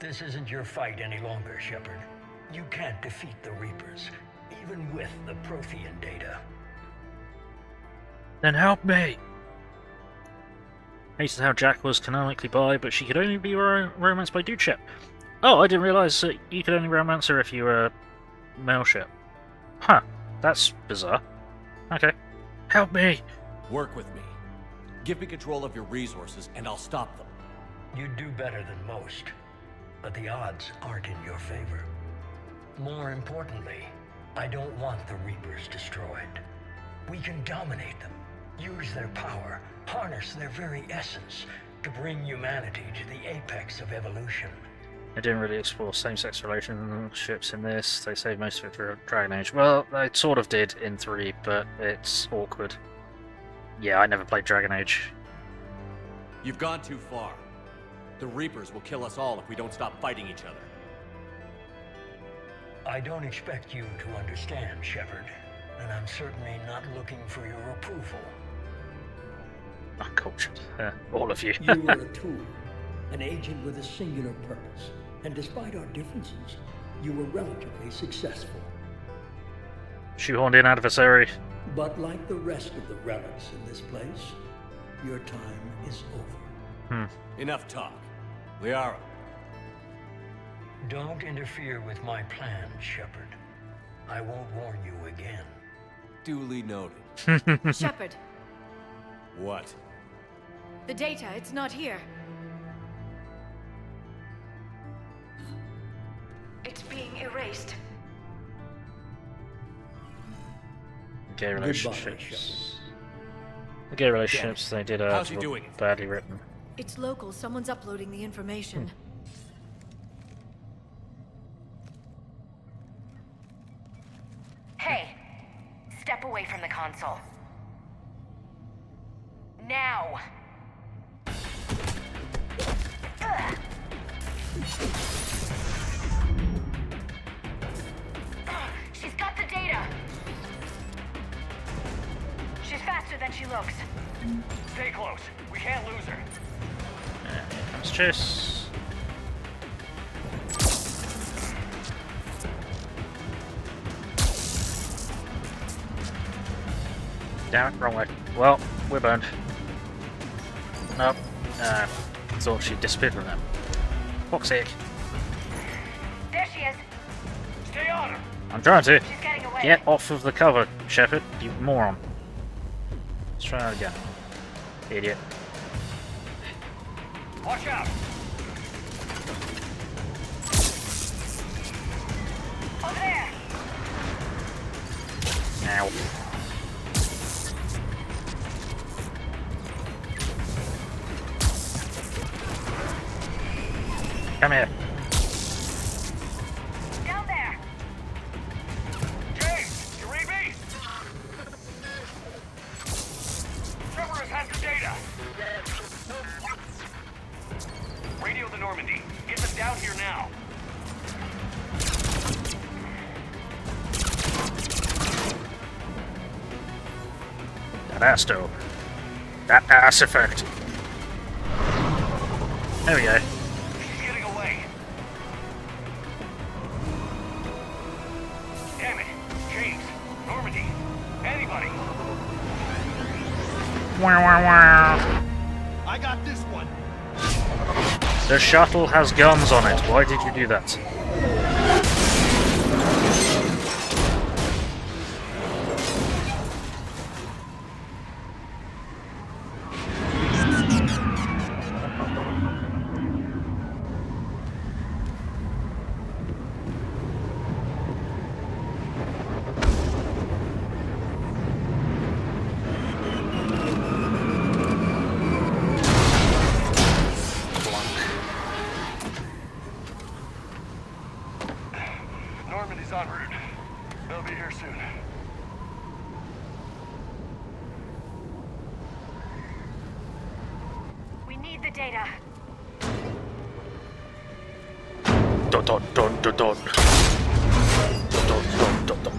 Speaker 8: This isn't your fight any longer, Shepard. You can't defeat the Reapers, even with the Prothean data.
Speaker 1: Then help me! Hated how Jack was canonically bi, but she could only be romanced by dude ship. Oh, I didn't realise that you could only romance her if you were male ship. Huh, that's bizarre. Okay. Help me!
Speaker 3: Work with me. Give me control of your resources, and I'll stop them.
Speaker 8: You'd do better than most, but the odds aren't in your favor. More importantly, I don't want the Reapers destroyed. We can dominate them, use their power, harness their very essence to bring humanity to the apex of evolution.
Speaker 1: They didn't really explore same-sex relationships in this. They saved most of it for Dragon Age. Well, they sort of did in 3, but it's awkward. Yeah, I never played Dragon Age.
Speaker 3: You've gone too far. The Reapers will kill us all if we don't stop fighting each other.
Speaker 8: I don't expect you to understand, Shepard, and I'm certainly not looking for your approval.
Speaker 1: Oh, cultured. All of you.
Speaker 8: You were a tool, an agent with a singular purpose, and despite our differences, you were relatively successful.
Speaker 1: Shoehorned in adversary.
Speaker 8: But like the rest of the relics in this place, your time is over.
Speaker 3: Enough talk. Liara.
Speaker 8: Don't interfere with my plan, Shepard. I won't warn you again.
Speaker 3: Duly noted.
Speaker 2: Shepard,
Speaker 3: What?
Speaker 2: the data, it's not here.
Speaker 16: It's being erased.
Speaker 1: Gay
Speaker 8: Goodbye,
Speaker 1: relationships. The gay relationships they did
Speaker 3: How's he doing?
Speaker 1: badly written.
Speaker 2: It's local. Someone's uploading the information.
Speaker 16: Hey, step away from the console. Now! Ugh. She's got the data! She's faster than she looks.
Speaker 15: Stay close. We can't lose her.
Speaker 1: Here comes Chase. Damn it, wrong way. Well, we're burned. Nope. Thought she disappeared from them. Fuck's sake.
Speaker 16: There she is.
Speaker 15: Stay on her.
Speaker 1: I'm trying to.
Speaker 16: She's getting away.
Speaker 1: Get off of the cover, Shepard, you moron. Let's try that again. Idiot.
Speaker 15: Watch out.
Speaker 16: Over there.
Speaker 1: Ow. Come here.
Speaker 16: Down there.
Speaker 15: James, you read me? Cerberus has the data.
Speaker 13: Radio the Normandy. Get them down here now.
Speaker 1: That ass though. That ass effect. There we go.
Speaker 13: She's getting away. Damn it. James, Normandy, anybody.
Speaker 1: Wow, wow, wow.
Speaker 22: I got this one.
Speaker 1: The shuttle has guns on it. Why did you do that?
Speaker 17: Normandy's en route. They'll be here soon.
Speaker 16: We need the data.
Speaker 1: Dun dun dun dun dun. Dun dun dun dun.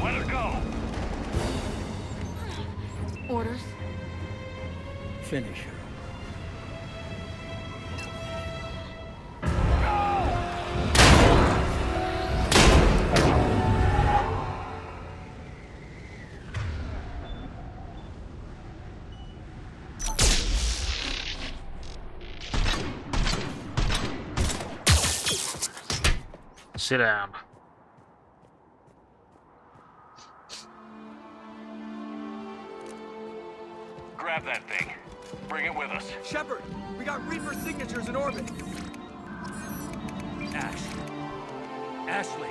Speaker 15: Let her go.
Speaker 2: Orders?
Speaker 8: Finish her.
Speaker 1: Sit down.
Speaker 5: Shepard, we got Reaper signatures in orbit.
Speaker 4: Ashley.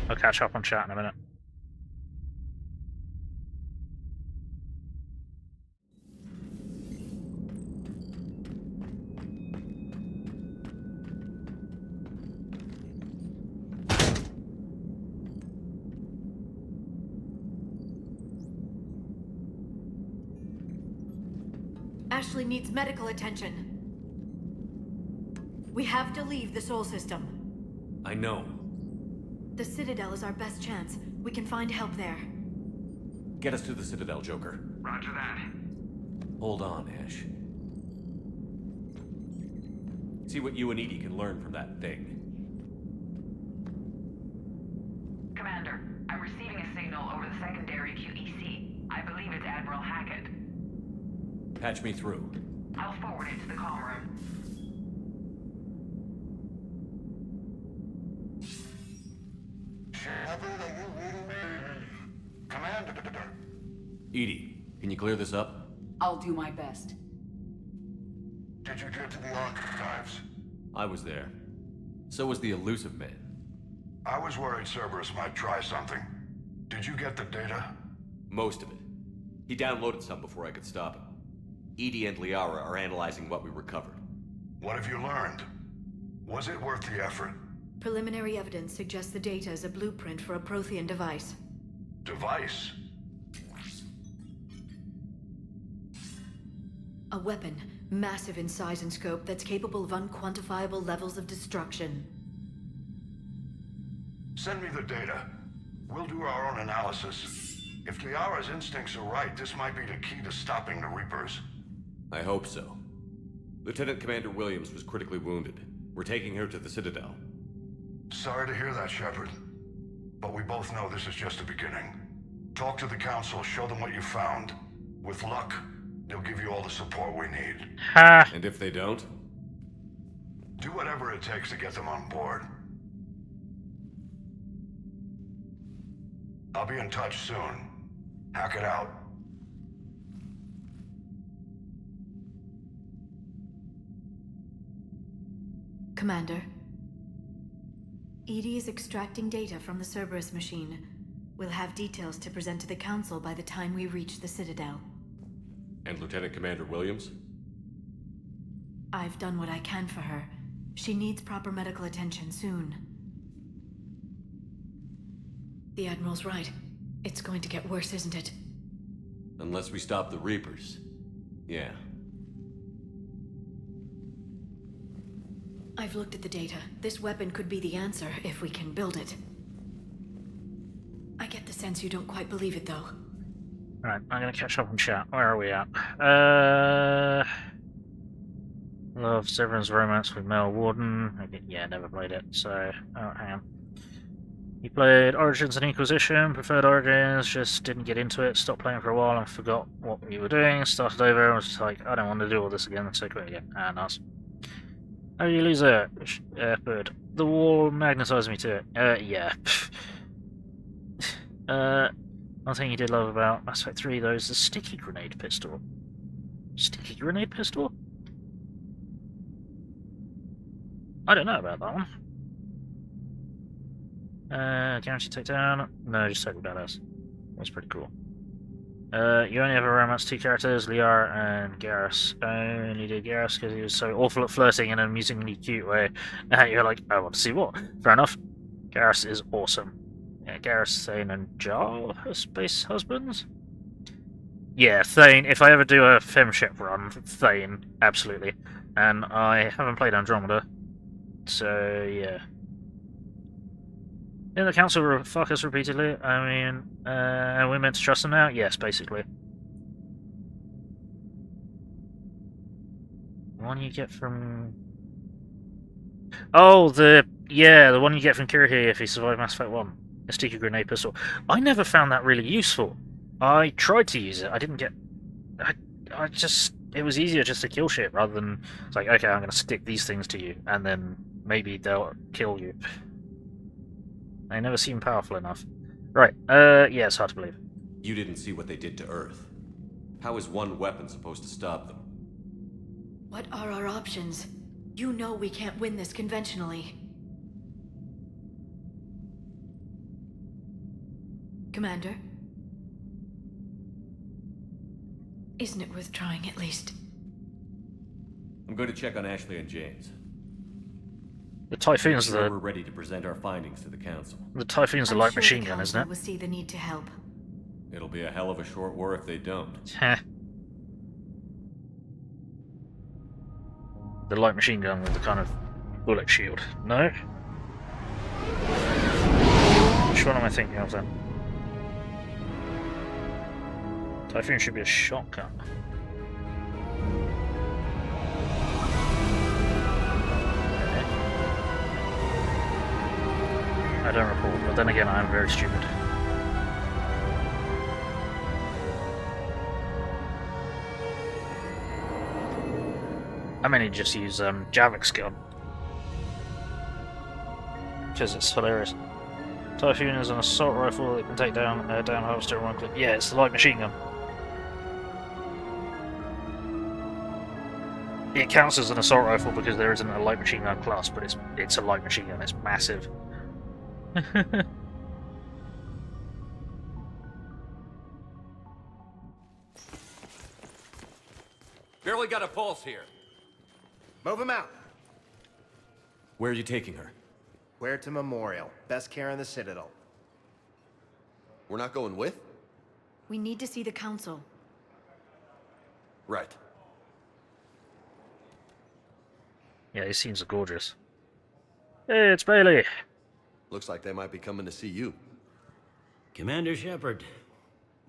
Speaker 1: I'll catch up on chat in a minute.
Speaker 2: Ashley needs medical attention. We have to leave the Sol system.
Speaker 3: I know.
Speaker 2: The Citadel is our best chance. We can find help there.
Speaker 3: Get us to the Citadel, Joker.
Speaker 15: Roger that.
Speaker 3: Hold on, Ash. See what you and Edie can learn from that thing.
Speaker 9: Commander, I'm receiving a signal over the secondary QEC. I believe it's Admiral Hackett.
Speaker 3: Patch me through.
Speaker 9: I'll forward it to the comm room.
Speaker 14: Commander.
Speaker 3: Edie, can you clear this up?
Speaker 6: I'll do my best.
Speaker 14: Did you get to the archives?
Speaker 3: I was there. So was the elusive man.
Speaker 14: I was worried Cerberus might try something. Did you get the data?
Speaker 3: Most of it. He downloaded some before I could stop him. Edie and Liara are analyzing what we recovered.
Speaker 14: What have you learned? Was it worth the effort?
Speaker 2: Preliminary evidence suggests the data is a blueprint for a Prothean device.
Speaker 14: Device?
Speaker 2: A weapon, massive in size and scope, that's capable of unquantifiable levels of destruction.
Speaker 14: Send me the data. We'll do our own analysis. If Liara's instincts are right, this might be the key to stopping the Reapers.
Speaker 3: I hope so. Lieutenant Commander Williams was critically wounded. We're taking her to the Citadel.
Speaker 14: Sorry to hear that, Shepard. But we both know this is just the beginning. Talk to the Council, show them what you found. With luck, they'll give you all the support we need.
Speaker 1: Ha!
Speaker 3: And if they don't?
Speaker 14: Do whatever it takes to get them on board. I'll be in touch soon. Hack it out.
Speaker 2: Commander. Edie is extracting data from the Cerberus machine. We'll have details to present to the Council by the time we reach the Citadel.
Speaker 3: And Lieutenant Commander Williams?
Speaker 2: I've done what I can for her. She needs proper medical attention soon. The Admiral's right. It's going to get worse, isn't it?
Speaker 3: Unless we stop the Reapers. Yeah.
Speaker 2: I've looked at the data. This weapon could be the answer if we can build it. I get the sense you don't quite believe it, though.
Speaker 1: Alright, I'm gonna catch up on chat. Where are we at? Love Severan's romance with Mel Warden. Yeah, never played it, so... Oh, hang on. You played Origins and Inquisition, preferred Origins, just didn't get into it, stopped playing for a while and forgot what you were doing, started over and was just like, I don't want to do all this again, so quit again. Ah, nice. Oh, you lose it. Bird. The wall magnetized me to it. Yeah. One thing you did love about Mass Effect 3, though, is the sticky grenade pistol. Sticky grenade pistol? I don't know about that one. Guaranteed takedown? No, just totally badass. That's pretty cool. You only ever romance two characters, Liara and Garrus. I only did Garrus because he was so awful at flirting in an amusingly cute way. And you're like, I want to see more. Fair enough. Garrus is awesome. Yeah, Garrus, Thane, and Jar are space husbands? Yeah, Thane. If I ever do a femship run, Thane, absolutely. And I haven't played Andromeda, so yeah. Didn't the Council fuck us repeatedly? I mean, are we meant to trust them now? Yes, basically. The one you get from... Oh, the one you get from Kirihiri if you survive Mass Effect 1. A sticky grenade pistol. I never found that really useful. I tried to use it. I didn't get... I just... It was easier just to kill shit rather than... It's like, okay, I'm going to stick these things to you, and then maybe they'll kill you. They never seem powerful enough. Right, yeah, it's hard to believe.
Speaker 3: You didn't see what they did to Earth. How is one weapon supposed to stop them?
Speaker 2: What are our options? You know we can't win this conventionally. Commander? Isn't it worth trying at least?
Speaker 3: I'm going to check on Ashley and James.
Speaker 1: The Typhoon's
Speaker 3: We're ready to present our findings to the Council.
Speaker 1: The Typhoon's a light machine gun, isn't it?
Speaker 2: Will see the need to help.
Speaker 3: It'll be a hell of a short war if they don't.
Speaker 1: Heh. The light machine gun with the kind of bullet shield. No? Which one am I thinking of then? Typhoon should be a shotgun. Okay. I don't recall, but then again I am very stupid. I mainly just use Javik's gun because it's hilarious. Typhoon is an assault rifle that can take down down harvester in one click. Yeah, it's the light machine gun. It counts as an assault rifle because there isn't a light machine gun class, but it's a light machine gun. It's massive.
Speaker 3: Barely got a pulse here.
Speaker 5: Move him out.
Speaker 3: Where are you taking her?
Speaker 5: Where to Memorial. Best care in the Citadel.
Speaker 22: We're not going with?
Speaker 2: We need to see the Council.
Speaker 22: Right.
Speaker 1: Yeah, these scenes are gorgeous. Hey, it's Bailey.
Speaker 22: Looks like they might be coming to see you.
Speaker 19: Commander Shepard.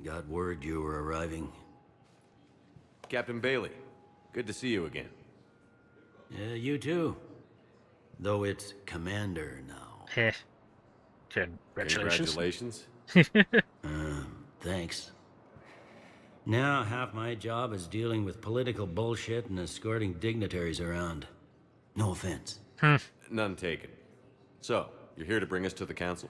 Speaker 19: Got word you were arriving.
Speaker 3: Captain Bailey, good to see you again.
Speaker 19: You too. Though it's Commander now.
Speaker 1: Heh. Congratulations.
Speaker 19: Thanks. Now half my job is dealing with political bullshit and escorting dignitaries around. No offense.
Speaker 3: None taken. So, you're here to bring us to the Council?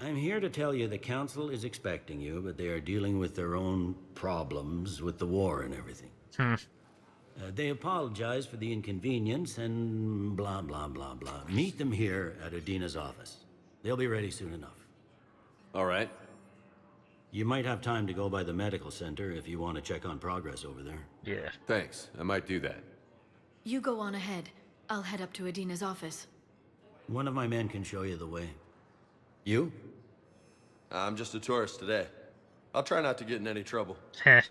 Speaker 19: I'm here to tell you the Council is expecting you, but they are dealing with their own problems with the war and everything. They apologize for the inconvenience and blah, blah, blah, blah. Meet them here at Udina's office. They'll be ready soon enough.
Speaker 3: All right.
Speaker 19: You might have time to go by the medical center if you want to check on progress over there.
Speaker 1: Yeah.
Speaker 3: Thanks. I might do that.
Speaker 2: You go on ahead. I'll head up to Udina's office.
Speaker 19: One of my men can show you the way. You?
Speaker 22: I'm just a tourist today. I'll try not to get in any trouble.
Speaker 1: Heh.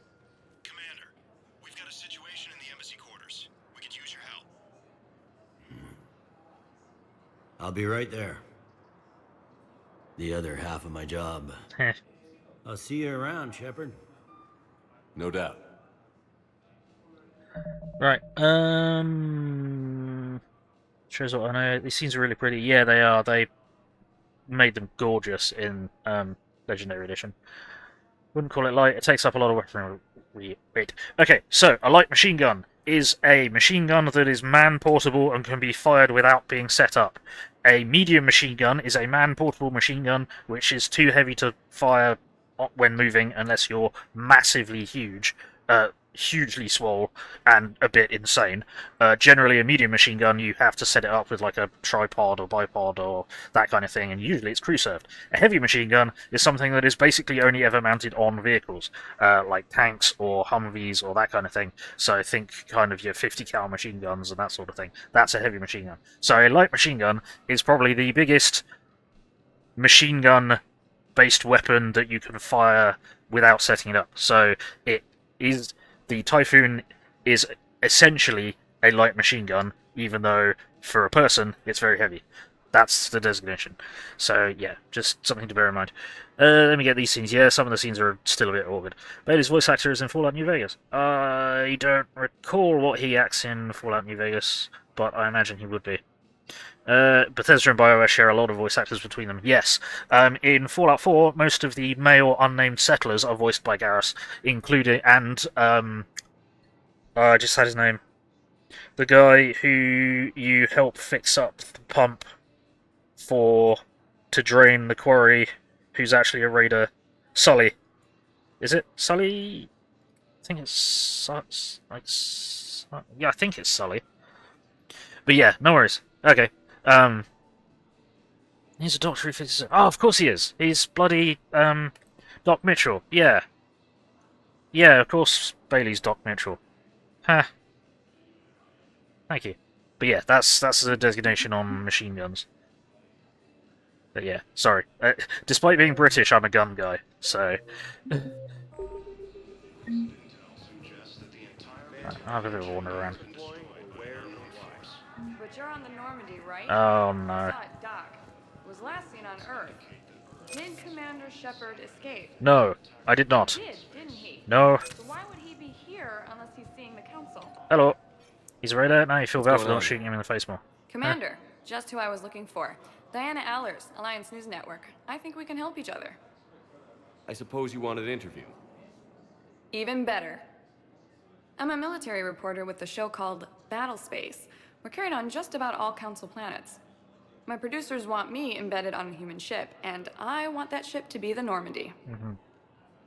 Speaker 14: Commander, we've got a situation in the embassy quarters. We could use your help.
Speaker 19: I'll be right there. The other half of my job.
Speaker 1: Heh.
Speaker 19: I'll see you around, Shepard.
Speaker 3: No doubt.
Speaker 1: Right, shows what I know. These scenes are really pretty. Yeah, they are. They made them gorgeous in Legendary Edition. Wouldn't call it light. It takes up a lot of weaponry. Okay, so a light machine gun is a machine gun that is man-portable and can be fired without being set up. A medium machine gun is a man-portable machine gun which is too heavy to fire when moving unless you're massively huge. Hugely swole and a bit insane. Generally a medium machine gun you have to set it up with like a tripod or bipod or that kind of thing, and usually it's crew served. A heavy machine gun is something that is basically only ever mounted on vehicles, like tanks or Humvees or that kind of thing. So think kind of your 50 cal machine guns and that sort of thing. That's a heavy machine gun. So a light machine gun is probably the biggest machine gun based weapon that you can fire without setting it up. So it is... The Typhoon is essentially a light machine gun, even though, for a person, it's very heavy. That's the designation. So, yeah, just something to bear in mind. Let me get these scenes. Yeah, some of the scenes are still a bit awkward. Bailey's voice actor is in Fallout New Vegas. I don't recall what he acts in Fallout New Vegas, but I imagine he would be. Bethesda and BioWare share a lot of voice actors between them. Yes. In Fallout 4, most of the male unnamed settlers are voiced by Garrus, including, and, I just had his name. The guy who you help fix up the pump to drain the quarry, who's actually a raider. Sully. Is it Sully? I think it's yeah, I think it's Sully. But yeah, no worries. Okay. He's a doctor who fixes it. Oh, of course he is. He's bloody Doc Mitchell. Yeah. Yeah, of course Bailey's Doc Mitchell. Huh. Thank you. But yeah, that's a designation on machine guns. But yeah, sorry. Despite being British, I'm a gun guy, so... I'll have a bit of a wander around.
Speaker 12: But you're on the Normandy, right?
Speaker 1: Oh no.
Speaker 12: Doc was last seen on Earth. Did Commander Shepard escape?
Speaker 1: No, I did not.
Speaker 12: He did, didn't he?
Speaker 1: No.
Speaker 12: So why would he be here unless he's seeing the Council?
Speaker 1: Hello. He's a raider? Now you feel bad
Speaker 3: What's
Speaker 1: for
Speaker 3: going
Speaker 1: not
Speaker 3: on?
Speaker 1: shooting him in the face more.
Speaker 12: Commander, just who I was looking for. Diana Allers, Alliance News Network. I think we can help each other.
Speaker 3: I suppose you wanted an interview.
Speaker 12: Even better. I'm a military reporter with the show called Battle Space. We're carried on just about all Council planets. My producers want me embedded on a human ship, and I want that ship to be the Normandy.
Speaker 1: Mm-hmm.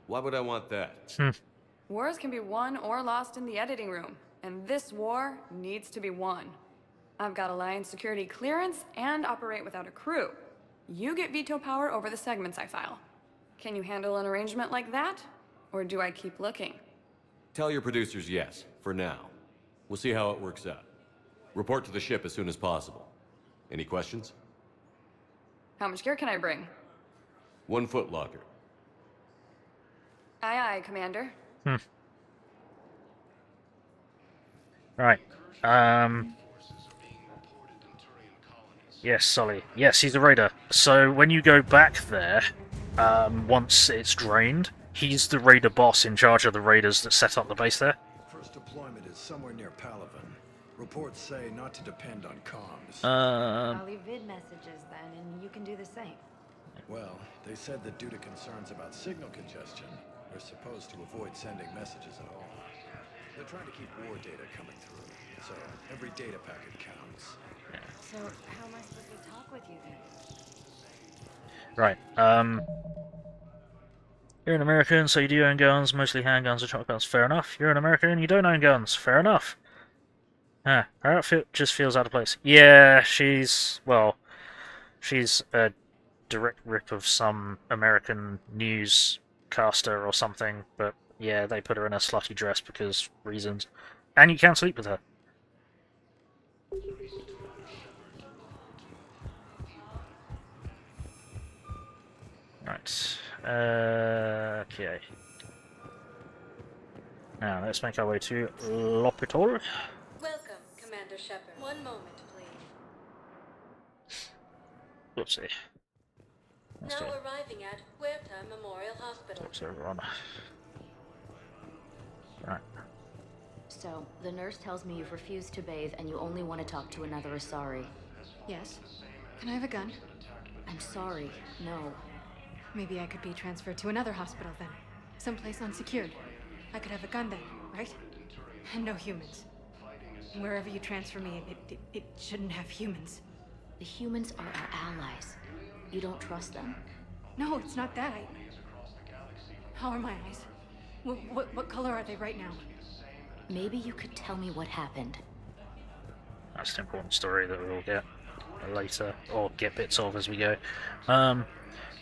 Speaker 3: Why would I want that?
Speaker 12: Wars can be won or lost in the editing room, and this war needs to be won. I've got Alliance security clearance and operate without a crew. You get veto power over the segments I file. Can you handle an arrangement like that? Or do I keep looking?
Speaker 3: Tell your producers yes, for now. We'll see how it works out. Report to the ship as soon as possible. Any questions?
Speaker 12: How much gear can I bring?
Speaker 3: 1 foot locker.
Speaker 12: Aye, aye, Commander.
Speaker 1: Right. Yes, Sully. Yes, he's a raider. So when you go back there, once it's drained, he's the raider boss in charge of the raiders that set up the base there.
Speaker 5: First deployment is somewhere near Palaven. Reports say not to depend on comms.
Speaker 18: I'll leave vid messages then, and you can do the same.
Speaker 5: Well, they said that due to concerns about signal congestion, they're supposed to avoid sending messages at all. They're trying to keep war data coming through, so every data packet counts.
Speaker 18: So, how am I supposed to talk with you then?
Speaker 1: Right. You're an American, so you do own guns, mostly handguns or shotguns. Fair enough. You're an American, you don't own guns. Fair enough. Huh. Her outfit just feels out of place. Yeah, she's a direct rip of some American newscaster or something, but yeah, they put her in a slutty dress because reasons. And you can't sleep with her. Right. Okay. Now, let's make our way to L'Hôpital.
Speaker 2: Welcome, Commander Shepard. One moment, please.
Speaker 1: Oopsie. Let's
Speaker 2: Now
Speaker 1: do it.
Speaker 2: arriving at Huerta Memorial Hospital.
Speaker 1: Oops, everyone. Right.
Speaker 18: So, the nurse tells me you've refused to bathe and you only want to talk to another Asari.
Speaker 20: Yes. Can I have a gun?
Speaker 18: I'm sorry, no.
Speaker 20: Maybe I could be transferred to another hospital then. Someplace unsecured. I could have a gun then, right? And no humans. Wherever you transfer me, it shouldn't have humans.
Speaker 18: The humans are our allies. You don't trust them?
Speaker 20: No, it's not that. How are my eyes? What color are they right now?
Speaker 18: Maybe you could tell me what happened.
Speaker 1: That's an important story that we'll get later, or get bits of as we go.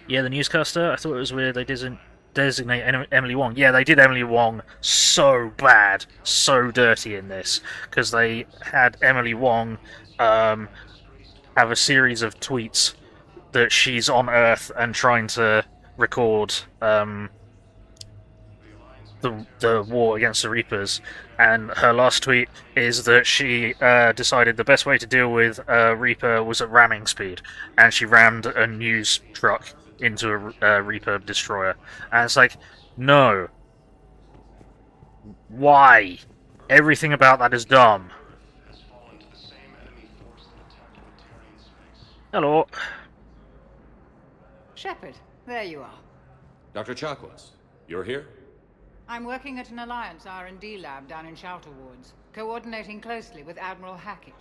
Speaker 1: Yeah, the newscaster, I thought it was weird they didn't designate Emily Wong. Yeah, they did Emily Wong so bad, so dirty in this, because they had Emily Wong have a series of tweets that she's on Earth and trying to record the war against the Reapers, and her last tweet is that she decided the best way to deal with a Reaper was at ramming speed, and she rammed a news truck into a Reaper destroyer. And it's like, no. Why? Everything about that is dumb. Hello.
Speaker 7: Shepard, there you are.
Speaker 3: Dr. Chakwas, you're here?
Speaker 7: I'm working at an Alliance R&D lab down in Shelter Wards, coordinating closely with Admiral Hackett.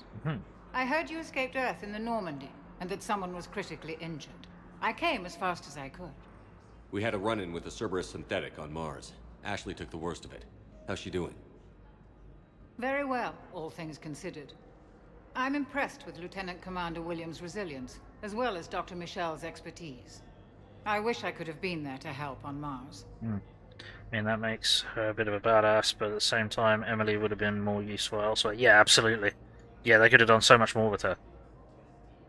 Speaker 7: I heard you escaped Earth in the Normandy, and that someone was critically injured. I came as fast as I could.
Speaker 3: We had a run-in with the Cerberus synthetic on Mars. Ashley took the worst of it. How's she doing?
Speaker 7: Very well, all things considered. I'm impressed with Lieutenant Commander Williams' resilience, as well as Dr. Michel's expertise. I wish I could have been there to help on Mars.
Speaker 1: I mean, that makes her a bit of a badass, but at the same time, Emily would have been more useful elsewhere. Yeah, absolutely. Yeah, they could have done so much more with her.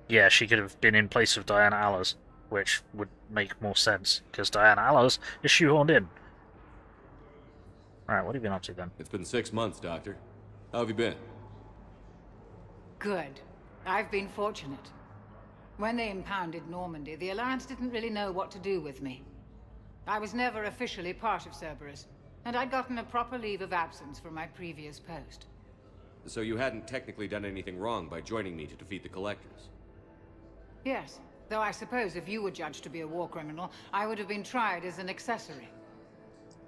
Speaker 1: Yeah, she could have been in place of Diana Allers, which would make more sense, because Diana Allers is shoehorned in. Alright, what have you been up to then?
Speaker 3: It's been 6 months, Doctor. How have you been?
Speaker 7: Good. I've been fortunate. When they impounded Normandy, the Alliance didn't really know what to do with me. I was never officially part of Cerberus, and I'd gotten a proper leave of absence from my previous post.
Speaker 3: So you hadn't technically done anything wrong by joining me to defeat the Collectors?
Speaker 7: Yes, though I suppose if you were judged to be a war criminal, I would have been tried as an accessory.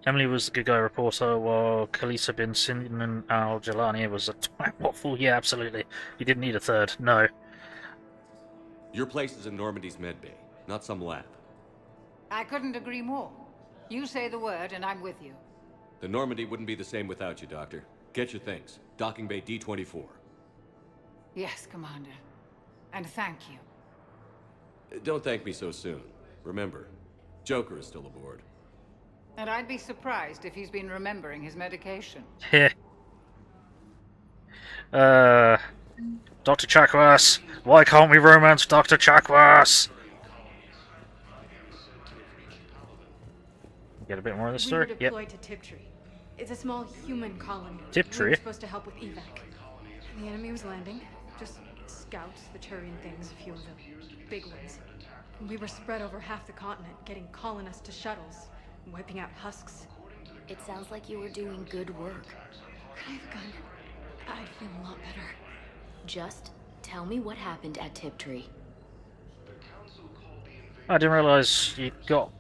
Speaker 1: Emily was the good guy reporter, while Khaleesa bin Sinan al-Jalani was a waffle. Yeah, absolutely. You didn't need a third. No.
Speaker 3: Your place is in Normandy's medbay, not some lab.
Speaker 7: I couldn't agree more. You say the word, and I'm with you.
Speaker 3: The Normandy wouldn't be the same without you, Doctor. Get your things. Docking Bay D-24.
Speaker 7: Yes, Commander. And thank you.
Speaker 3: Don't thank me so soon. Remember, Joker is still aboard.
Speaker 7: And I'd be surprised if he's been remembering his medication.
Speaker 1: Dr. Chakwas! Why can't we romance Dr. Chakwas? Get a bit more of this story?
Speaker 20: We were deployed to Tiptree. It's a small human colony.
Speaker 1: Tiptree?
Speaker 20: We were supposed to help with evac. The enemy was landing. Just scouts, the Turian things, a few of the big ones. And we were spread over half the continent, getting colonists to shuttles, wiping out husks.
Speaker 18: It sounds like you were doing good work.
Speaker 20: Could I have a gun? I'd feel a lot better.
Speaker 18: Just tell me what happened at Tiptree.
Speaker 1: I didn't realise you got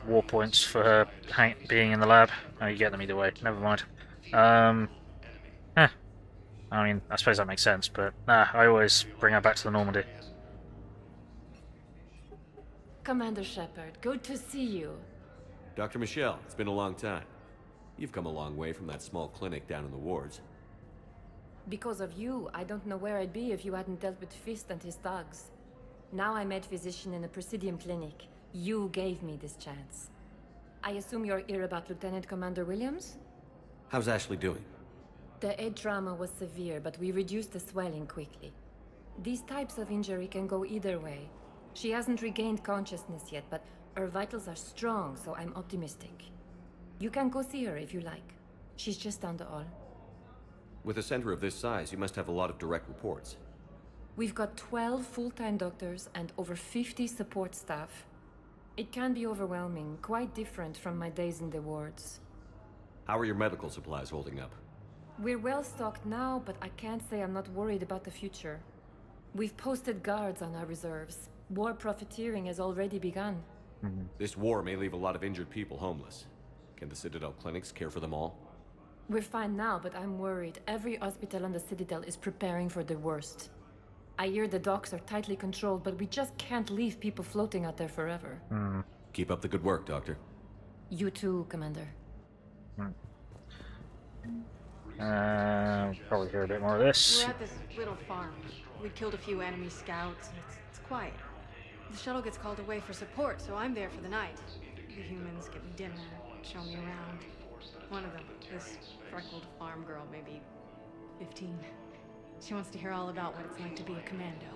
Speaker 1: war points for her being in the lab. Oh, you get them either way. Never mind. I mean, I suppose that makes sense, but nah, I always bring her back to the Normandy.
Speaker 18: Commander Shepard, good to see you.
Speaker 3: Dr. Michel, it's been a long time. You've come a long way from that small clinic down in the wards.
Speaker 21: Because of you, I don't know where I'd be if you hadn't dealt with Fist and his thugs. Now I'm head physician in a Presidium clinic. You gave me this chance. I assume you're here about Lieutenant Commander Williams?
Speaker 3: How's Ashley doing?
Speaker 21: The head trauma was severe, but we reduced the swelling quickly. These types of injury can go either way. She hasn't regained consciousness yet, but her vitals are strong, so I'm optimistic. You can go see her if you like. She's just down the hall.
Speaker 3: With a center of this size, you must have a lot of direct reports.
Speaker 21: We've got 12 full-time doctors and over 50 support staff. It can be overwhelming, quite different from my days in the wards.
Speaker 3: How are your medical supplies holding up?
Speaker 21: We're well stocked now, but I can't say I'm not worried about the future. We've posted guards on our reserves. War profiteering has already begun.
Speaker 3: This war may leave a lot of injured people homeless. Can the Citadel clinics care for them all?
Speaker 21: We're fine now, but I'm worried. Every hospital on the Citadel is preparing for the worst. I hear the docks are tightly controlled, but we just can't leave people floating out there forever.
Speaker 3: Keep up the good work, Doctor.
Speaker 21: You too, Commander.
Speaker 1: Probably hear a bit more of this.
Speaker 20: We're at this little farm. We killed a few enemy scouts, and it's quiet. The shuttle gets called away for support, so I'm there for the night. The humans get me dinner, show me around. One of them, this freckled farm girl, maybe 15. She wants to hear all about what it's like to be a commando.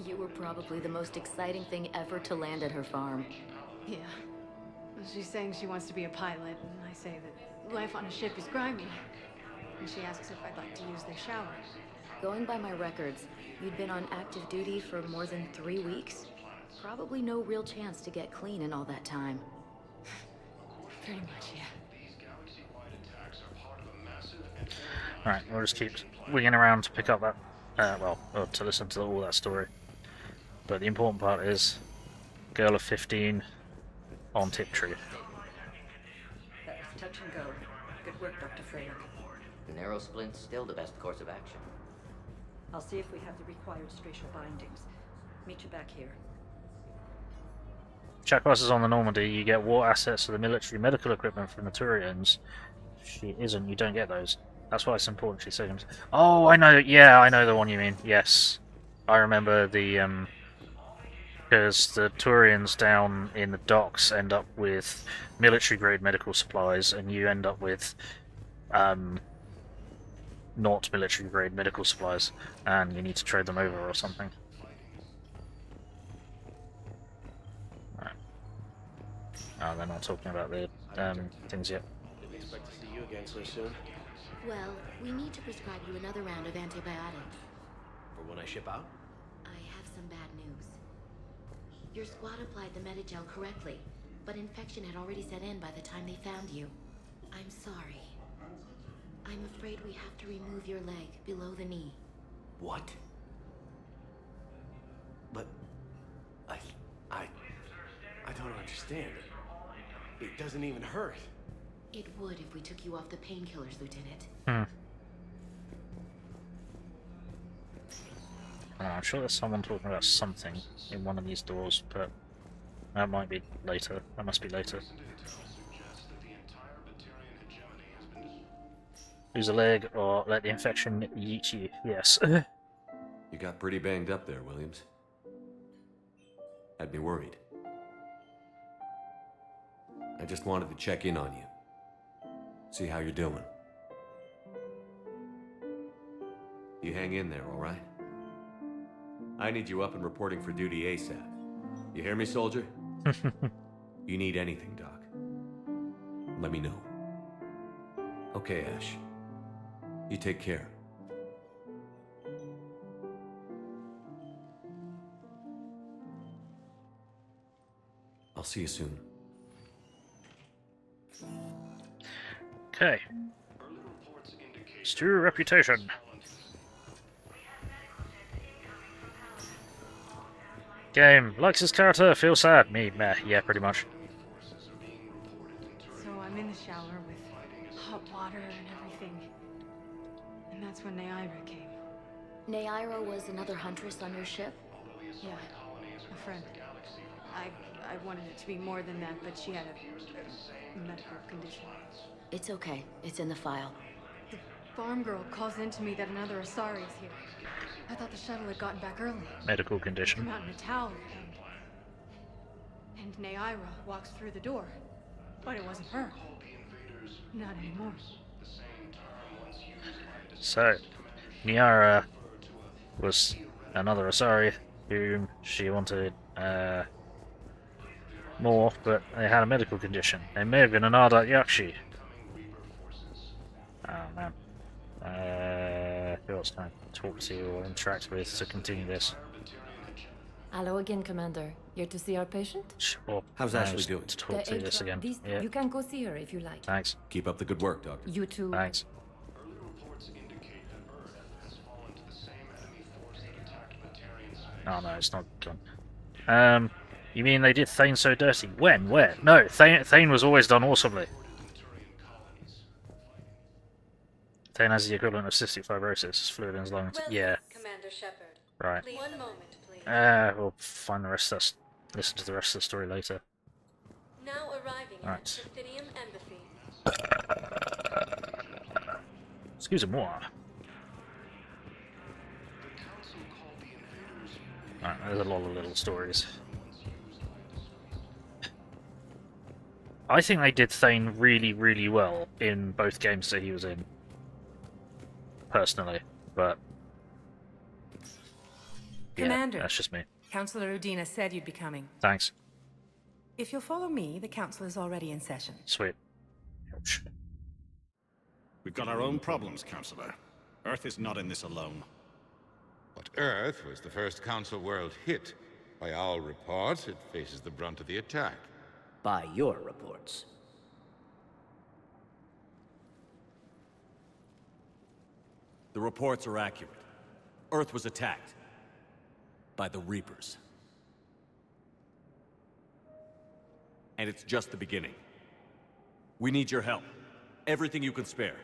Speaker 18: You were probably the most exciting thing ever to land at her farm.
Speaker 20: Yeah. She's saying she wants to be a pilot, and I say that life on a ship is grimy. And she asks if I'd like to use their shower.
Speaker 18: Going by my records, you'd been on active duty for more than 3 weeks. Probably no real chance to get clean in all that time.
Speaker 20: Pretty much, yeah.
Speaker 1: Alright, we'll just keep winging around to pick up that, or to listen to all that story. But the important part is, girl of 15 on Tiptree.
Speaker 10: That was touch and go. Good work, Dr. Freya.
Speaker 11: Narrow splint's still the best course of action.
Speaker 10: I'll see if we have the required spatial bindings. Meet you back here.
Speaker 1: Chakwas is on the Normandy. You get war assets for the military medical equipment from the Turians. If she isn't, you don't get those. That's why it's important she says. Oh, I know. Yeah, I know the one you mean. Yes. I remember the, because the Turians down in the docks end up with military-grade medical supplies, and you end up with, not military-grade medical supplies, and you need to trade them over or something. Right. Oh, they're not talking about the, things yet.
Speaker 23: Didn't expect to see you again so soon.
Speaker 18: Well, we need to prescribe you another round of antibiotics.
Speaker 23: For when I ship out?
Speaker 18: I have some bad news. Your squad applied the Metagel correctly, but infection had already set in by the time they found you. I'm sorry. I'm afraid we have to remove your leg below the knee.
Speaker 23: What? But I don't understand. It doesn't even hurt.
Speaker 18: It would if we took you off the painkillers, Lieutenant.
Speaker 1: I'm sure there's someone talking about something in one of these doors, but that might be later. That must be later. Lose a leg or let the infection eat you. Yes.
Speaker 3: You got pretty banged up there, Williams. Had me worried. I just wanted to check in on you. See how you're doing. You hang in there, all right? I need you up and reporting for duty ASAP. You hear me, soldier? You need anything, Doc. Let me know. Okay, Ash. You take care. I'll see you soon.
Speaker 1: Okay. Stew reputation. Game. Likes his character, feels sad. Me, meh. Yeah, pretty much.
Speaker 20: So I'm in the shower with hot water and everything. And that's when Neaira came.
Speaker 18: Neaira was another huntress on your ship?
Speaker 20: Yeah, a friend. I wanted it to be more than that, but she had a medical condition.
Speaker 18: It's okay. It's in the file.
Speaker 20: The farm girl calls in to me that another Asari is here. I thought the shuttle had gotten back early.
Speaker 1: Medical condition.
Speaker 20: Come out in a towel, and Neaira walks through the door. But it wasn't her. Not anymore.
Speaker 1: So, Neaira was another Asari whom she wanted more, but they had a medical condition. They may have been an Ardat Yakshi. Oh man. Who else can I talk to or interact with to continue this?
Speaker 21: Hello again, Commander. Here to see our patient?
Speaker 1: Sure.
Speaker 3: How's Ashley doing?
Speaker 1: To talk to this again. Yeah.
Speaker 21: You can go see her if you like.
Speaker 1: Thanks.
Speaker 3: Keep up the good work, Doctor.
Speaker 21: You too.
Speaker 1: Thanks. Oh no, it's not done. You mean they did Thane so dirty? When? Where? No, Thane was always done awesomely. Thane has the equivalent of cystic fibrosis, it's fluid in his lungs. Yeah.
Speaker 2: Commander Shepard.
Speaker 1: Right.
Speaker 2: Please. 1 moment, please.
Speaker 1: We'll find the rest of that. Listen to the rest of the story later.
Speaker 2: Now arriving at Sithidium Embassy.
Speaker 1: Excuse-moi. Right, there's a lot of little stories. I think they did Thane really, really well in both games that he was in. Personally, but yeah,
Speaker 24: Commander,
Speaker 1: that's just me.
Speaker 24: Councillor Udina said you'd be coming.
Speaker 1: Thanks.
Speaker 13: If you'll follow me, the council is already in session.
Speaker 1: Sweet.
Speaker 4: We've got our own problems, Counselor. Earth is not in this alone.
Speaker 16: But Earth was the first Council world hit. By all reports, it faces the brunt of the attack.
Speaker 17: By your reports.
Speaker 3: The reports are accurate. Earth was attacked. By the Reapers. And it's just the beginning. We need your help. Everything you can spare.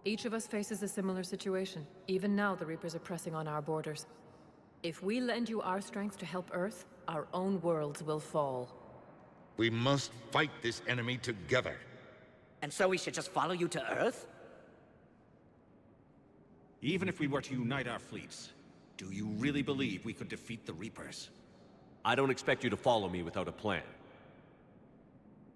Speaker 21: Each of us faces a similar situation. Even now, the Reapers are pressing on our borders. If we lend you our strength to help Earth, our own worlds will fall.
Speaker 16: We must fight this enemy together.
Speaker 17: And so we should just follow you to Earth?
Speaker 4: Even if we were to unite our fleets, do you really believe we could defeat the Reapers?
Speaker 3: I don't expect you to follow me without a plan.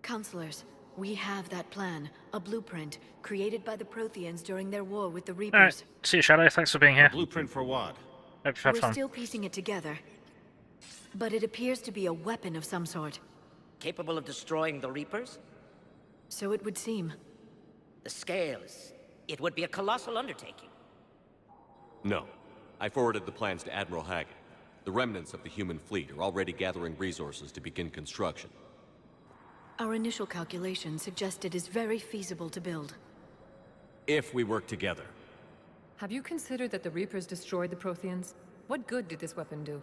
Speaker 2: Counselors, we have that plan. A blueprint, created by the Protheans during their war with the Reapers.
Speaker 1: Alright, see you, Shadow. Thanks for being here.
Speaker 4: A blueprint for what?
Speaker 1: Hope you've had
Speaker 2: We're
Speaker 1: fun.
Speaker 2: still piecing it together. But it appears to be a weapon of some sort.
Speaker 17: Capable of destroying the Reapers?
Speaker 2: So it would seem.
Speaker 17: The scale is... it would be a colossal undertaking.
Speaker 3: No. I forwarded the plans to Admiral Hackett. The remnants of the human fleet are already gathering resources to begin construction.
Speaker 2: Our initial calculations suggest it is very feasible to build.
Speaker 3: If we work together.
Speaker 21: Have you considered that the Reapers destroyed the Protheans? What good did this weapon do?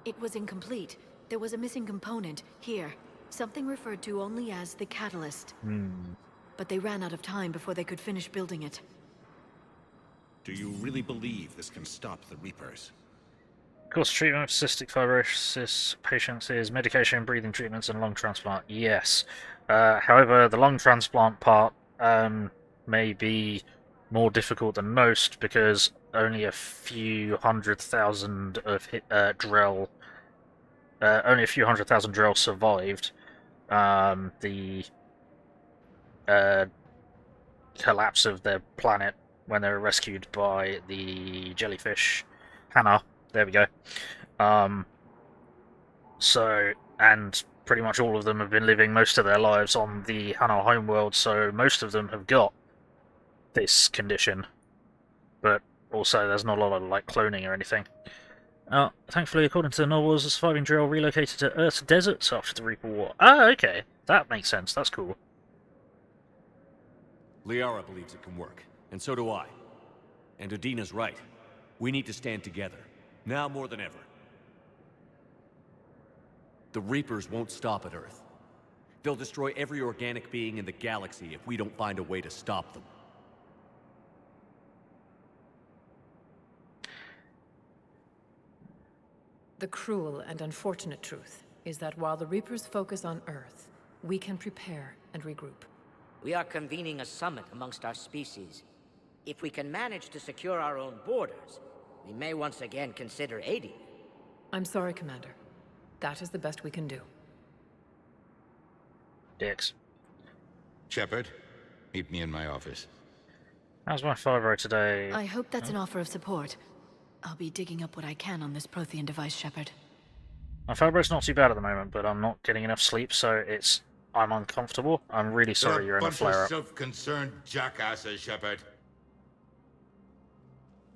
Speaker 2: It was incomplete. There was a missing component, here. Something referred to only as the catalyst. But they ran out of time before they could finish building it.
Speaker 4: Do you really believe this can stop the Reapers?
Speaker 1: Course of treatment for cystic fibrosis patients is medication, breathing treatments, and lung transplant. Yes. However, the lung transplant part may be more difficult than most because only a few 100,000 of Drell, only a few 100,000 Drell survived the collapse of their planet when they were rescued by the jellyfish Hannah. There we go. So, and pretty much all of them have been living most of their lives on the Hannah homeworld, so most of them have got this condition. But also, there's not a lot of, like, cloning or anything. Thankfully, according to the novels, the surviving Drell relocated to Earth's deserts after the Reaper War. Ah, okay. That makes sense. That's cool.
Speaker 3: Liara believes it can work, and so do I. And Udina's right. We need to stand together. Now more than ever. The Reapers won't stop at Earth. They'll destroy every organic being in the galaxy if we don't find a way to stop them.
Speaker 21: The cruel and unfortunate truth is that while the Reapers focus on Earth, we can prepare and regroup.
Speaker 17: We are convening a summit amongst our species. If we can manage to secure our own borders, we may once again consider aiding.
Speaker 21: I'm sorry, Commander. That is the best we can do.
Speaker 1: Dicks.
Speaker 16: Shepard, meet me in my office.
Speaker 1: How's my fibro today?
Speaker 2: I hope that's an offer of support. I'll be digging up what I can on this Prothean device, Shepard.
Speaker 1: My fibro's not too bad at the moment, but I'm not getting enough sleep, so I'm uncomfortable. I'm really sorry you're in a flare-up.
Speaker 16: Self-concerned jackasses, Shepard.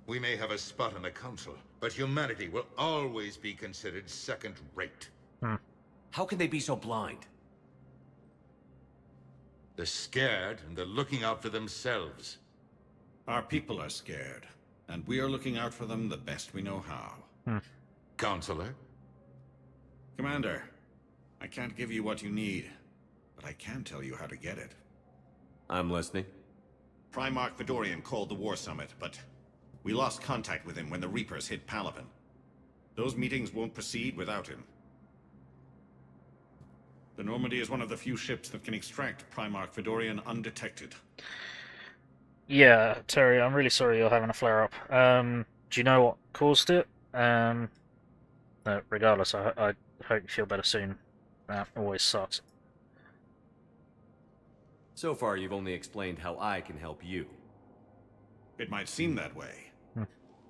Speaker 16: We may have a spot on the Council, but humanity will always be considered second-rate.
Speaker 3: How can they be so blind?
Speaker 16: They're scared, and they're looking out for themselves.
Speaker 4: Our people are scared, and we are looking out for them the best we know how.
Speaker 16: Counselor?
Speaker 4: Commander, I can't give you what you need, but I can tell you how to get it.
Speaker 3: I'm listening.
Speaker 4: Primarch Fedorian called the War Summit, but we lost contact with him when the Reapers hit Palaven. Those meetings won't proceed without him. The Normandy is one of the few ships that can extract Primarch Fedorian undetected.
Speaker 1: Yeah, Terry, I'm really sorry you're having a flare-up. Do you know what caused it? No, regardless, I hope you feel better soon. That always sucks.
Speaker 3: So far, you've only explained how I can help you.
Speaker 4: It might seem that way.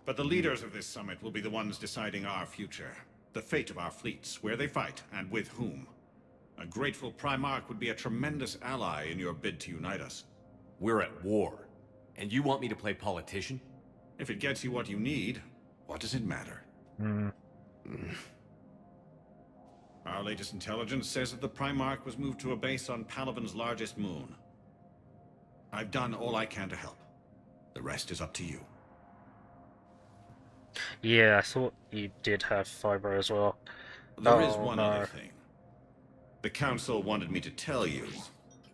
Speaker 4: But the leaders of this summit will be the ones deciding our future. the fate of our fleets, where they fight, and with whom. A grateful Primarch would be a tremendous ally in your bid to unite us.
Speaker 3: We're at war, and you want me to play politician?
Speaker 4: If it gets you what you need, what does it matter? Our latest intelligence says that the Primarch was moved to a base on Palaven's largest moon. I've done all I can to help. The rest is up to you.
Speaker 1: Yeah, I thought you did have fiber as well.
Speaker 4: There is one other thing. The Council wanted me to tell you.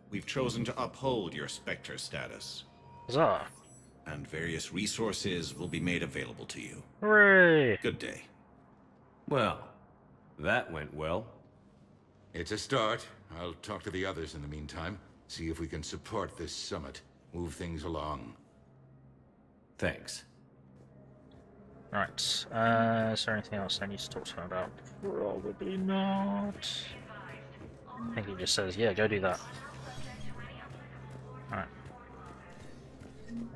Speaker 4: We've chosen to uphold your Spectre status.
Speaker 1: Huzzah.
Speaker 4: And various resources will be made available to you.
Speaker 1: Hooray!
Speaker 4: Good day.
Speaker 3: Well, that went well.
Speaker 16: It's a start. I'll talk to the others in the meantime. See if we can support this summit. Move things along.
Speaker 3: Thanks.
Speaker 1: Right, is there anything else I need to talk to him about? Probably not. I think he just says, yeah, go do that. Alright.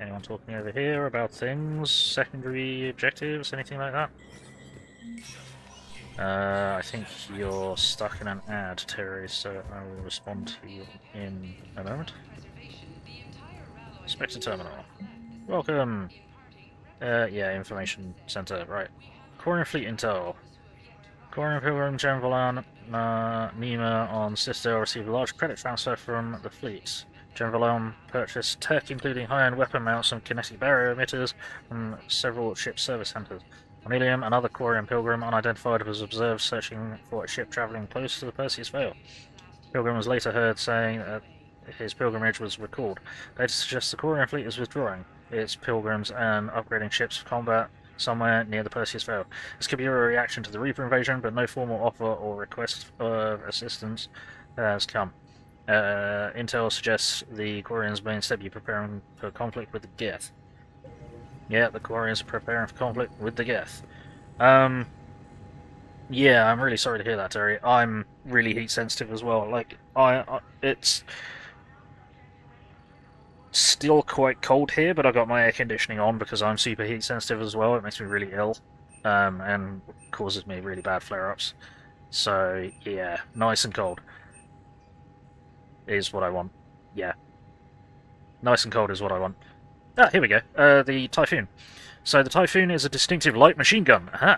Speaker 1: Anyone talking over here about things? Secondary objectives? Anything like that? I think you're stuck in an ad, Terry, so I will respond to you in a moment. Spectre Terminal. Welcome! Yeah, Information Center, right. Quarian Fleet Intel. Quarian Pilgrim, Genvalan, Nima on Citadel received a large credit transfer from the fleet. Genvalan purchased tech including high-end weapon mounts and kinetic barrier emitters from several ship service centers. Cornelium, another Quarian Pilgrim, unidentified, was observed searching for a ship traveling close to the Perseus Vale. Pilgrim was later heard saying that his pilgrimage was recalled. Data suggests the Quarian fleet is withdrawing its pilgrims and upgrading ships for combat somewhere near the Perseus Vale. This could be a reaction to the Reaper invasion, but no formal offer or request of assistance has come. Intel suggests the Quarians may instead be preparing for conflict with the Geth. Yeah, the Quarians are preparing for conflict with the Geth. Yeah, I'm really sorry to hear that, Terry. I'm really heat sensitive as well. Like, it's still quite cold here, but I got my air conditioning on because I'm super heat sensitive as well. It makes me really ill, and causes me really bad flare-ups. So, yeah, nice and cold is what I want. Yeah. Nice and cold is what I want. Ah, here we go. The Typhoon. So the Typhoon is a distinctive light machine gun. Aha!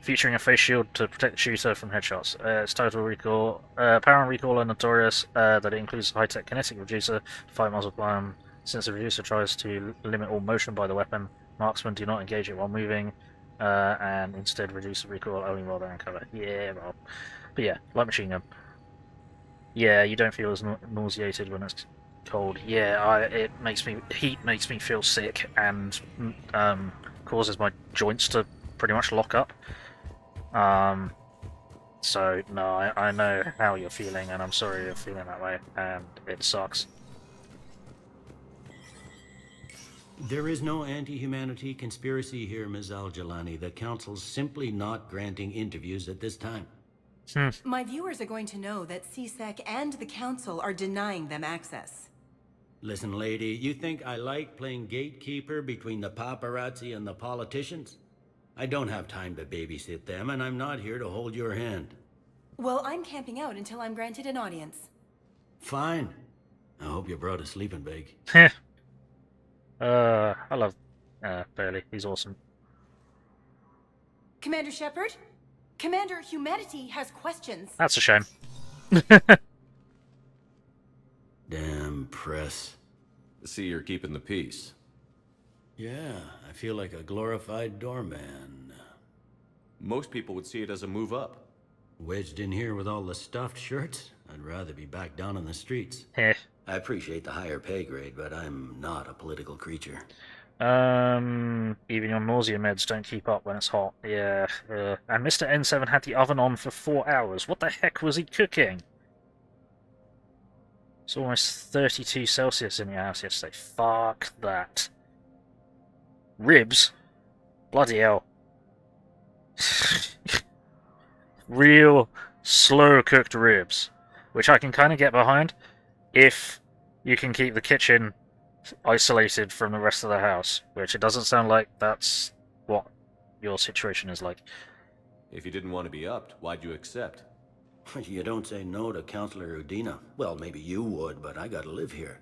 Speaker 1: Featuring a face shield to protect the shooter from headshots. Its total recoil, power and recoil are notorious, that it includes a high-tech kinetic reducer to 5 miles per hour. Since the reducer tries to limit all motion by the weapon, marksmen do not engage it while moving, and instead reduce the recoil only while they're in cover. Yeah, well. But yeah, light machine gun. Yeah, you don't feel as nauseated when it's cold. Yeah, heat makes me feel sick and causes my joints to pretty much lock up. So no, I know how you're feeling, and I'm sorry you're feeling that way, and it sucks.
Speaker 19: There is no anti-humanity conspiracy here, Ms. Al-Jalani. The Council's simply not granting interviews at this time.
Speaker 13: My viewers are going to know that CSEC and the Council are denying them access.
Speaker 19: Listen, lady, you think I like playing gatekeeper between the paparazzi and the politicians? I don't have time to babysit them, and I'm not here to hold your hand.
Speaker 13: Well, I'm camping out until I'm granted an audience.
Speaker 19: Fine. I hope you brought a sleeping bag.
Speaker 1: I love Burley. He's awesome.
Speaker 13: Commander Shepard? Commander, humanity has questions.
Speaker 1: That's a shame.
Speaker 22: Damn press. See, you're keeping the peace.
Speaker 19: Yeah, I feel like a glorified doorman.
Speaker 22: Most people would see it as a move up.
Speaker 19: Wedged in here with all the stuffed shirts? I'd rather be back down on the streets.
Speaker 1: Heh.
Speaker 19: I appreciate the higher pay grade, but I'm not a political creature.
Speaker 1: Even your nausea meds don't keep up when it's hot. Yeah. And Mr. N7 had the oven on for 4 hours. What the heck was he cooking? It's almost 32 Celsius in your house yesterday. Fuck that. Ribs? Bloody hell. Real slow-cooked ribs. Which I can kind of get behind if you can keep the kitchen isolated from the rest of the house. Which it doesn't sound like that's what your situation is like.
Speaker 22: If you didn't want to be upped, why'd you accept?
Speaker 19: You don't say no to Counselor Udina. Well, maybe you would, but I gotta live here.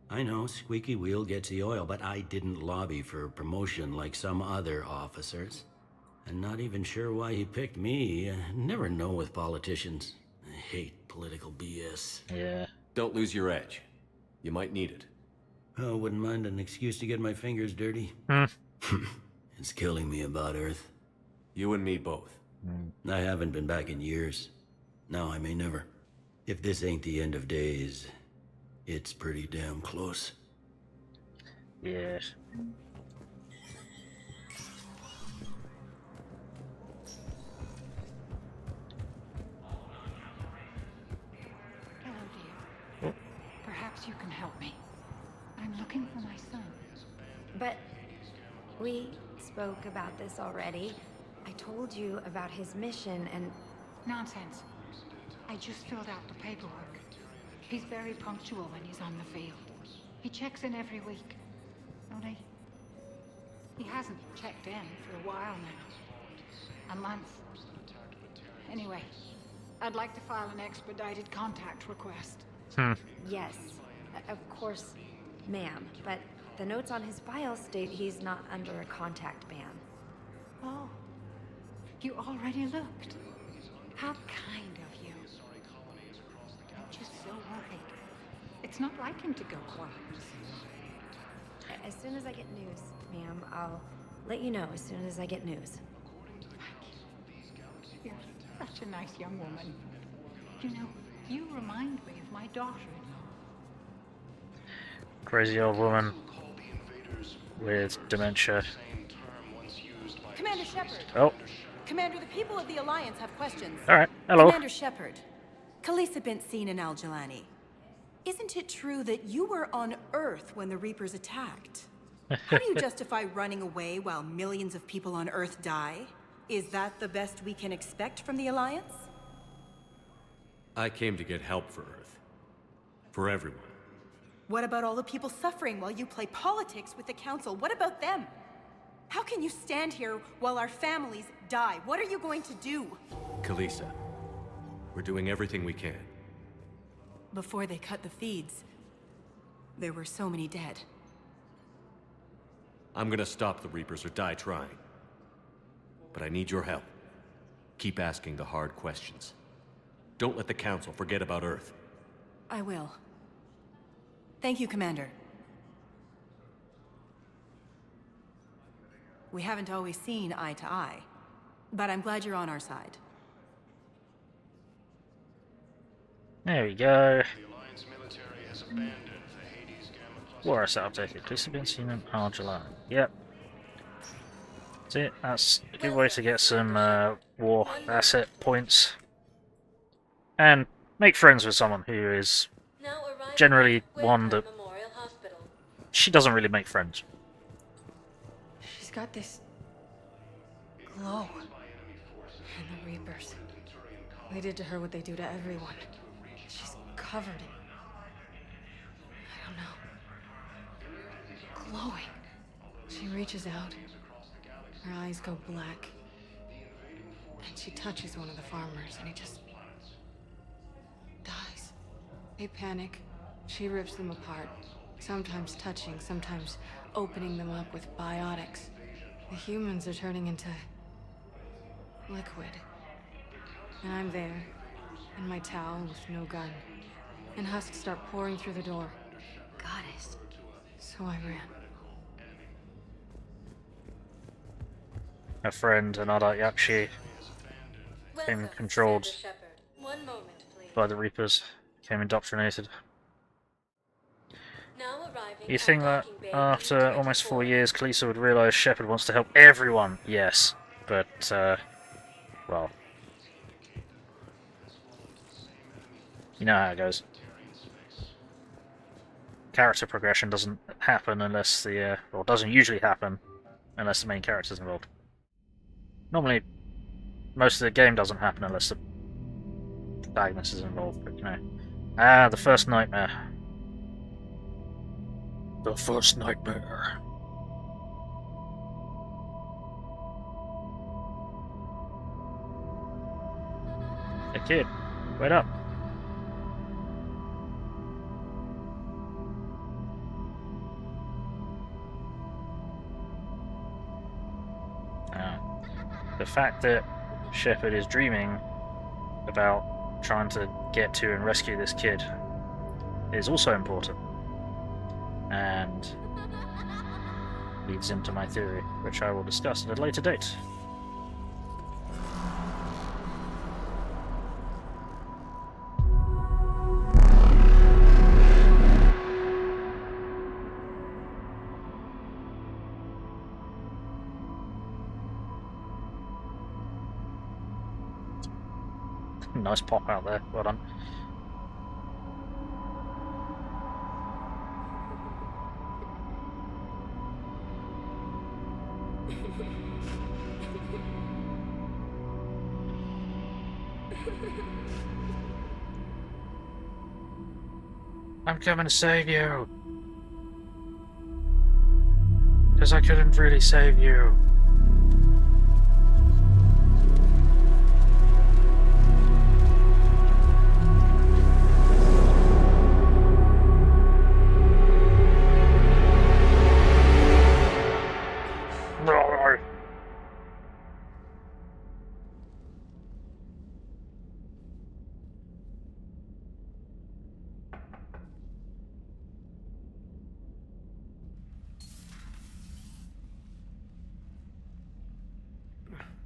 Speaker 19: I know, squeaky wheel gets the oil, but I didn't lobby for promotion like some other officers. And not even sure why he picked me. Never know with politicians. I hate political BS.
Speaker 1: Yeah.
Speaker 22: Don't lose your edge. You might need it.
Speaker 19: Oh, wouldn't mind an excuse to get my fingers dirty. It's killing me about Earth.
Speaker 22: You and me both.
Speaker 19: I haven't been back in years. Now I may never. If this ain't the end of days, it's pretty damn close.
Speaker 1: Yes.
Speaker 7: Hello, dear. Perhaps you can help me. I'm looking for my son.
Speaker 8: But we spoke about this already. I told you about his mission and...
Speaker 7: Nonsense. I just filled out the paperwork. He's very punctual when he's on the field. He checks in every week. Only, he hasn't checked in for a while now. A month. Anyway, I'd like to file an expedited contact request.
Speaker 8: Yes, of course, ma'am. But the notes on his file state he's not under a contact ban.
Speaker 7: Oh, you already looked. How kind of you. I'm just so worried. It's not like him to go quiet.
Speaker 8: As soon as I get news, ma'am, I'll let you know as soon as I get news.
Speaker 7: You're such a nice young woman. You know, you remind me of my daughter-in-law.
Speaker 1: Crazy old woman with dementia.
Speaker 2: Commander Shepard.
Speaker 1: Oh.
Speaker 2: Commander, the people of the Alliance have questions.
Speaker 1: Alright, hello.
Speaker 2: Commander Shepard. Khalisah bint Seen and Al-Jalani. Isn't it true that you were on Earth when the Reapers attacked? How do you justify running away while millions of people on Earth die? Is that the best we can expect from the Alliance?
Speaker 22: I came to get help for Earth. For everyone.
Speaker 2: What about all the people suffering while you play politics with the Council? What about them? How can you stand here while our families die? What are you going to do?
Speaker 22: Khalisah, we're doing everything we can.
Speaker 2: Before they cut the feeds, there were so many dead.
Speaker 22: I'm gonna stop the Reapers or die trying. But I need your help. Keep asking the hard questions. Don't let the Council forget about Earth.
Speaker 2: I will. Thank you, Commander. We haven't always seen eye to eye, but I'm glad you're on our side.
Speaker 1: There we go. War asset updated. Khalisah bint Seen and Al-Jalani. Yep. That's it. That's a good way to get some war asset points. And make friends with someone who is generally one that she doesn't really make friends.
Speaker 20: She's got this glow. And the Reapers. They did to her what they do to everyone. She's covered in... I don't know. Glowing. She reaches out. Her eyes go black. And she touches one of the farmers, and he just... dies. They panic. She rips them apart. Sometimes touching, sometimes opening them up with biotics. The humans are turning into... liquid. And I'm there, in my towel with no gun. And husks start pouring through the door.
Speaker 8: Goddess.
Speaker 20: So I ran.
Speaker 1: Her friend, another Yakshi, became controlled by the Reapers, became indoctrinated. You think that after almost 4 years, Khalisah would realise Shepard wants to help everyone? Yes, but, well, you know how it goes. Character progression doesn't happen unless the, or doesn't usually happen unless the main character's involved. Normally, most of the game doesn't happen unless the protagonist is involved, but you know. Ah, the first nightmare. The first nightmare. kid. Wait up. The fact that Shepard is dreaming about trying to get to and rescue this kid is also important, and leads into my theory, which I will discuss at a later date. Nice pop out there, well done. I'm coming to save you! Because I couldn't really save you.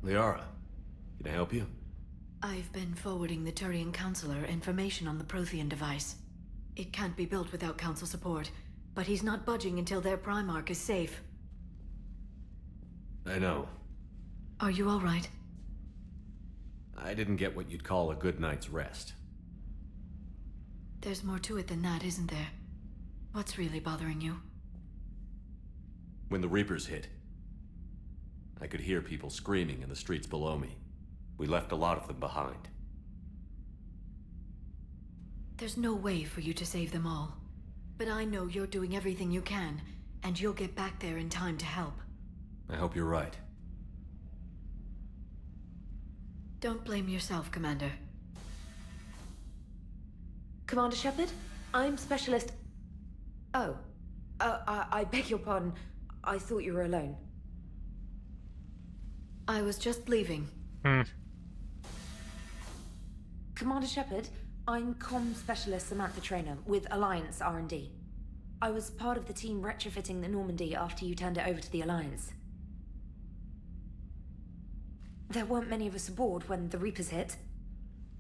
Speaker 23: Liara, can I help you?
Speaker 2: I've been forwarding the Turian Counselor information on the Prothean device. It can't be built without Council support, but he's not budging until their Primarch is safe.
Speaker 23: I know.
Speaker 2: Are you all right?
Speaker 23: I didn't get what you'd call a good night's rest.
Speaker 2: There's more to it than that, isn't there? What's really bothering you?
Speaker 23: When the Reapers hit, I could hear people screaming in the streets below me. We left a lot of them behind.
Speaker 2: There's no way for you to save them all. But I know you're doing everything you can, and you'll get back there in time to help.
Speaker 23: I hope you're right.
Speaker 2: Don't blame yourself, Commander.
Speaker 21: Commander Shepard, I'm Specialist... Oh. I beg your pardon. I thought you were alone.
Speaker 2: I was just leaving.
Speaker 21: Commander Shepard, I'm Comm Specialist Samantha Traynor with Alliance R&D. I was part of the team retrofitting the Normandy after you turned it over to the Alliance. There weren't many of us aboard when the Reapers hit.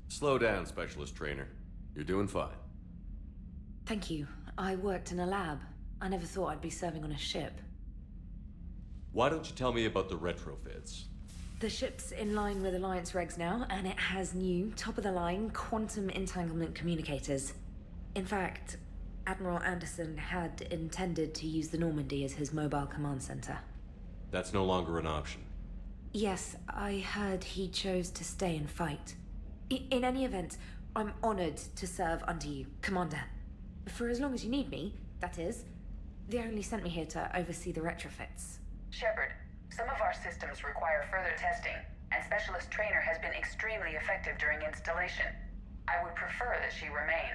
Speaker 23: Slow down, Specialist Trainer. You're doing fine.
Speaker 21: Thank you. I worked in a lab. I never thought I'd be serving on a ship.
Speaker 23: Why don't you tell me about the retrofits?
Speaker 21: The ship's in line with Alliance regs now, and it has new, top-of-the-line, quantum entanglement communicators. In fact, Admiral Anderson had intended to use the Normandy as his mobile command center.
Speaker 23: That's no longer an option.
Speaker 21: Yes, I heard he chose to stay and fight. In any event, I'm honored to serve under you, Commander. For as long as you need me, that is. They only sent me here to oversee the retrofits.
Speaker 6: Shepard, some of our systems require further testing, and Specialist Trainer has been extremely effective during installation. I would prefer that she remain.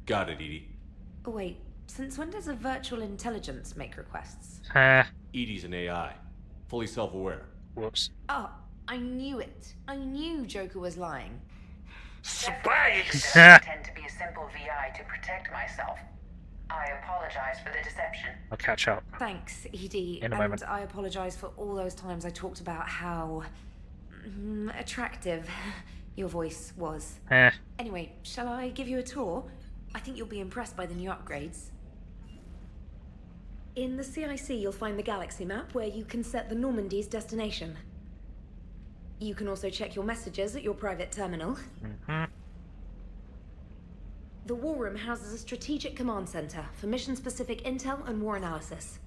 Speaker 23: Got it, Edie.
Speaker 21: Oh, wait, since when does a virtual intelligence make requests?
Speaker 23: Edie's an AI. Fully self-aware.
Speaker 1: Whoops.
Speaker 21: Oh, I knew it. I knew Joker was lying.
Speaker 6: Space! I intend to be a simple VI to protect myself. I apologize for the deception.
Speaker 1: I'll catch up.
Speaker 21: Thanks, Edie.
Speaker 1: In a moment.
Speaker 21: And I apologize for all those times I talked about how... attractive your voice was. Anyway, shall I give you a tour? I think you'll be impressed by the new upgrades. In the CIC, you'll find the galaxy map where you can set the Normandy's destination. You can also check your messages at your private terminal. The War Room houses a strategic command center for mission-specific intel and war analysis.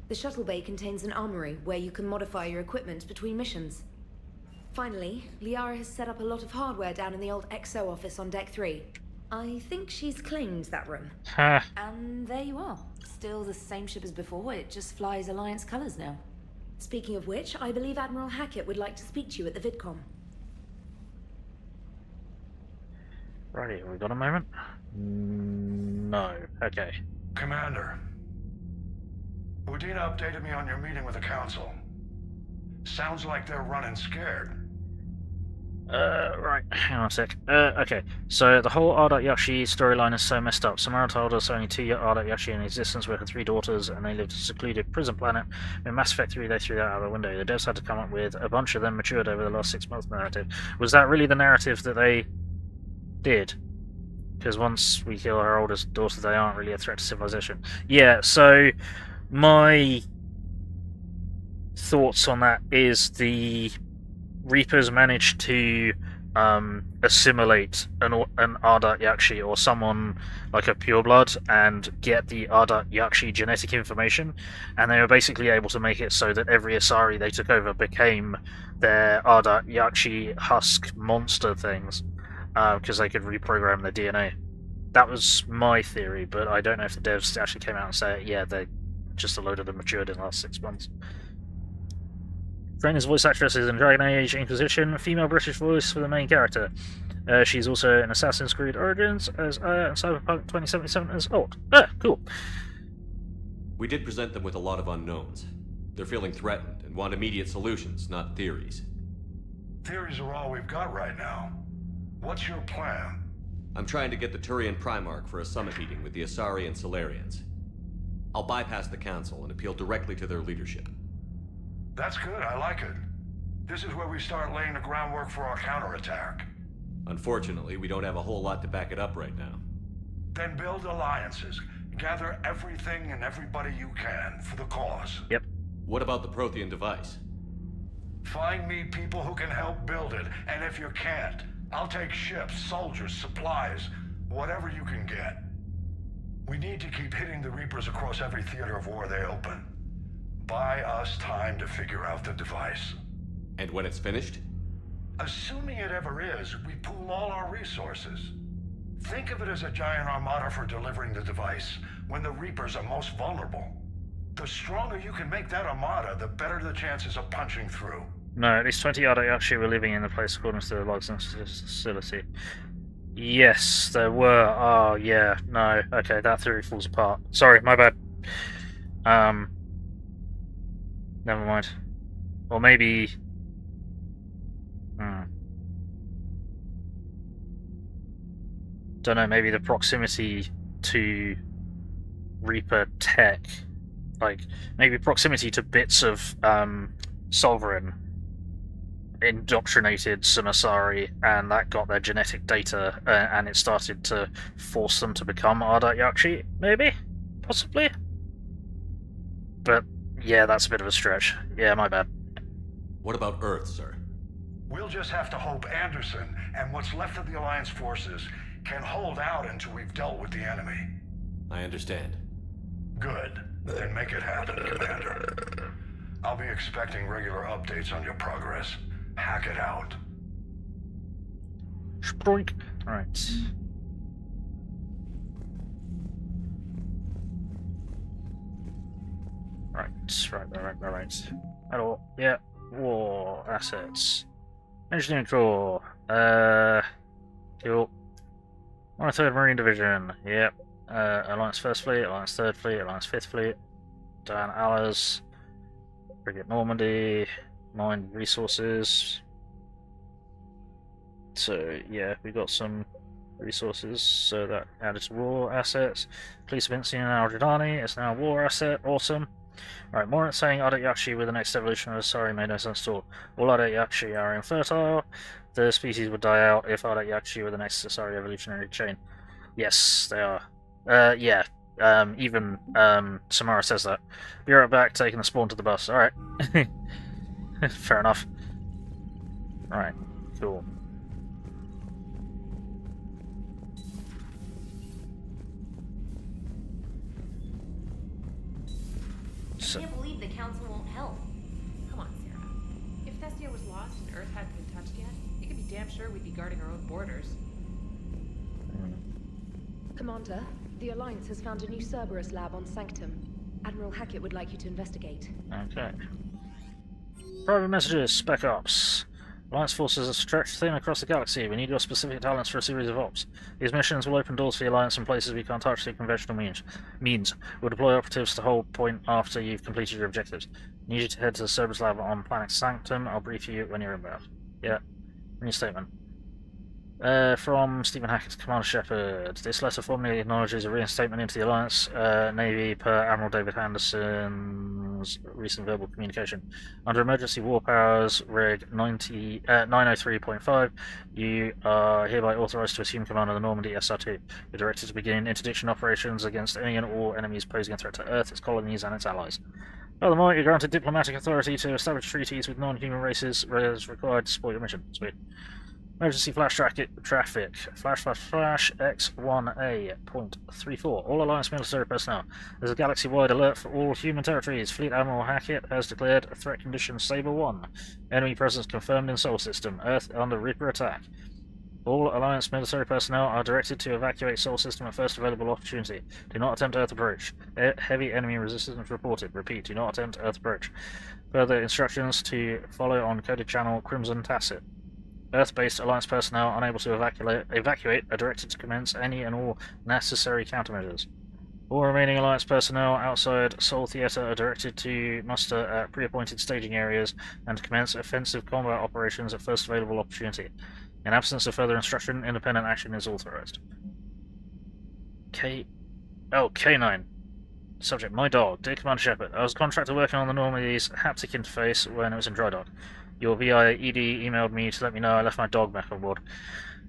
Speaker 21: The shuttle bay contains an armory where you can modify your equipment between missions. Finally, Liara has set up a lot of hardware down in the old XO office on Deck 3. I think she's claimed that room. And there you are. Still the same ship as before, it just flies Alliance colors now.
Speaker 9: Speaking of which, I believe Admiral Hackett would like to speak to you at the VidCom.
Speaker 1: Right, have we got a moment? No. Okay.
Speaker 14: Commander, Udina updated me on your meeting with the Council. Sounds like they're running scared.
Speaker 1: Right, hang on a sec. Okay, so the whole Ardat-Yakshi storyline is so messed up. Samara told us only 2 Ardat-Yakshi in existence with her 3 daughters, and they lived a secluded prison planet. In Mass Effect 3, they threw that out the window. The devs had to come up with a bunch of them matured over the last 6 months narrative. Was that really the narrative that they did? Because once we kill our oldest daughters, they aren't really a threat to civilization. Yeah, so my thoughts on that is the Reapers managed to assimilate an Ardat-Yakshi or someone like a pureblood and get the Ardat-Yakshi genetic information, and they were basically able to make it so that every Asari they took over became their Ardat-Yakshi husk monster things, because they could reprogram their DNA. That was my theory, but I don't know if the devs actually came out and said, yeah, they just a load of them matured in the last 6 months. Frena's voice actress is in Dragon Age Inquisition, female British voice for the main character. She's also in Assassin's Creed Origins as Aya and Cyberpunk 2077 as Alt. Ah, cool.
Speaker 23: We did present them with a lot of unknowns. They're feeling threatened and want immediate solutions, not theories.
Speaker 14: Theories are all we've got right now. What's your plan?
Speaker 23: I'm trying to get the Turian Primarch for a summit meeting with the Asari and Solarians. I'll bypass the Council and appeal directly to their leadership.
Speaker 14: That's good, I like it. This is where we start laying the groundwork for our counterattack.
Speaker 23: Unfortunately, we don't have a whole lot to back it up right now.
Speaker 14: Then build alliances. Gather everything and everybody you can for the cause.
Speaker 1: Yep.
Speaker 23: What about the Prothean device?
Speaker 14: Find me people who can help build it, and if you can't, I'll take ships, soldiers, supplies, whatever you can get. We need to keep hitting the Reapers across every theater of war they open. Buy us time to figure out the device.
Speaker 23: And when it's finished?
Speaker 14: Assuming it ever is, we pool all our resources. Think of it as a giant armada for delivering the device, when the Reapers are most vulnerable. The stronger you can make that armada, the better the chances of punching through.
Speaker 1: No, at least 20 Ardat-Yakshi were living in the place according to the logs in the facility. Yes, there were. Oh, yeah. No. Okay, that theory falls apart. Sorry, my bad. Never mind. Or maybe... Don't know, maybe the proximity to Reaper tech, like, maybe proximity to bits of Sovereign indoctrinated some Asari, and that got their genetic data, and it started to force them to become Ardat-Yakshi, maybe? Possibly? But, yeah, that's a bit of a stretch. Yeah, my bad.
Speaker 23: What about Earth, sir?
Speaker 14: We'll just have to hope Anderson and what's left of the Alliance forces can hold out until we've dealt with the enemy.
Speaker 23: I understand.
Speaker 14: Good. Then make it happen, Commander. I'll be expecting regular updates on your progress. Hack it out.
Speaker 1: Sproink. Alright. Right. Hello. Yeah. War assets. Engineering Corps. Cool. 1/3 Marine Division. Yep. Alliance 1st Fleet, Alliance 3rd Fleet, Alliance 5th Fleet. Diana Allers. Frigate Normandy. Mine resources. So, yeah, we got some resources, so that added to war assets. Police of Vincian and Aldridani is now a war asset. Awesome. Right, Morant saying Ardat-Yakshi with the next evolution of Asari made no sense at all. All Ardat-Yakshi are infertile. The species would die out if Ardat-Yakshi were the next Asari evolutionary chain. Yes, they are. Yeah. Even Samara says that. Be right back, taking the spawn to the bus. Alright. Fair enough. Alright, cool.
Speaker 18: I can't believe the Council won't help. Come on, Sarah.
Speaker 10: If Thestia was lost and Earth hadn't been touched yet, you could be damn sure we'd be guarding our own borders.
Speaker 8: Commander, the Alliance has found a new Cerberus lab on Sanctum. Admiral Hackett would like you to investigate.
Speaker 1: Okay. Private messages, Spec Ops. Alliance forces are stretched thin across the galaxy. We need your specific talents for a series of ops. These missions will open doors for the Alliance in places we can't touch through conventional means. We'll deploy operatives to hold point after you've completed your objectives. Need you to head to the Cerberus lab on Planet Sanctum. I'll brief you when you're inbound. Yeah. New statement. From Stephen Hackett to Commander Shepard. This letter formally acknowledges a reinstatement into the Alliance Navy per Admiral David Anderson's recent verbal communication. Under Emergency War Powers Reg 903.5, you are hereby authorized to assume command of the Normandy SR2. You're directed to begin interdiction operations against any and all enemies posing a threat to Earth, its colonies, and its allies. Furthermore, you're granted diplomatic authority to establish treaties with non-human races as required to support your mission. Sweet. Emergency flash traffic. Flash X1A.34. All Alliance military personnel. There's a galaxy-wide alert for all human territories. Fleet Admiral Hackett has declared a threat condition Saber 1. Enemy presence confirmed in Sol System. Earth under Reaper attack. All Alliance military personnel are directed to evacuate Sol System at first available opportunity. Do not attempt Earth approach. Heavy enemy resistance reported. Repeat, do not attempt Earth approach. Further instructions to follow on coded channel Crimson Tacit. Earth-based Alliance personnel unable to evacuate are directed to commence any and all necessary countermeasures. All remaining Alliance personnel outside Sol Theater are directed to muster at pre-appointed staging areas and commence offensive combat operations at first available opportunity. In absence of further instruction, independent action is authorized. K9. Subject, my dog. Dear Commander Shepard, I was a contractor working on the Normandy's haptic interface when it was in dry dock. Your VI ED emailed me to let me know I left my dog back on board.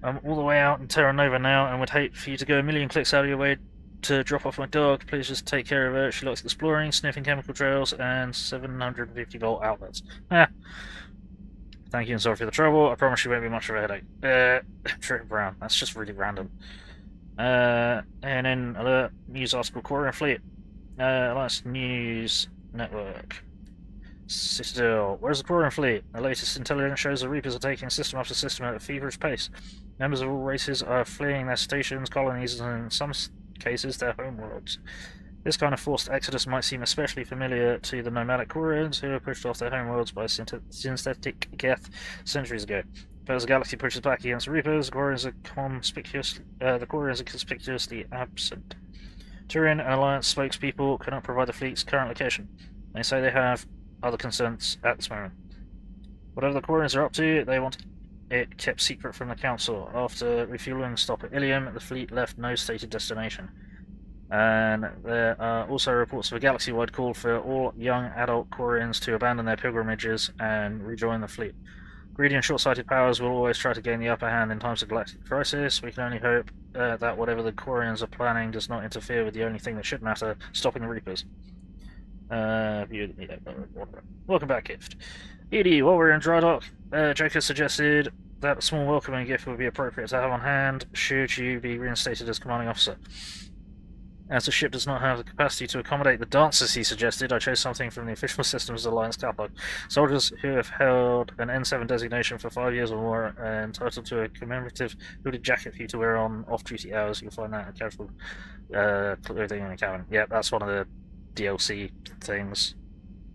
Speaker 1: I'm all the way out in Terra Nova now and would hate for you to go a million clicks out of your way to drop off my dog. Please just take care of her. She likes exploring, sniffing chemical trails, and 750-volt outlets. Thank you and sorry for the trouble. I promise she won't be much of a headache. Trip Brown. That's just really random. And then alert, news article, Quarian Fleet. Alliance News Network. Citadel. Where's the Quarian Fleet? The latest intelligence shows the Reapers are taking system after system at a feverish pace. Members of all races are fleeing their stations, colonies, and in some cases their homeworlds. This kind of forced exodus might seem especially familiar to the nomadic Quarians who were pushed off their homeworlds by synthetic Geth centuries ago. But as the galaxy pushes back against the Reapers, the Quarians are conspicuously absent. Turian and Alliance spokespeople cannot provide the fleet's current location. They say they have other concerns at this moment. Whatever the Quarians are up to, they want it kept secret from the Council. After refueling stop at Ilium, the fleet left no stated destination. And there are also reports of a galaxy-wide call for all young adult Quarians to abandon their pilgrimages and rejoin the fleet. Greedy and short-sighted powers will always try to gain the upper hand in times of galactic crisis. We can only hope that whatever the Quarians are planning does not interfere with the only thing that should matter, stopping the Reapers. Welcome back, Gift. Edie, while we're in dry dock, Joker suggested that a small welcoming gift would be appropriate to have on hand should you be reinstated as commanding officer. As the ship does not have the capacity to accommodate the dancers he suggested, I chose something from the official Systems Alliance catalog. Soldiers who have held an N7 designation for 5 years or more are entitled to a commemorative hooded jacket for you to wear on off-duty hours. You'll find that in casual clothing in the cabin. Yeah, that's one of the DLC things,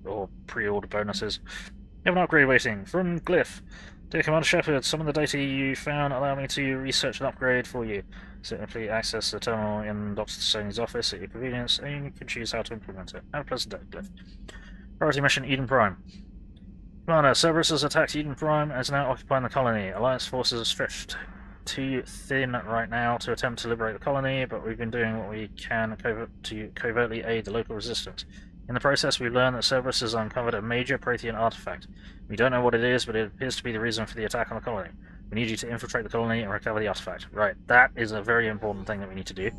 Speaker 1: or pre-order bonuses. You have an upgrade waiting from Glyph. Dear Commander Shepard, some of the data you found allow me to research an upgrade for you. Simply access the terminal in Dr. Sony's office at your convenience, and you can choose how to implement it. Have a pleasant day, Glyph. Priority mission Eden Prime. Commander, Cerberus has attacked Eden Prime and is now occupying the colony. Alliance forces are stretched too thin right now to attempt to liberate the colony, but we've been doing what we can to covertly aid the local resistance. In the process, we've learned that Cerberus has uncovered a major Prothean artifact. We don't know what it is, but it appears to be the reason for the attack on the colony. We need you to infiltrate the colony and recover the artifact. Right, that is a very important thing that we need to do.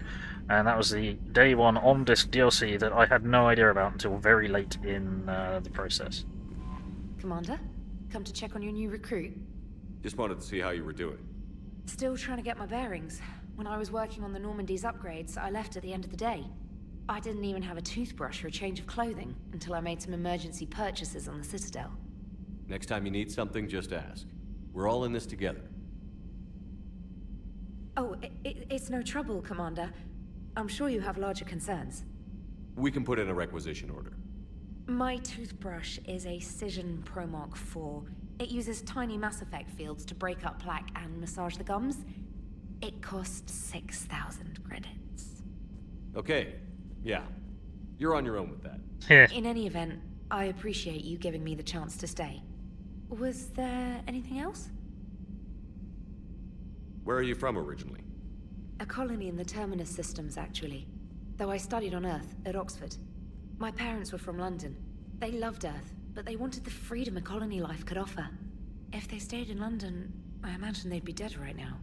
Speaker 1: And that was the day one on-disc DLC that I had no idea about until very late in the process.
Speaker 9: Commander, come to check on your new recruit.
Speaker 23: Just wanted to see how you were doing.
Speaker 9: Still trying to get my bearings. When I was working on the Normandy's upgrades, I left at the end of the day. I didn't even have a toothbrush or a change of clothing until I made some emergency purchases on the Citadel.
Speaker 23: Next time you need something, just ask. We're all in this together.
Speaker 9: Oh, it's no trouble, Commander. I'm sure you have larger concerns.
Speaker 23: We can put in a requisition order.
Speaker 9: My toothbrush is a Cision Pro Mark IV. It uses tiny Mass Effect fields to break up plaque and massage the gums. It costs 6,000 credits.
Speaker 23: Okay, yeah. You're on your own with that.
Speaker 9: In any event, I appreciate you giving me the chance to stay. Was there anything else?
Speaker 23: Where are you from originally?
Speaker 9: A colony in the Terminus systems, actually. Though I studied on Earth, at Oxford. My parents were from London. They loved Earth, but they wanted the freedom a colony life could offer. If they stayed in London, I imagine they'd be dead right now.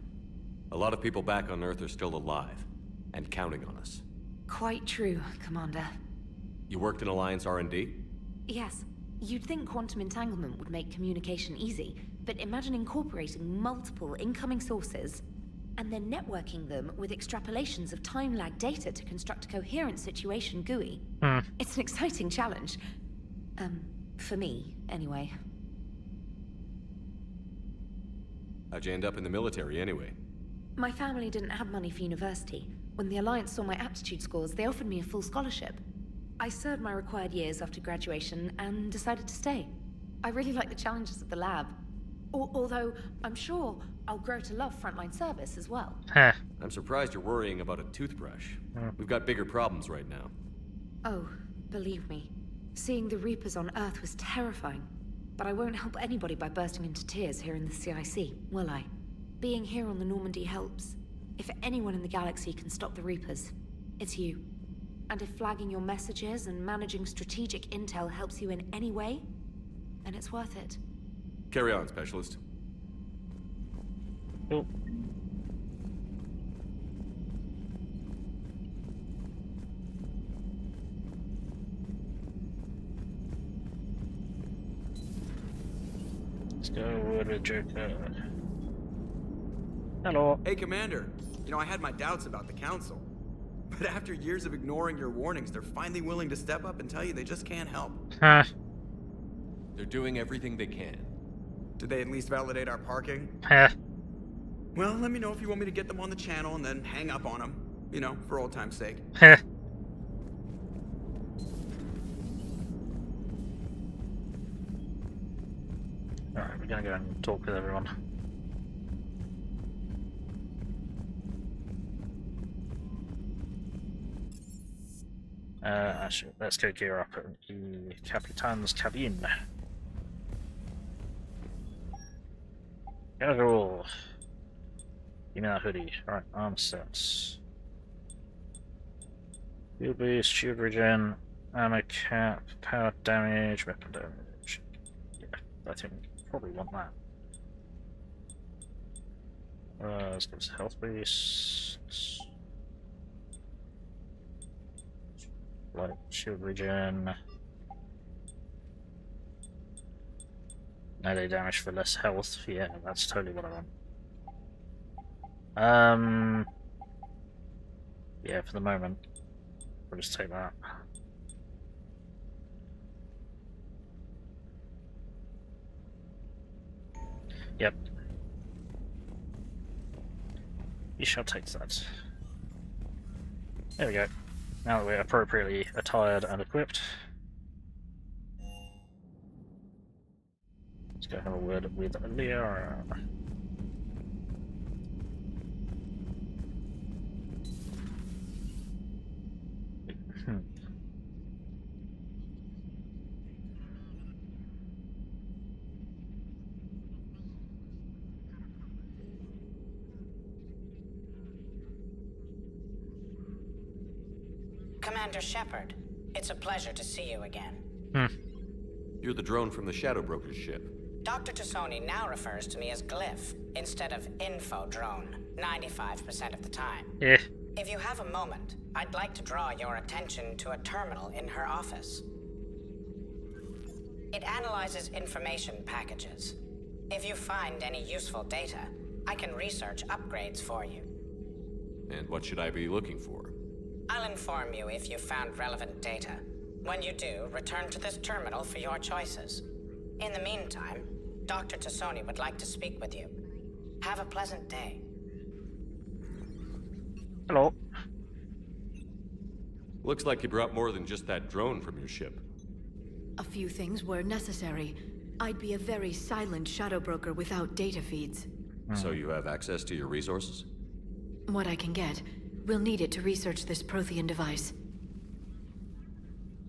Speaker 23: A lot of people back on Earth are still alive, and counting on us.
Speaker 9: Quite true, Commander.
Speaker 23: You worked in Alliance R&D?
Speaker 9: Yes. You'd think quantum entanglement would make communication easy, but imagine incorporating multiple incoming sources and then networking them with extrapolations of time-lag data to construct a coherent situation GUI. It's an exciting challenge. For me, anyway.
Speaker 23: How'd you end up in the military, anyway?
Speaker 9: My family didn't have money for university. When the Alliance saw my aptitude scores, they offered me a full scholarship. I served my required years after graduation and decided to stay. I really like the challenges of the lab. Although, I'm sure I'll grow to love frontline service as well.
Speaker 23: I'm surprised you're worrying about a toothbrush. We've got bigger problems right now.
Speaker 9: Oh, believe me. Seeing the Reapers on Earth was terrifying. But I won't help anybody by bursting into tears here in the CIC, will I? Being here on the Normandy helps. If anyone in the galaxy can stop the Reapers, it's you. And if flagging your messages and managing strategic intel helps you in any way, then it's worth it.
Speaker 23: Carry on, Specialist.
Speaker 1: Cool. Let's go with a Joker. Hello.
Speaker 5: Hey, Commander. You know, I had my doubts about the Council. But after years of ignoring your warnings, they're finally willing to step up and tell you they just can't help.
Speaker 23: They're doing everything they can.
Speaker 5: Did they at least validate our parking? Well, let me know if you want me to get them on the channel and then hang up on them. You know, for old time's sake.
Speaker 1: Alright, we're gonna go and talk with everyone. Actually, let's go gear up at the Capitan's cabin. Casual. Give me that hoodie. Right, arm sets. Field boost, shield regen, ammo cap, power damage, weapon damage. Yeah, I think we probably want that. Let's give us health boost. Like shield regen. Melee damage for less health. Yeah, that's totally what I want. Yeah, for the moment, we'll just take that. Yep. You shall take that. There we go. Now that we're appropriately attired and equipped, let's go have a word with Leah.
Speaker 12: Commander Shepard, it's a pleasure to see you again.
Speaker 23: You're the drone from the Shadow Broker's ship.
Speaker 12: Dr. Tassoni now refers to me as Glyph instead of Info Drone, 95% of the time.
Speaker 1: Yeah.
Speaker 12: If you have a moment, I'd like to draw your attention to a terminal in her office. It analyzes information packages. If you find any useful data, I can research upgrades for you.
Speaker 23: And what should I be looking for?
Speaker 12: I'll inform you if you've found relevant data. When you do, return to this terminal for your choices. In the meantime, Dr. Tassoni would like to speak with you. Have a pleasant day.
Speaker 1: Hello.
Speaker 23: Looks like you brought more than just that drone from your ship.
Speaker 2: A few things were necessary. I'd be a very silent shadow broker without data feeds.
Speaker 23: So you have access to your resources?
Speaker 2: What I can get. We'll need it to research this Prothean device.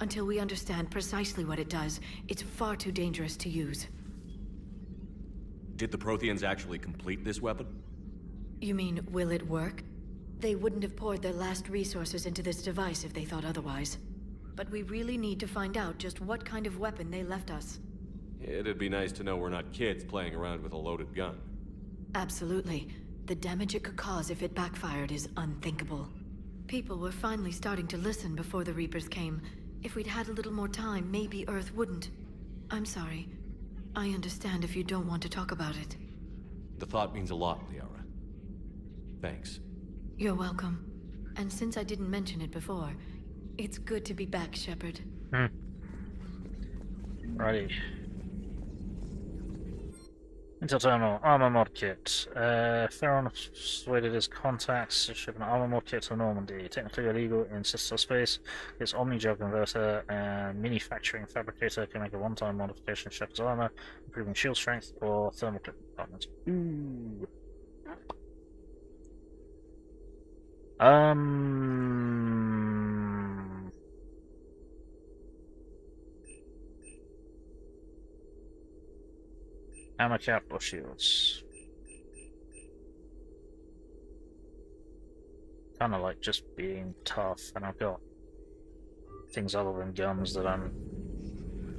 Speaker 2: Until we understand precisely what it does, it's far too dangerous to use.
Speaker 23: Did the Protheans actually complete this weapon?
Speaker 2: You mean, will it work? They wouldn't have poured their last resources into this device if they thought otherwise. But we really need to find out just what kind of weapon they left us.
Speaker 23: It'd be nice to know we're not kids playing around with a loaded gun.
Speaker 2: Absolutely. The damage it could cause if it backfired is unthinkable. People were finally starting to listen before the Reapers came. If we'd had a little more time, maybe Earth wouldn't. I'm sorry. I understand if you don't want to talk about it.
Speaker 23: The thought means a lot, Liara. Thanks.
Speaker 2: You're welcome. And since I didn't mention it before, it's good to be back, Shepard.
Speaker 1: Righty. Intel terminal, armor mod kit. Theron persuaded his contacts to ship an armor mod kit to Normandy. Technically illegal in Citadel space. Its omni-gel converter and manufacturing fabricator can make a one-time modification of Shepard's armor, improving shield strength or thermal clip compartments. Ooh. Ammo cap or shields? Kinda like just being tough, and I've got things other than guns that I'm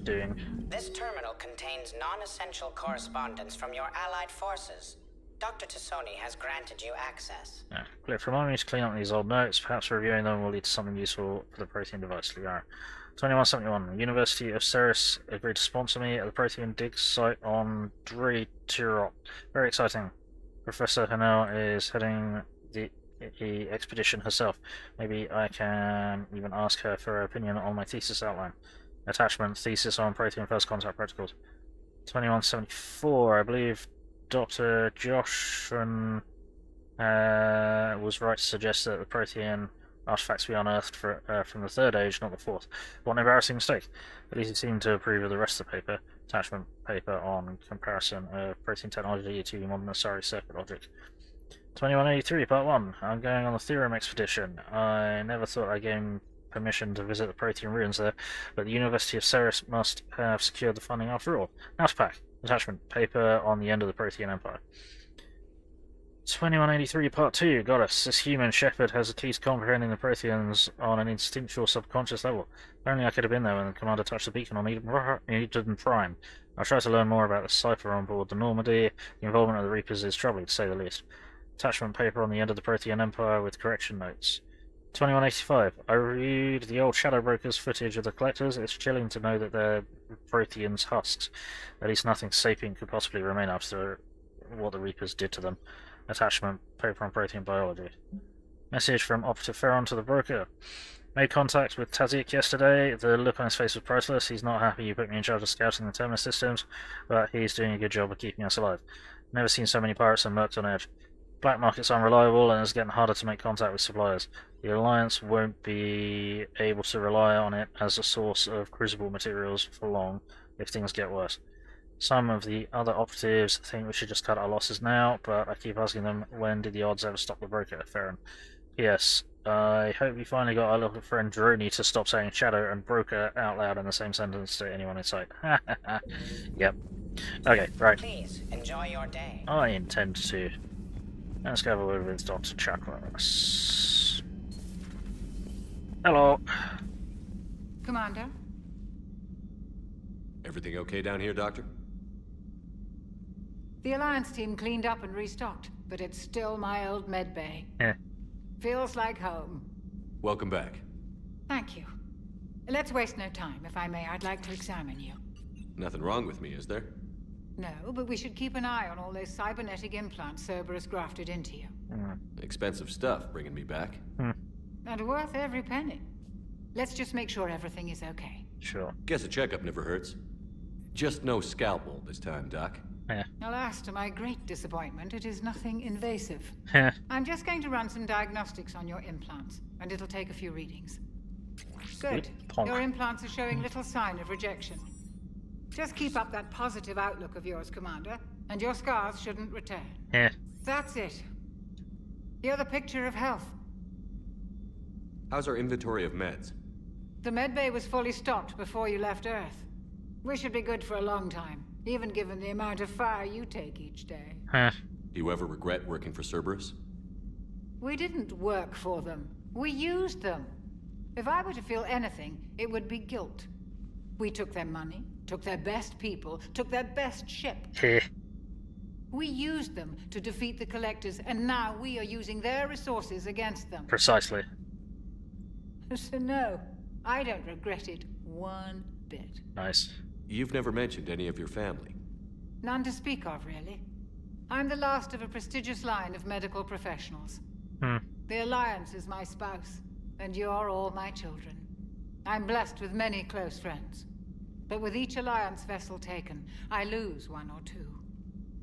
Speaker 1: doing.
Speaker 12: This terminal contains non-essential correspondence from your allied forces. Dr. Tassoni has granted you access.
Speaker 1: Yeah. Cliff, remind me to clean up these old notes. Perhaps reviewing them will lead to something useful for the Prothean device. Liara. 2171. University of Cerberus agreed to sponsor me at the Prothean dig site on Tirok. Very exciting. Professor Hanel is heading the expedition herself. Maybe I can even ask her for her opinion on my thesis outline. Attachment, thesis on Prothean first contact protocols. 2174. I believe Dr. Joshua was right to suggest that the Prothean artifacts be unearthed from the Third Age, not the Fourth. What an embarrassing mistake. At least it seemed to approve of the rest of the paper. Attachment paper on comparison of Prothean technology to modern Asari circuit logic. 2183, Part 1. I'm going on the Theorem expedition. I never thought I'd gain permission to visit the Prothean ruins there, but the University of Cerberus must have secured the funding after all. Mouse pack. Attachment paper on the end of the Prothean Empire. 2183, Part 2. Goddess. This human shepherd has the key to comprehending the Protheans on an instinctual subconscious level. Apparently I could have been there when the commander touched the beacon on Eden Prime. I'll try to learn more about the cipher on board the Normandy. The involvement of the Reapers is troubling, to say the least. Attachment paper on the end of the Prothean Empire with correction notes. 2185. I reviewed the old Shadow Brokers footage of the Collectors. It's chilling to know that they're Protheans' husks. At least nothing sapient could possibly remain after what the Reapers did to them. Attachment paper on Prothean biology. Message from Operative Theron to the broker. Made contact with Tazik yesterday. The look on his face was priceless. He's not happy you put me in charge of scouting the terminus systems, but he's doing a good job of keeping us alive. Never seen so many pirates and mercs on edge. Black market's unreliable and it's getting harder to make contact with suppliers. The Alliance won't be able to rely on it as a source of crucible materials for long if things get worse. Some of the other operatives think we should just cut our losses now, but I keep asking them, when did the odds ever stop the broker? Theron. P.S. I hope you finally got our little friend Droney to stop saying shadow and broker out loud in the same sentence to anyone in sight. Yep. Okay, right.
Speaker 12: Please, enjoy your day.
Speaker 1: I intend to. Let's go have a word with Dr. Chakwas. Hello.
Speaker 7: Commander?
Speaker 23: Everything okay down here, Doctor?
Speaker 7: The Alliance team cleaned up and restocked, but it's still my old med bay.
Speaker 1: Yeah.
Speaker 7: Feels like home.
Speaker 23: Welcome back.
Speaker 7: Thank you. Let's waste no time. If I may, I'd like to examine you.
Speaker 23: Nothing wrong with me, is there?
Speaker 7: No, but we should keep an eye on all those cybernetic implants Cerberus grafted into you.
Speaker 23: Expensive stuff bringing me back.
Speaker 7: And worth every penny. Let's just make sure everything is okay.
Speaker 1: Sure.
Speaker 23: Guess a checkup never hurts. Just no scalpel this time, Doc.
Speaker 1: Yeah.
Speaker 7: Alas, to my great disappointment, it is nothing invasive. I'm just going to run some diagnostics on your implants, and it'll take a few readings. Good.
Speaker 1: Ponk.
Speaker 7: Your implants are showing little sign of rejection. Just keep up that positive outlook of yours, Commander, and your scars shouldn't return.
Speaker 1: Yeah.
Speaker 7: That's it. You're the picture of health.
Speaker 23: How's our inventory of meds?
Speaker 7: The medbay was fully stocked before you left Earth. We should be good for a long time, even given the amount of fire you take each day.
Speaker 1: Huh.
Speaker 23: Do you ever regret working for Cerberus?
Speaker 7: We didn't work for them. We used them. If I were to feel anything, it would be guilt. We took their money, took their best people, took their best ship. We used them to defeat the Collectors, and now we are using their resources against them.
Speaker 1: Precisely.
Speaker 7: So no, I don't regret it one bit.
Speaker 1: Nice.
Speaker 23: You've never mentioned any of your family.
Speaker 7: None to speak of, really. I'm the last of a prestigious line of medical professionals. The Alliance is my spouse, and you're all my children. I'm blessed with many close friends. But with each Alliance vessel taken, I lose one or two.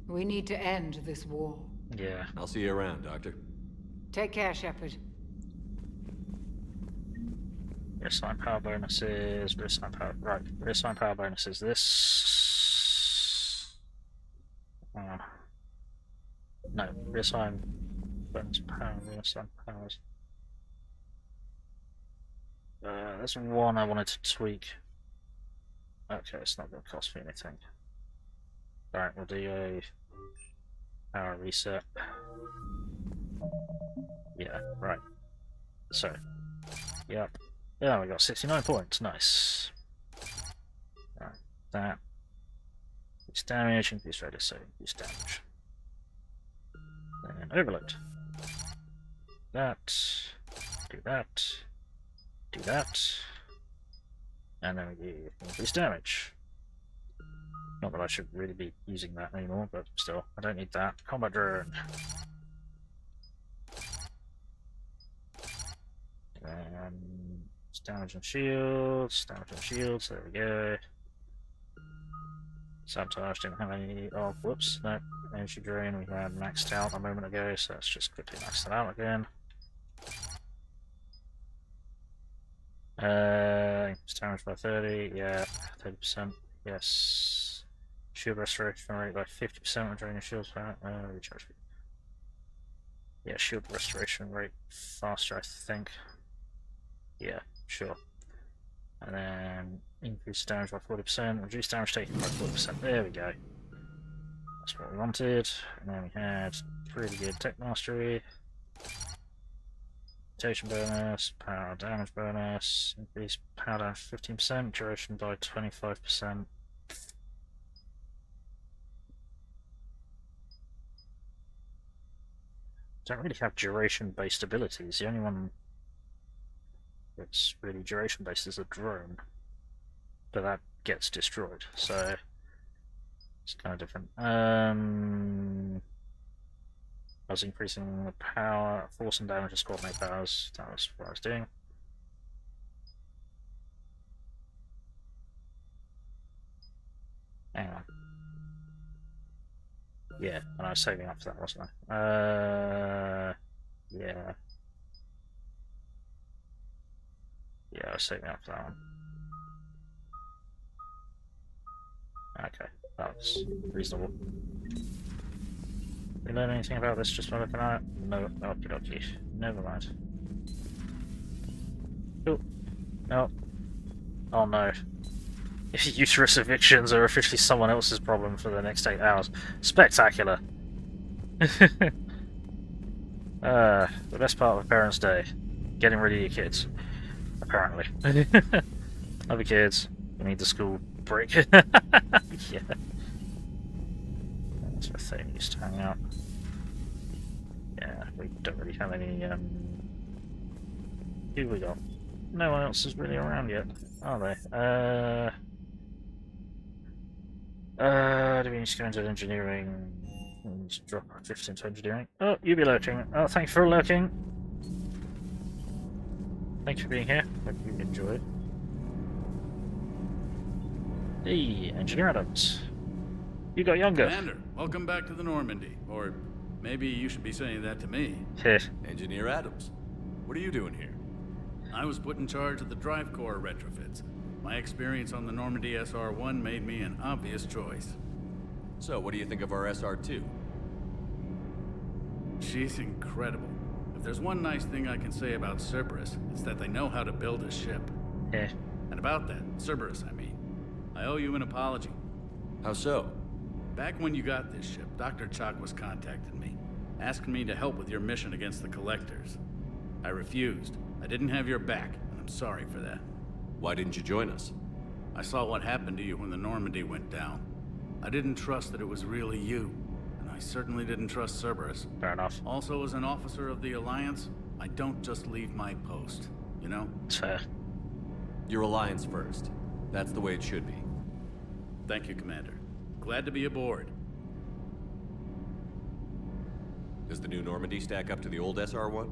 Speaker 7: We need to end this war.
Speaker 1: Yeah.
Speaker 23: I'll see you around, Doctor.
Speaker 7: Take care, Shepard.
Speaker 1: Reassign power bonuses. Reassign power. Right. Reassign power bonuses. This. Hang on. No. Reassign bonus power. Reassign powers. There's one I wanted to tweak. Okay, it's not going to cost me anything. Alright, we'll do a power reset. Yeah, right. So, yep. Yeah, we got 69 points. Nice. Alright, that. Increase damage, increase radius, so increase damage. Then overload. That. Do that. Do that. And then we do increase damage. Not that I should really be using that anymore, but still, I don't need that. Combat drone. Damage and shields, there we go. Sabotage didn't have any. Oh, whoops, no. Energy drain we had maxed out a moment ago, so let's just quickly max that out again. Damage by 30, yeah, 30%, yes. Shield restoration rate by 50% when draining shields. Recharge. Yeah, shield restoration rate faster, I think. Yeah, sure. And then increase damage by 40%, reduce damage taken by 40%. There we go. That's what we wanted. And then we had really good tech mastery. Mutation bonus, power damage bonus, increase power damage 15%, duration by 25%. Don't really have duration-based abilities. The only one that's really duration-based is a drone, but that gets destroyed, so it's kind of different. I was increasing the power, force and damage of coordinate powers. That was what I was doing. Hang on. Yeah, and I was saving up for that, wasn't I? Yeah. Yeah, I was saving up for that one. Okay, that was reasonable. Did we learn anything about this just by looking at it? No, okay, never mind. Oh, no. Oh no. Uterus evictions are officially someone else's problem for the next 8 hours. Spectacular. The best part of a parent's day. Getting rid of your kids. Apparently. Love your kids. You need the school break. Yeah. That's the thing, used to hang out. Yeah, we don't really have any, who we got? No one else is really around yet, are they? Do we need to go into engineering? We need to drop our 50 into engineering. Oh, you be lurking. Oh, thanks for lurking. Thanks for being here. Hope you enjoyed. Hey, Engineer Adams. You got younger.
Speaker 11: Commander, welcome back to the Normandy. Or maybe you should be saying that to me.
Speaker 23: Engineer Adams, what are you doing here?
Speaker 11: I was put in charge of the drive core retrofits. My experience on the Normandy SR-1 made me an obvious choice.
Speaker 22: So, what do you think of our SR-2?
Speaker 11: She's incredible. If there's one nice thing I can say about Cerberus, it's that they know how to build a ship.
Speaker 1: Yeah.
Speaker 11: And about that, Cerberus, I mean, I owe you an apology.
Speaker 22: How so?
Speaker 11: Back when you got this ship, Dr. Chakwas contacted me, asking me to help with your mission against the Collectors. I refused. I didn't have your back, and I'm sorry for that.
Speaker 22: Why didn't you join us?
Speaker 11: I saw what happened to you when the Normandy went down. I didn't trust that it was really you, and I certainly didn't trust Cerberus.
Speaker 1: Fair enough.
Speaker 11: Also, as an officer of the Alliance, I don't just leave my post, you know?
Speaker 1: It's fair.
Speaker 22: Your Alliance first. That's the way it should be.
Speaker 11: Thank you, Commander. Glad to be aboard.
Speaker 22: Does the new Normandy stack up to the old SR-1?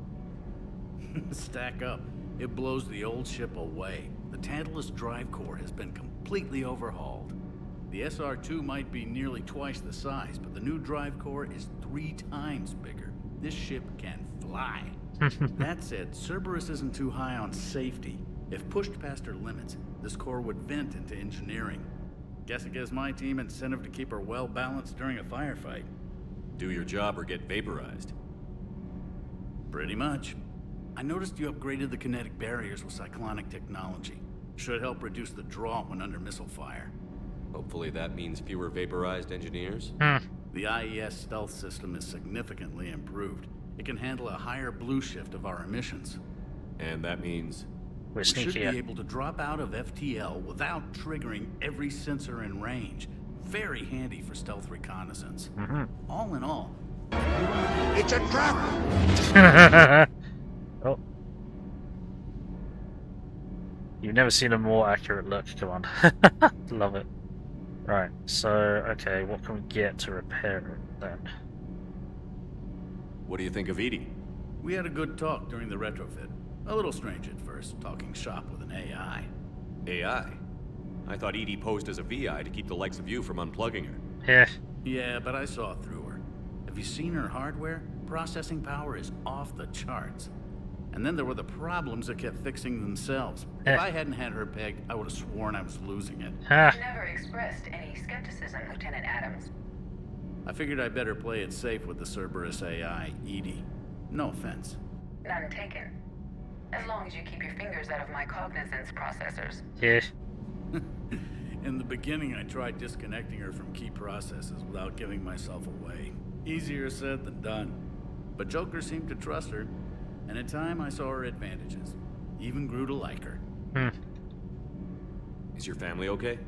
Speaker 11: Stack up. It blows the old ship away. The Tantalus drive core has been completely overhauled. The SR-2 might be nearly twice the size, but the new drive core is 3 times bigger. This ship can fly. That said, Cerberus isn't too high on safety. If pushed past her limits, this core would vent into engineering. Guess it gives my team incentive to keep her well balanced during a firefight.
Speaker 22: Do your job or get vaporized.
Speaker 11: Pretty much. I noticed you upgraded the kinetic barriers with cyclonic technology. Should help reduce the draw when under missile fire.
Speaker 22: Hopefully that means fewer vaporized engineers?
Speaker 11: The IES stealth system is significantly improved. It can handle a higher blue shift of our emissions.
Speaker 22: And that means?
Speaker 11: We should be able to drop out of FTL without triggering every sensor in range. Very handy for stealth reconnaissance. All in all...
Speaker 14: It's a trap!
Speaker 1: Oh. You've never seen a more accurate look, come on. Love it. Right, so, okay, what can we get to repair it then?
Speaker 22: What do you think of Edie?
Speaker 11: We had a good talk during the retrofit. A little strange at first, talking shop with an AI.
Speaker 22: AI? I thought Edie posed as a VI to keep the likes of you from unplugging her.
Speaker 1: Yeah.
Speaker 11: Yeah, but I saw through her. Have you seen her hardware? Processing power is off the charts. And then there were the problems that kept fixing themselves. If I hadn't had her pegged, I would have sworn I was losing it.
Speaker 6: You never expressed any skepticism, Lieutenant Adams.
Speaker 11: I figured I'd better play it safe with the Cerberus AI, Edie. No offense.
Speaker 6: None taken. As long as you keep your fingers out of my cognizance processors.
Speaker 1: Yeah.
Speaker 11: In the beginning, I tried disconnecting her from key processes without giving myself away. Easier said than done. But Joker seemed to trust her. And in time, I saw her advantages. Even grew to like her.
Speaker 22: Is your family okay?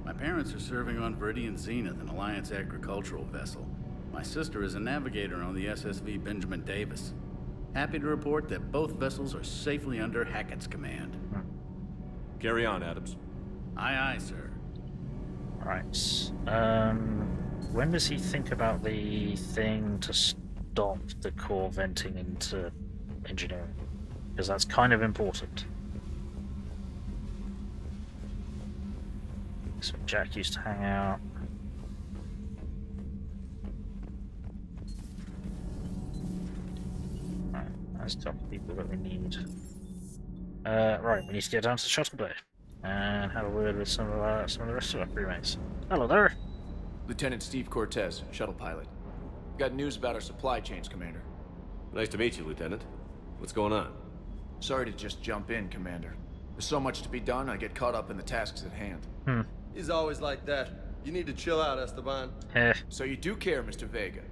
Speaker 11: My parents are serving on Viridian Zenith, an Alliance agricultural vessel. My sister is a navigator on the SSV Benjamin Davis. Happy to report that both vessels are safely under Hackett's command.
Speaker 22: Carry on, Adams.
Speaker 11: Aye, aye, sir.
Speaker 1: Right. When does he think about the thing to stop the core venting into engineering? Because that's kind of important. So Jack used to hang out. Right, that's got the people that we need. Right, we need to get down to the shuttle bay and have a word with some of the rest of our crewmates. Hello there.
Speaker 4: Lieutenant Steve Cortez, shuttle pilot. Got news about our supply chains, Commander.
Speaker 22: Nice to meet you, Lieutenant. What's going on?
Speaker 4: Sorry to just jump in, Commander. There's so much to be done, I get caught up in the tasks at hand.
Speaker 15: He's always like that. You need to chill out, Esteban.
Speaker 4: So you do care, Mr. Vega?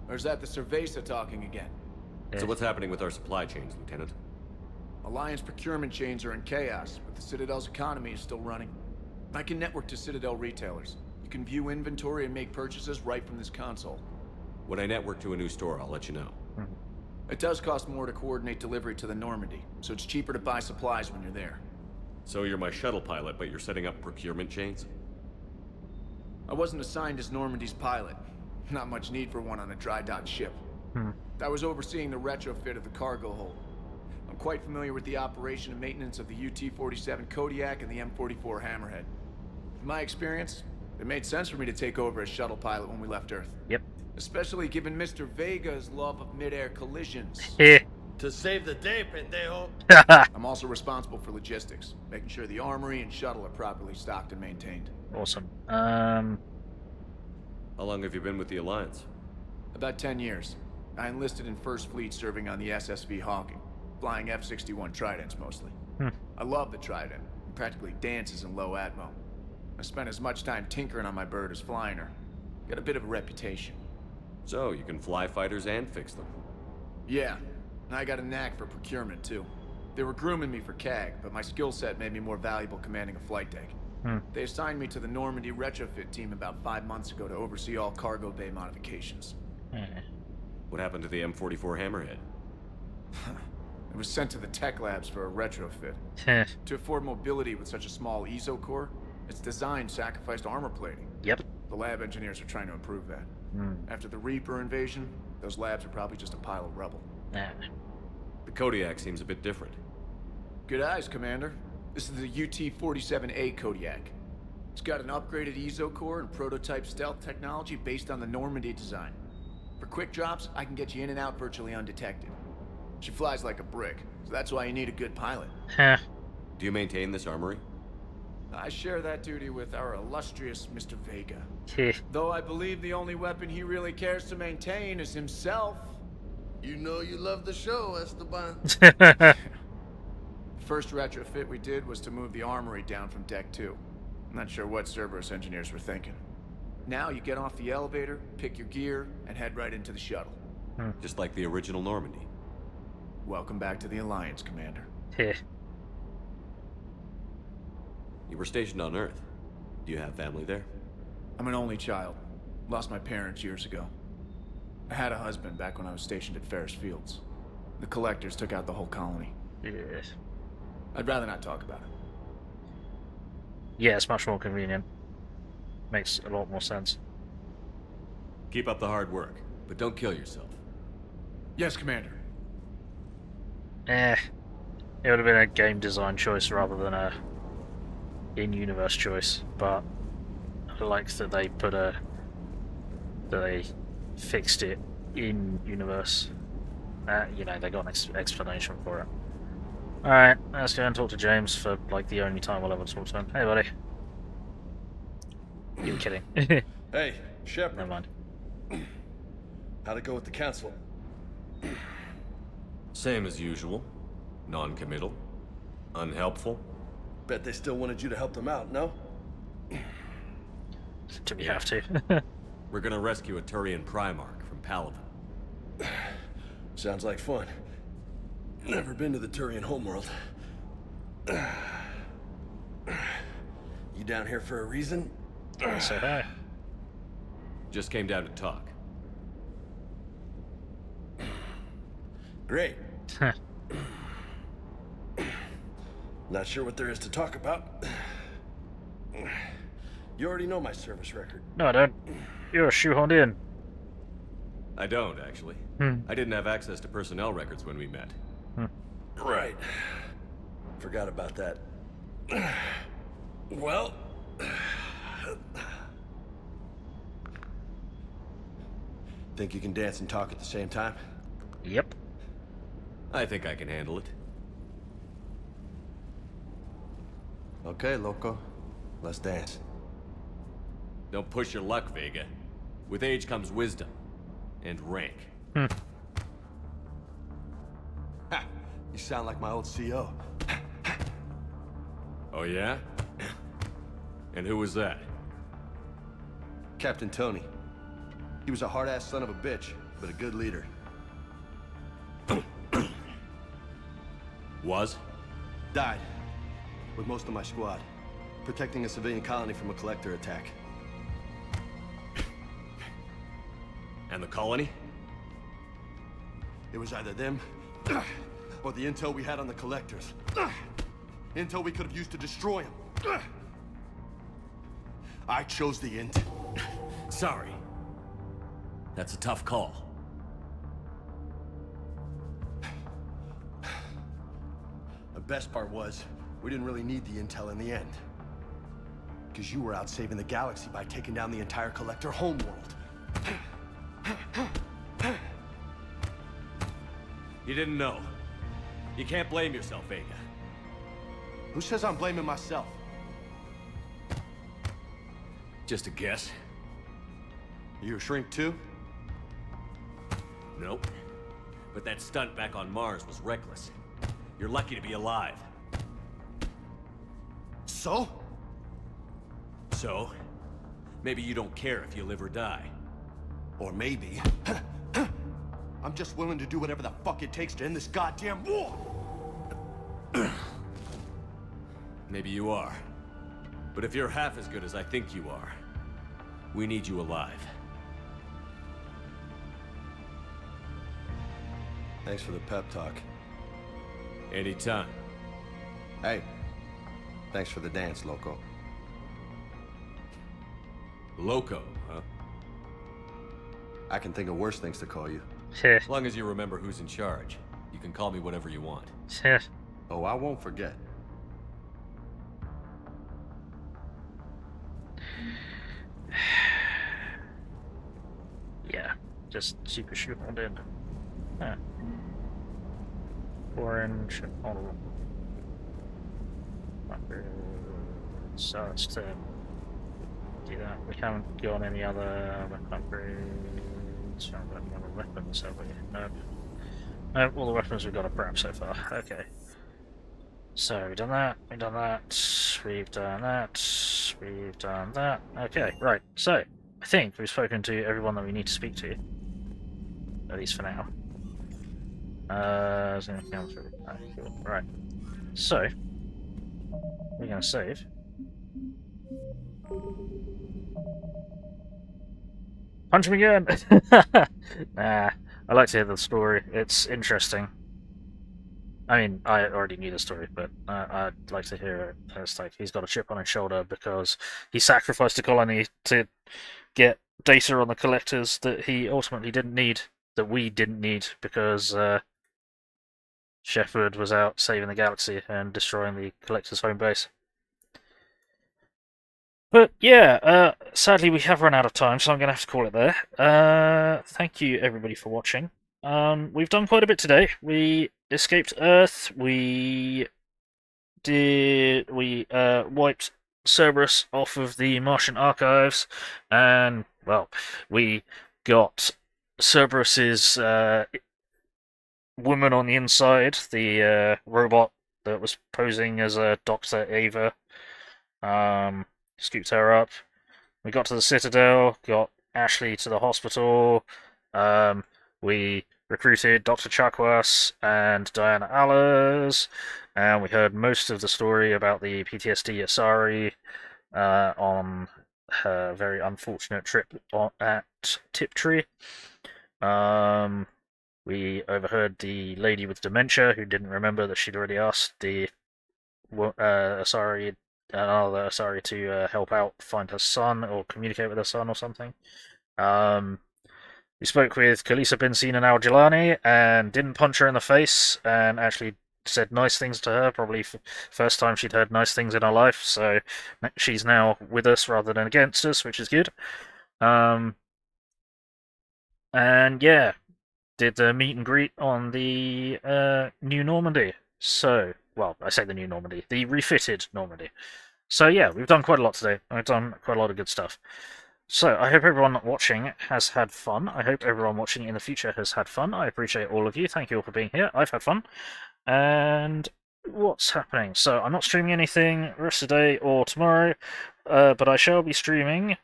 Speaker 4: Or is that the Cerveza talking again?
Speaker 22: So what's happening with our supply chains, Lieutenant?
Speaker 4: Alliance procurement chains are in chaos, but the Citadel's economy is still running. I can network to Citadel retailers. You can view inventory and make purchases right from this console.
Speaker 22: When I network to a new store, I'll let you know.
Speaker 4: It does cost more to coordinate delivery to the Normandy, so it's cheaper to buy supplies when you're there.
Speaker 22: So you're my shuttle pilot, but you're setting up procurement chains?
Speaker 4: I wasn't assigned as Normandy's pilot. Not much need for one on a dry dock ship. I was overseeing the retrofit of the cargo hold. I'm quite familiar with the operation and maintenance of the UT-47 Kodiak and the M44 Hammerhead. In my experience, it made sense for me to take over as shuttle pilot when we left Earth.
Speaker 1: Yep.
Speaker 4: Especially given Mr. Vega's love of mid-air collisions.
Speaker 15: To save the day, pendejo.
Speaker 4: I'm also responsible for logistics, making sure the armory and shuttle are properly stocked and maintained.
Speaker 1: Awesome.
Speaker 23: How long have you been with the Alliance?
Speaker 4: About 10 years. I enlisted in First Fleet serving on the SSV Hawking, flying F-61 Tridents mostly. I love the Trident. It practically dances in low atmo. I spent as much time tinkering on my bird as flying her. Got a bit of a reputation.
Speaker 23: So, you can fly fighters and fix them.
Speaker 4: Yeah, and I got a knack for procurement too. They were grooming me for CAG, but my skill set made me more valuable commanding a flight deck. They assigned me to the Normandy retrofit team about 5 months ago to oversee all cargo bay modifications.
Speaker 23: What happened to the M44 Hammerhead?
Speaker 4: It was sent to the tech labs for a retrofit. To afford mobility with such a small ESO core, its design sacrificed armor plating.
Speaker 1: Yep.
Speaker 4: The lab engineers are trying to improve that. After the Reaper invasion, those labs are probably just a pile of rubble.
Speaker 23: The Kodiak seems a bit different.
Speaker 4: Good eyes, Commander. This is the UT-47A Kodiak. It's got an upgraded ESO core and prototype stealth technology based on the Normandy design. For quick drops, I can get you in and out virtually undetected. She flies like a brick, so that's why you need a good pilot.
Speaker 23: Do you maintain this armory?
Speaker 4: I share that duty with our illustrious Mr. Vega. Though I believe the only weapon he really cares to maintain is himself.
Speaker 15: You know you love the show, Esteban.
Speaker 4: First retrofit we did was to move the armory down from Deck 2. I'm not sure what Cerberus engineers were thinking. Now you get off the elevator, pick your gear, and head right into the shuttle.
Speaker 23: Just like the original Normandy.
Speaker 4: Welcome back to the Alliance, Commander.
Speaker 23: You were stationed on Earth. Do you have family there?
Speaker 4: I'm an only child. Lost my parents years ago. I had a husband back when I was stationed at Ferris Fields. The Collectors took out the whole colony.
Speaker 1: Yes.
Speaker 4: I'd rather not talk about it.
Speaker 1: Yeah, it's much more convenient. Makes a lot more sense.
Speaker 23: Keep up the hard work, but don't kill yourself.
Speaker 4: Yes, Commander.
Speaker 1: It would have been a game design choice rather than a in-universe choice, but I like that they they fixed it in universe. You know, they got an explanation for it. Alright, let's go and talk to James for like the only time we'll ever talk to him. Hey, buddy. You're kidding.
Speaker 15: Hey, Shepard.
Speaker 1: Never mind.
Speaker 15: How'd it go with the council?
Speaker 23: Same as usual. Non-committal. Unhelpful.
Speaker 15: Bet they still wanted you to help them out, no?
Speaker 1: Do we have to?
Speaker 23: We're gonna rescue a Turian Primarch from Palaven.
Speaker 15: Sounds like fun. Never been to the Turian homeworld. You down here for a reason?
Speaker 1: So hi.
Speaker 23: Just came down to talk.
Speaker 15: Great. Not sure what there is to talk about. You already know my service record.
Speaker 1: No, I don't. You're shoehorned in.
Speaker 23: I don't, actually. I didn't have access to personnel records when we met.
Speaker 15: Right. Forgot about that. Well... Think you can dance and talk at the same time?
Speaker 1: Yep.
Speaker 23: I think I can handle it.
Speaker 15: Okay, loco. Let's dance.
Speaker 23: Don't push your luck, Vega. With age comes wisdom. And rank.
Speaker 15: Ha! You sound like my old CO.
Speaker 23: Oh yeah? And who was that?
Speaker 15: Captain Tony. He was a hard-ass son of a bitch, but a good leader.
Speaker 23: Was?
Speaker 15: Died. With most of my squad. Protecting a civilian colony from a collector attack.
Speaker 23: And the colony?
Speaker 15: It was either them, or the intel we had on the collectors. Intel we could have used to destroy them. I chose the intel.
Speaker 23: Sorry. That's a tough call.
Speaker 15: The best part was, we didn't really need the intel in the end. Because you were out saving the galaxy by taking down the entire collector homeworld.
Speaker 23: You didn't know. You can't blame yourself, Vega.
Speaker 15: Who says I'm blaming myself?
Speaker 23: Just a guess.
Speaker 15: You a shrink too?
Speaker 23: Nope. But that stunt back on Mars was reckless. You're lucky to be alive.
Speaker 15: So?
Speaker 23: So? Maybe you don't care if you live or die.
Speaker 15: Or maybe... I'm just willing to do whatever the fuck it takes to end this goddamn war!
Speaker 23: Maybe you are. But if you're half as good as I think you are, we need you alive.
Speaker 15: Thanks for the pep talk.
Speaker 23: Anytime.
Speaker 15: Hey, thanks for the dance, Loco.
Speaker 23: Loco, huh?
Speaker 15: I can think of worse things to call you.
Speaker 23: As long as you remember who's in charge, you can call me whatever you want.
Speaker 15: Oh, I won't forget.
Speaker 1: Yeah, just super shoehorned in. Huh. Orange, honorable. So it's to do that. We haven't got any other upgrades. Haven't got any other weapons, have we? Nope. Nope, all the weapons we've got are crap so far. Okay. So we've done that, we've done that, we've done that, we've done that. Okay, right. So I think we've spoken to everyone that we need to speak to. At least for now. Is there anything else? Cool. Right. So we're gonna save. Punch him again! Nah, I like to hear the story. It's interesting. I mean, I already knew the story, but I'd like to hear it. It's like he's got a chip on his shoulder because he sacrificed a colony to get data on the collectors that he ultimately didn't need, that we didn't need, because Shepard was out saving the galaxy and destroying the collector's home base. But yeah, sadly we have run out of time, so I'm going to have to call it there. Thank you everybody for watching. We've done quite a bit today. We escaped Earth, we wiped Cerberus off of the Martian archives, and, well, we got Cerberus's woman on the inside, the robot that was posing as a Dr. Ava. Scooped her up. We got to the Citadel, got Ashley to the hospital. We recruited Dr. Chakwas and Diana Allers, and we heard most of the story about the PTSD Asari on her very unfortunate trip at Tiptree. We overheard the lady with dementia who didn't remember that she'd already asked the Asari to help out find her son or communicate with her son or something. We spoke with Khaleesa Benzine and Al-Jilani and didn't punch her in the face and actually said nice things to her, probably first time she'd heard nice things in her life, so she's now with us rather than against us, which is good. And yeah, did the meet and greet on the new Normandy. So, well, I say the new Normandy, the refitted Normandy. So yeah, we've done quite a lot today. I've done quite a lot of good stuff. So, I hope everyone watching has had fun. I hope everyone watching in the future has had fun. I appreciate all of you. Thank you all for being here. I've had fun. And what's happening? So, I'm not streaming anything rest of the day or tomorrow, but I shall be streaming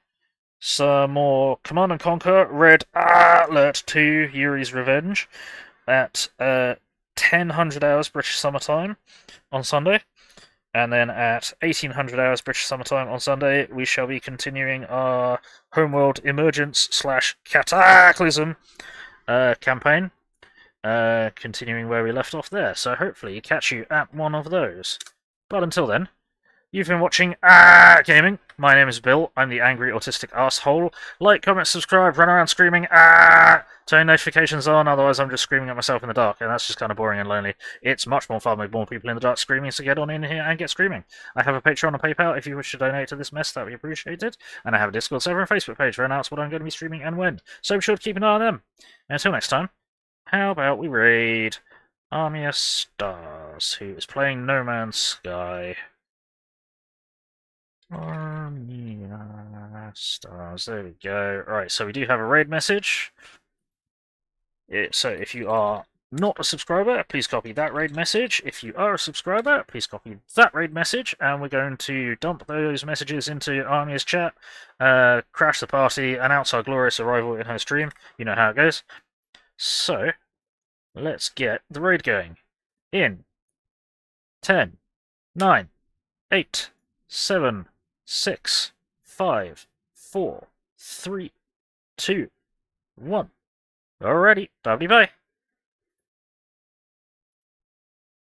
Speaker 1: some more Command & Conquer Red Alert 2 Yuri's Revenge at 1000 hours British Summer Time on Sunday. And then at 1800 hours British Summer Time on Sunday, we shall be continuing our Homeworld Emergence / Cataclysm campaign. Continuing where we left off there. So hopefully catch you at one of those. But until then, you've been watching Gaming. My name is Bill. I'm the angry autistic asshole. Like, comment, subscribe, run around screaming turn notifications on, otherwise I'm just screaming at myself in the dark, and that's just kind of boring and lonely. It's much more fun with more people in the dark screaming, so get on in here and get screaming. I have a Patreon and PayPal if you wish to donate to this mess, that would be appreciated. And I have a Discord server and Facebook page where I announce what I'm going to be streaming and when. So be sure to keep an eye on them. And until next time, how about we raid Armia Stars, who is playing No Man's Sky. Armia Stars, there we go. Right, so we do have a raid message. So if you are not a subscriber, please copy that raid message. If you are a subscriber, please copy that raid message, and we're going to dump those messages into Armia's chat, crash the party, announce our glorious arrival in her stream. You know how it goes. So, let's get the raid going. In 10, 9, 8, 7, 6, 5, 4, 3, 2, 1. Alrighty, bye bye.